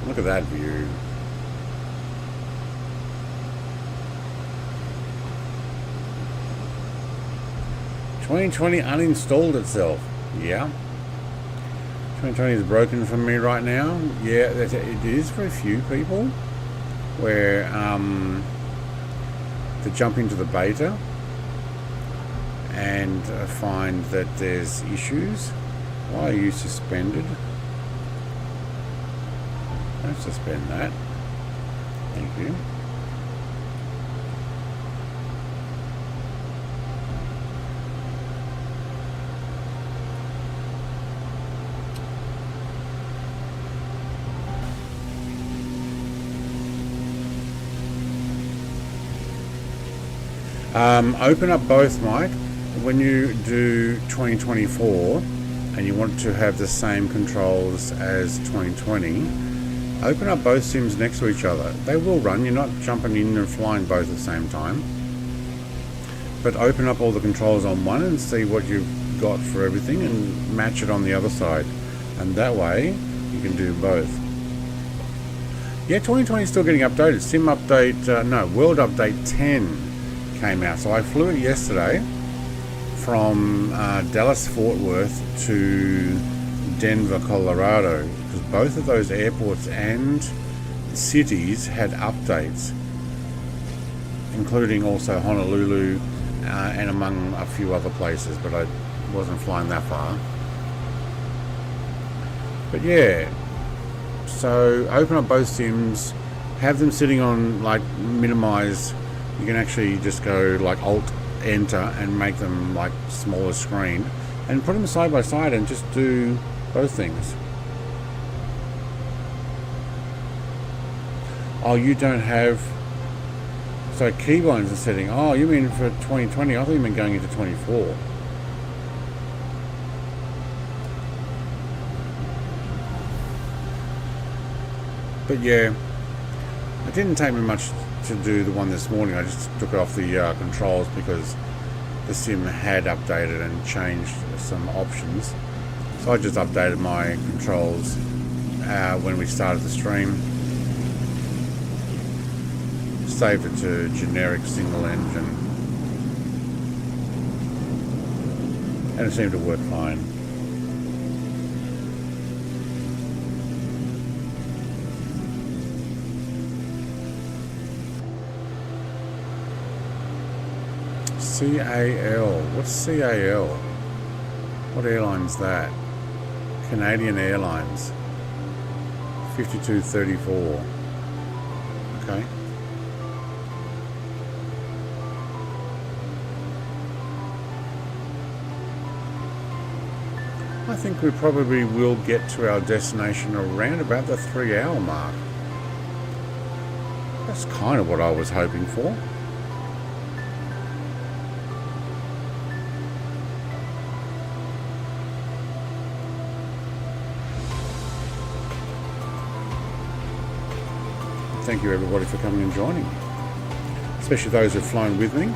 Look at that view. "2020 uninstalled itself." Yeah. 2020 is broken for me right now. Yeah, it is for a few people, where to jump into the beta and find that there's issues. Why are you suspended? Don't suspend that. Thank you. Open up both, Mike. When you do 2024 and you want to have the same controls as 2020, open up both sims next to each other. They will run. You're not jumping in and flying both at the same time. But open up all the controls on one and see what you've got for everything and match it on the other side. And that way you can do both. Yeah, 2020 is still getting updated. Sim update, World Update 10 came out. So I flew it yesterday from Dallas Fort Worth to Denver, Colorado, because both of those airports and cities had updates, including also Honolulu and among a few other places, but I wasn't flying that far. But yeah, so open up both sims, have them sitting on like minimize. You can actually just go like Alt Enter and make them like smaller screen and put them side by side and just do both things. Oh, you don't have, so keybinds are setting. Oh, you mean for 2020? I thought you meant going into 24. But yeah, it didn't take me much to do the one this morning. I just took it off the controls because the sim had updated and changed some options. So I just updated my controls when we started the stream. Saved it to generic single engine. And it seemed to work fine. CAL. What's CAL? What airline's that? Canadian Airlines. 5234. Okay. I think we probably will get to our destination around about the 3-hour mark. That's kind of what I was hoping for. Thank you everybody for coming and joining, especially those who've flown with me.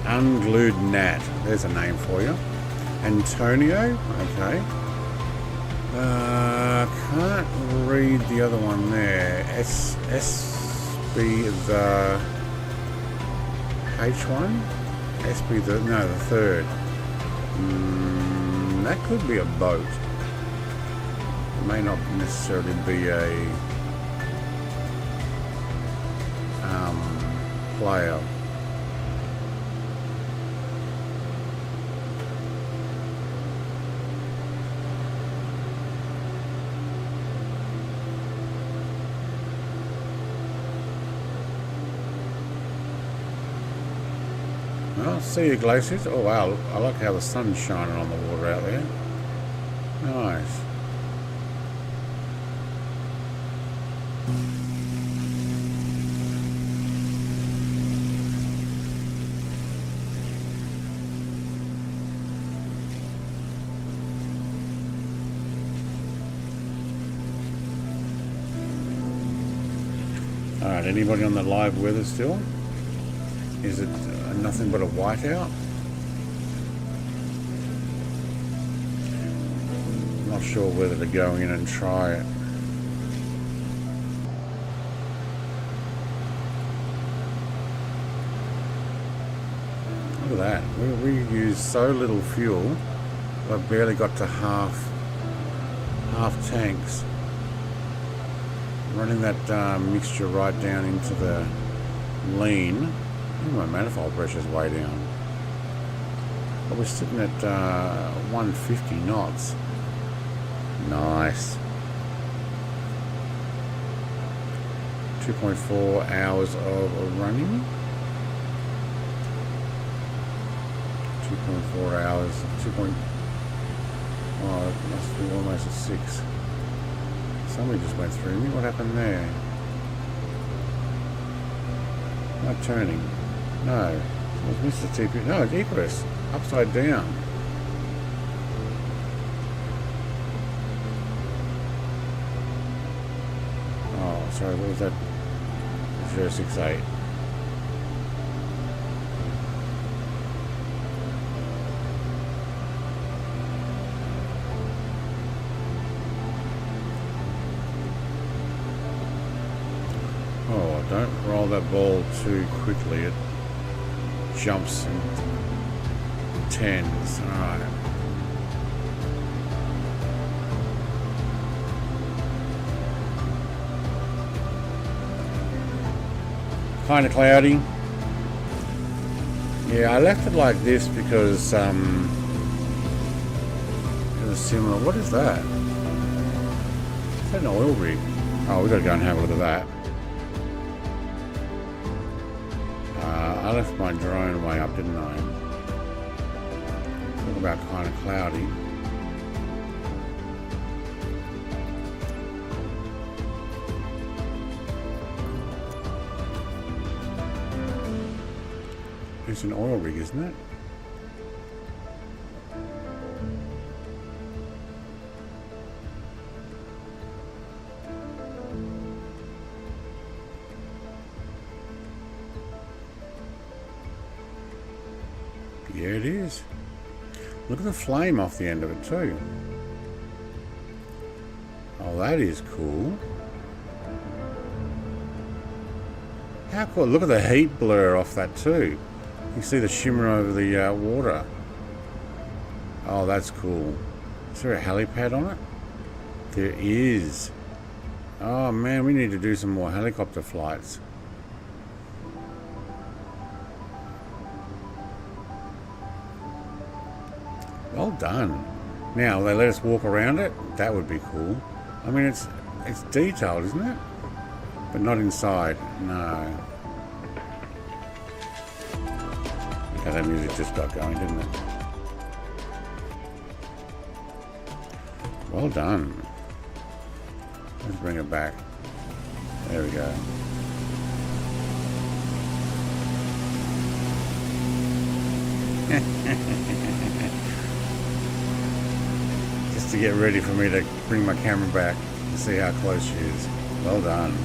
Unglued Nat, there's a name for you. Antonio, okay. Can't read the other one there. SB the H1? SB the, no, the third. That could be a boat. It may not necessarily be a player. Well, see you, glaciers. Oh wow, I like how the sun's shining on the water out there. Nice. Alright, anybody on the live weather still? Is it nothing but a whiteout? Not sure whether to go in and try it. Look at that. We use so little fuel. I've barely got to half tanks. Running that mixture right down into the lean. My manifold pressure's way down. But we're sitting at 150 knots. Nice. 2.4 hours of running. 2.4 hours. Oh, it must be almost a 6. Somebody just went through me. What happened there? Not turning. No. It was Mr. TP. No, it's Icarus. Upside down. Oh, sorry. What was that? 068. Oh, don't roll that ball too quickly. It jumps in tens. Alright. Kind of cloudy. Yeah, I left it like this because it was similar. What is that? Is that an oil rig? Oh, we've got to go and have a look at that. I left my drone way up, didn't I? Talk about kind of cloudy. It's an oil rig, isn't it? Yeah, it is. Look at the flame off the end of it too. Oh, that is cool. How cool. Look at the heat blur off that too. You see the shimmer over the water. Oh, that's cool. Is there a helipad on it? There is. Oh man, we need to do some more helicopter flights. Well done. Now they let us walk around it. That would be cool. I mean, it's detailed, isn't it? But not inside. No. Okay, that music just got going, didn't it? Well done. Let's bring it back. There we go. Just to get ready for me to bring my camera back to see how close she is. Well done.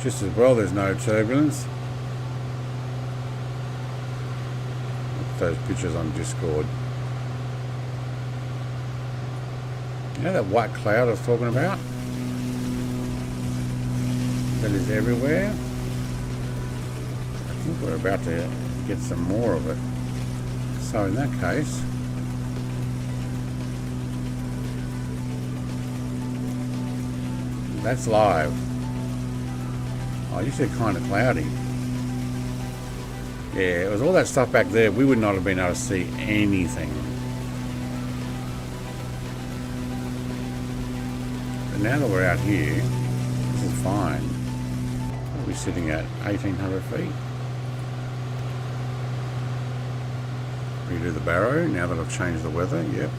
Just as well, there's no turbulence. Look at those pictures on Discord. You know that white cloud I was talking about? That is everywhere. I think we're about to get some more of it. So in that case, that's live. Oh, you said kind of cloudy. Yeah, it was all that stuff back there. We would not have been able to see anything. But now that we're out here, this is fine. What are we sitting at? 1,800 feet. Redo the barrow now that I've changed the weather. Yep.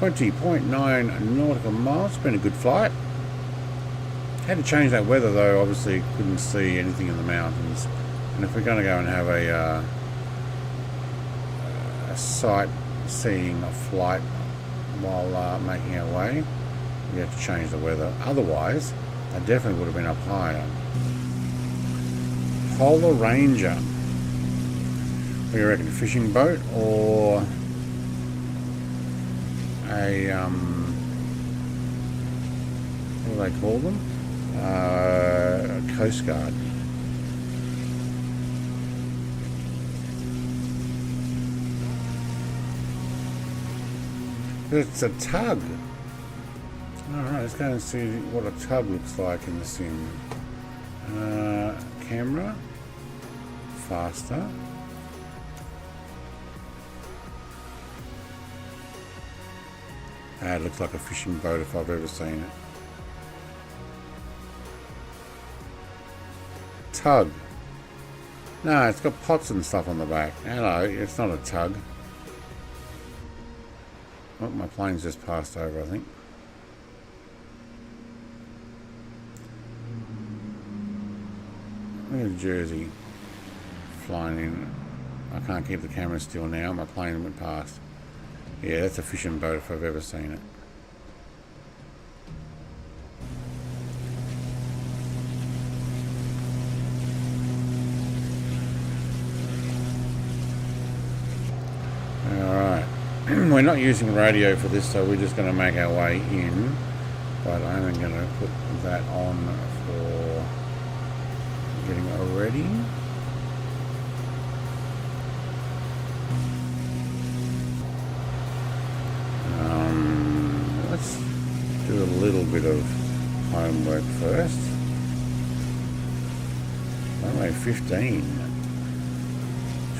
.9 nautical miles. It's been a good flight. Had to change that weather though. Obviously couldn't see anything in the mountains. And if we're going to go and have a sightseeing flight while making our way, we have to change the weather. Otherwise, I definitely would have been up higher. Polar Ranger. What do you reckon? Fishing boat or a what do they call them? A Coast Guard. It's a tug. Alright, let's go and see what a tug looks like in the sim. Camera. Faster. It looks like a fishing boat if I've ever seen it. Tug. No, it's got pots and stuff on the back. Hello, it's not a tug. Oh, my plane's just passed over, I think. Look at Jersey flying in. I can't keep the camera still now. My plane went past. Yeah, that's a fishing boat if I've ever seen it. Alright. We're not using radio for this, so we're just going to make our way in. But I'm going to put that on for getting it ready. Let's do a little bit of homework first. Runway 15.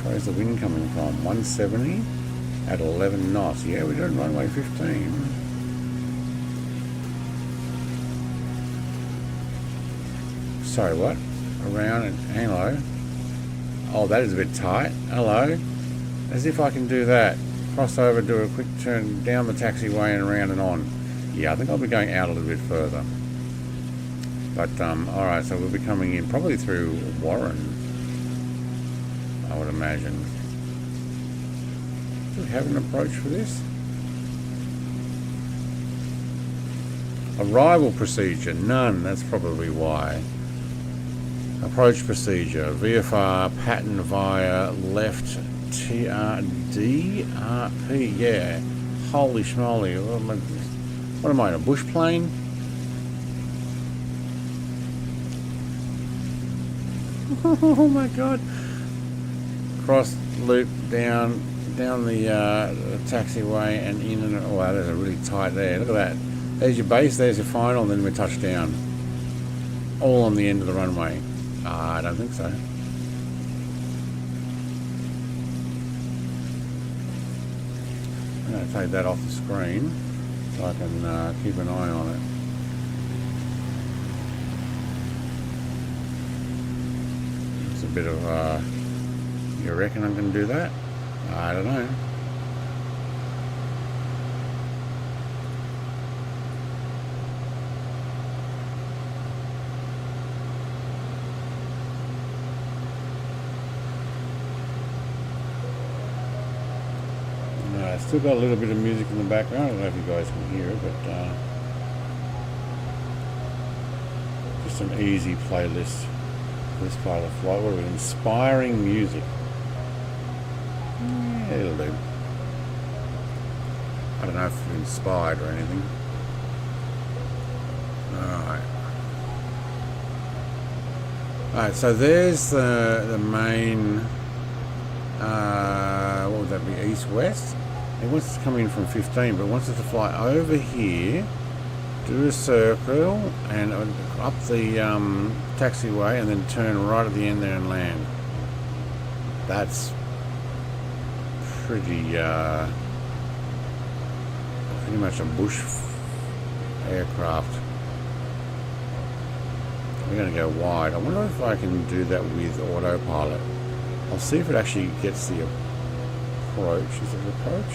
Where's the wind coming from? 170 at 11 knots. Yeah, we're doing runway 15. Sorry, what? Around and hello. Oh, that is a bit tight. Hello. As if I can do that. Cross over, do a quick turn down the taxiway and around and on. Yeah, I think I'll be going out a little bit further. But, alright, so we'll be coming in probably through Warren, I would imagine. Do we have an approach for this? Arrival procedure, none, that's probably why. Approach procedure, VFR, pattern via left TRDRP, yeah. Holy schmoly, what am I, in a bush plane? Oh my god. Cross loop down the taxiway and in and oh wow, there's a really tight there. Look at that. There's your base, there's your final, and then we touch down. All on the end of the runway. I don't think so. I'm going to take that off the screen so I can keep an eye on it. It's a bit of you reckon I'm going to do that? I don't know. Still got a little bit of music in the background. I don't know if you guys can hear it, but just an easy playlist for this part of the flight. What are we? Inspiring music. Yeah, it'll do. I don't know if it's inspired or anything. Alright, so there's the main, what would that be, east-west? It wants to come in from 15, but wants us to fly over here, do a circle, and up the taxiway, and then turn right at the end there and land. That's pretty much a bush aircraft. We're going to go wide. I wonder if I can do that with autopilot. I'll see if it actually gets the approach. Is it approach?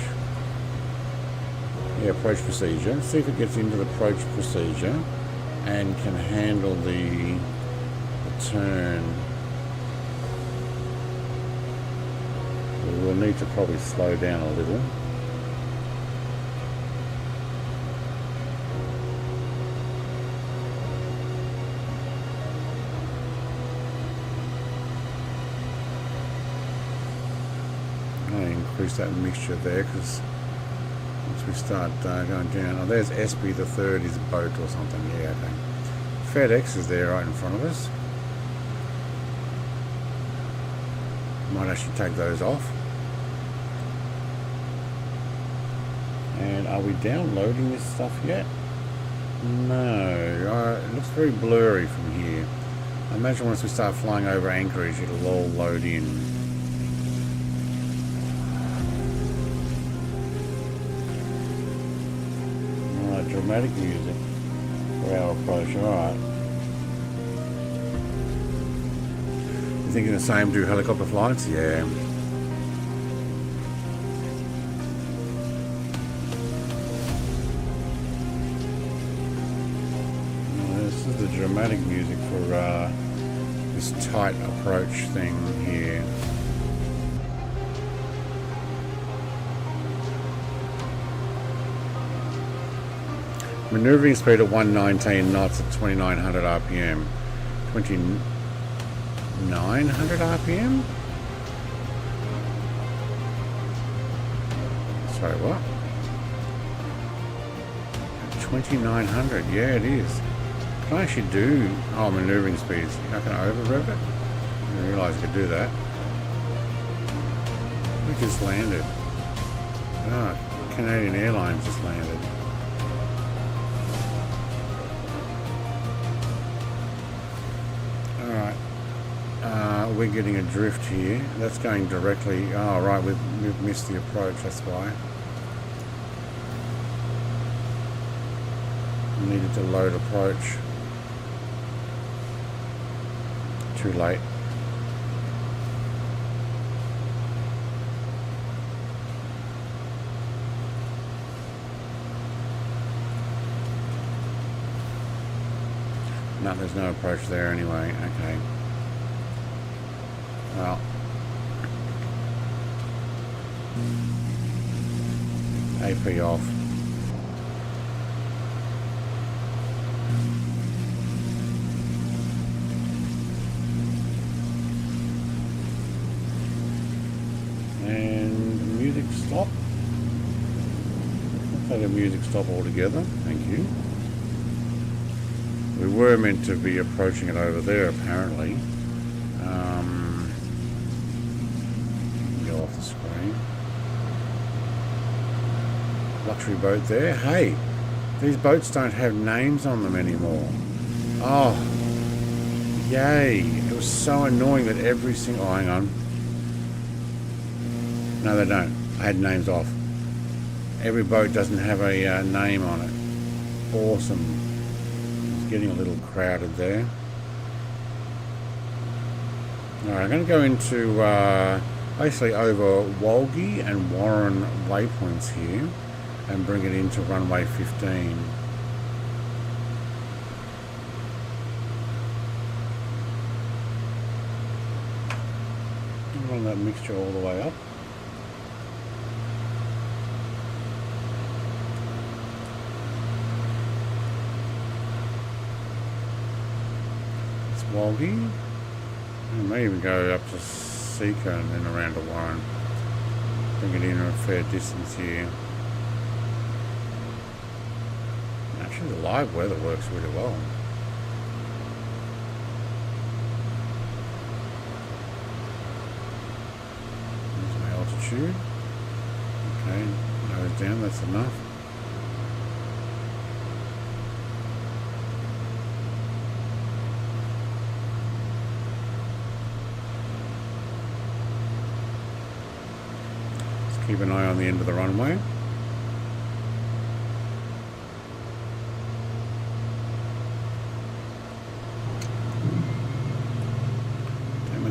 Yeah, approach procedure. See if it gets into the approach procedure and can handle the turn. We'll need to probably slow down a little. Increase that mixture there, because once we start going down, oh, there's SB the third, is a boat or something. Yeah, okay. FedEx is there right in front of us. Might actually take those off. And are we downloading this stuff yet? No, it looks very blurry from here. I imagine once we start flying over Anchorage, it'll all load in. Dramatic music for our approach. Alright. You thinking the same, do helicopter flights? Yeah. This is the dramatic music for this tight approach thing here. Maneuvering speed at 119 knots at 2900 RPM. 2900 RPM? Sorry, what? 2900, yeah it is. Can I actually do, oh, maneuvering speeds. How can I over-rev it? I didn't realise I could do that. We just landed. Ah, Canadian Airlines just landed. We're getting a drift here. That's going directly. Oh, right, we've missed the approach. That's why. We needed to load approach. Too late. No, there's no approach there anyway. Okay. Well. AP off. And the music stop. Let's let the music stop altogether. Thank you. We were meant to be approaching it over there, apparently. Go off the screen. Luxury boat there. Hey, these boats don't have names on them anymore. Oh, yay. It was so annoying that every single... Oh, hang on. No, they don't. I had names off. Every boat doesn't have a name on it. Awesome. It's getting a little crowded there. Alright, I'm going to go into basically over Walgie and Warren waypoints here and bring it into runway 15. Run that mixture all the way up. It's Walgie. I may even go up to Seeker and then around to Warren. Bring it in a fair distance here. Actually, the live weather works really well. There's my altitude. Okay, nose down, that's enough. Let's keep an eye on the end of the runway.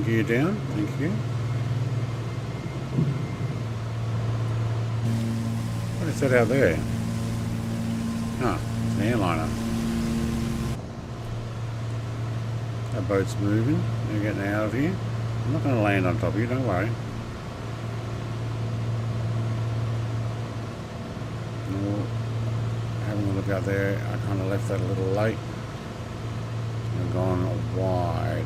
Gear down, thank you. What is that out there? Oh, it's an airliner. That boat's moving. They're getting out of here. I'm not going to land on top of you, don't worry. No, having a look out there, I kind of left that a little late. I've gone wide.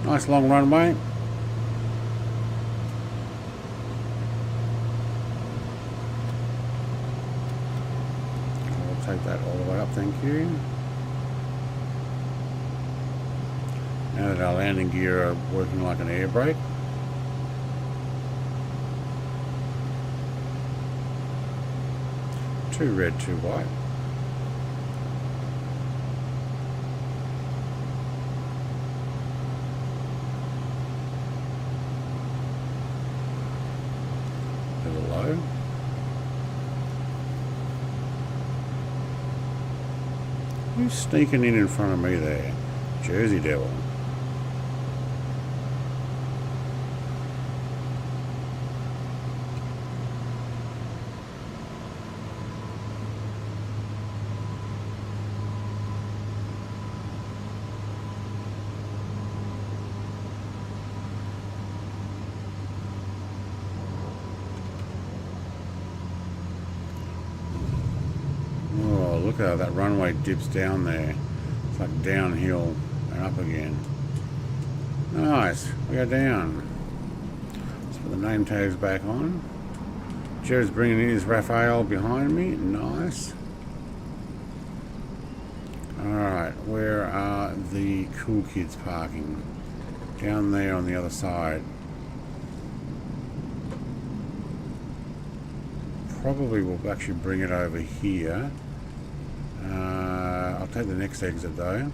Nice long runway. I'll take that all the way up, thank you. Now that our landing gear are working like an air brake. Too red, too white. Low. Who's sneaking in front of me there? Jersey Devil. Look how that runway dips down there. It's like downhill and up again. Nice. We go down. Let's put the name tags back on. Jared's bringing in his Raphael behind me. Nice. Alright, where are the cool kids parking? Down there on the other side. Probably will actually bring it over here. I'll take the next exit though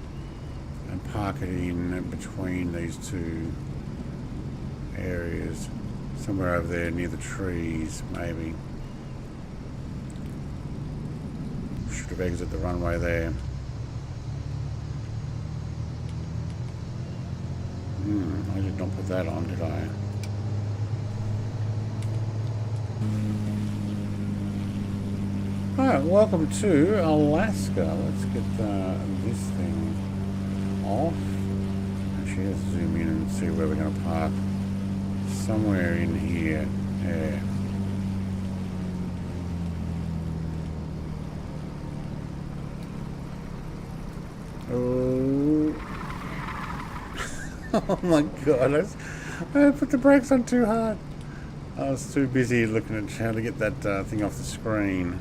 and park it in between these two areas, somewhere over there near the trees maybe. Should should have exited the runway there. I did not put that on, did I? Alright, welcome to Alaska. Let's get this thing off. Actually, let's zoom in and see where we're going to park. Somewhere in here. Yeah. Oh. Oh my god, I put the brakes on too hard. I was too busy looking at how to get that thing off the screen.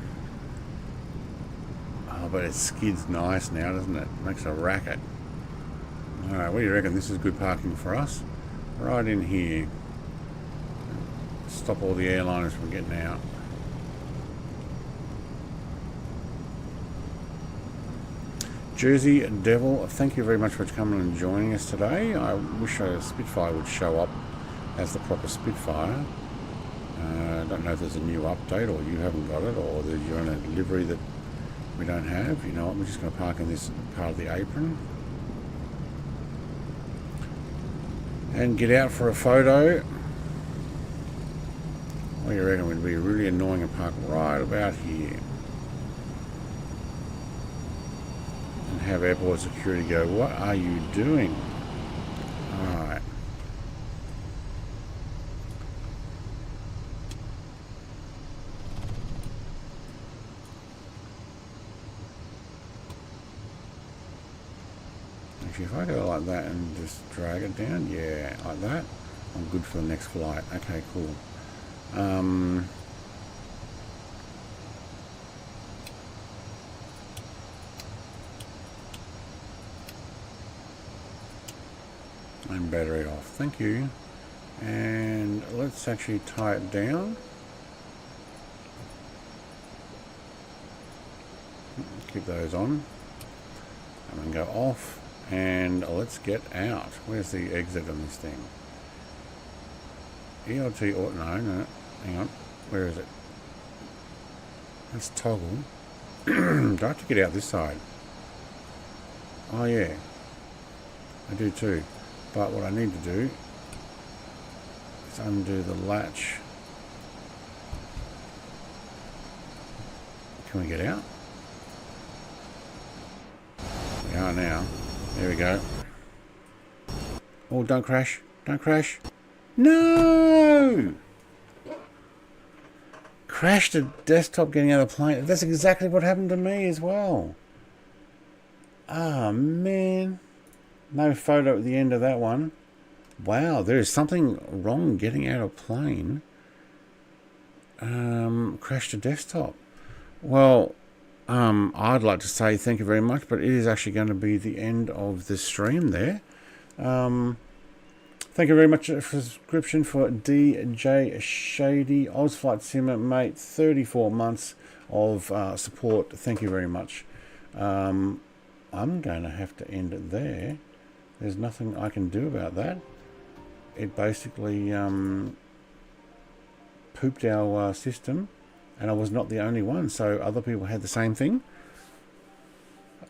Oh, but it skids nice now, doesn't it? Makes a racket. Alright, what do you reckon? This is good parking for us? Right in here. Stop all the airliners from getting out. Jersey Devil, thank you very much for coming and joining us today. I wish a Spitfire would show up as the proper Spitfire. I don't know if there's a new update or you haven't got it or you're on a delivery that we don't have. You know what, we're just going to park in this part of the apron. And get out for a photo. What do you reckon? Would be really annoying and park right about here. And have airport security go, what are you doing? Alright. Actually, if I go like that and just drag it down, yeah, like that, I'm good for the next flight. Okay, cool. And battery off, thank you. And let's actually tie it down. Keep those on. And then go off. And let's get out. Where's the exit on this thing? ELT or no, hang on. Where is it? Let's toggle. Do I have to get out this side? Oh yeah, I do too. But what I need to do is undo the latch. Can we get out? We are now. There we go. Oh, don't crash. Don't crash. No! Crashed a desktop getting out of the plane. That's exactly what happened to me as well. Ah, man. No photo at the end of that one. Wow, there is something wrong getting out of plane. Crashed a desktop. Well, I'd like to say thank you very much, but it is actually going to be the end of the stream there. Thank you very much for the subscription for DJ Shady, Ozflight Simmer, mate. 34 months of support. Thank you very much. I'm going to have to end it there. There's nothing I can do about that. It basically pooped our system, and I was not the only one, so other people had the same thing.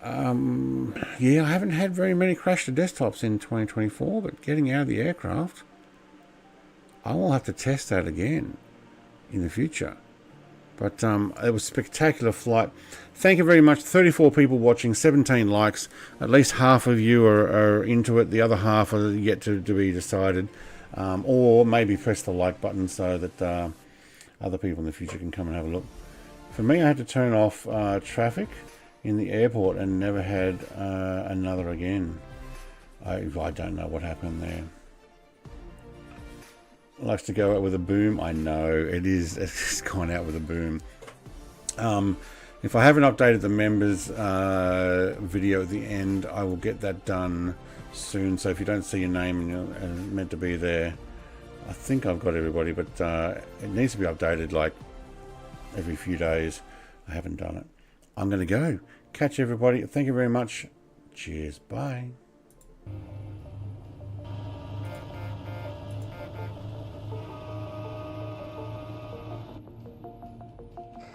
Yeah, I haven't had very many crash to desktops in 2024, but getting out of the aircraft, I will have to test that again in the future. But it was a spectacular flight. Thank you very much. 34 people watching, 17 likes. At least half of you are into it. The other half are yet to be decided. Or maybe press the like button so that other people in the future can come and have a look. For me, I had to turn off traffic in the airport and never had another again. I don't know what happened there. Likes to go out with a boom. I know it is. It's gone out with a boom. If I haven't updated the members video at the end, I will get that done soon. So if you don't see your name and you're meant to be there, I think I've got everybody, but it needs to be updated like every few days. I haven't done it. I'm going to go. Catch everybody. Thank you very much. Cheers. Bye.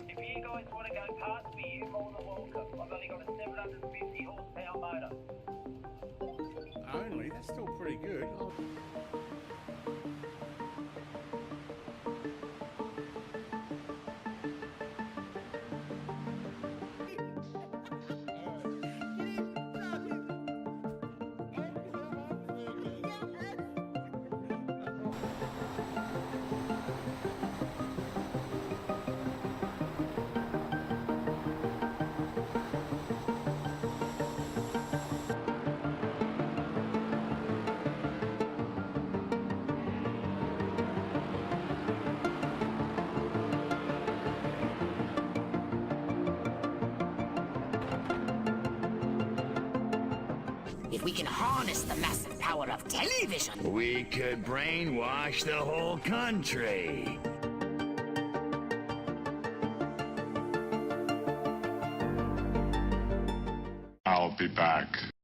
If you guys want to go past me, you're more than welcome. 750 horsepower motor. Only? That's still pretty good. If we can harness the massive power of television, We could brainwash the whole country. I'll be back.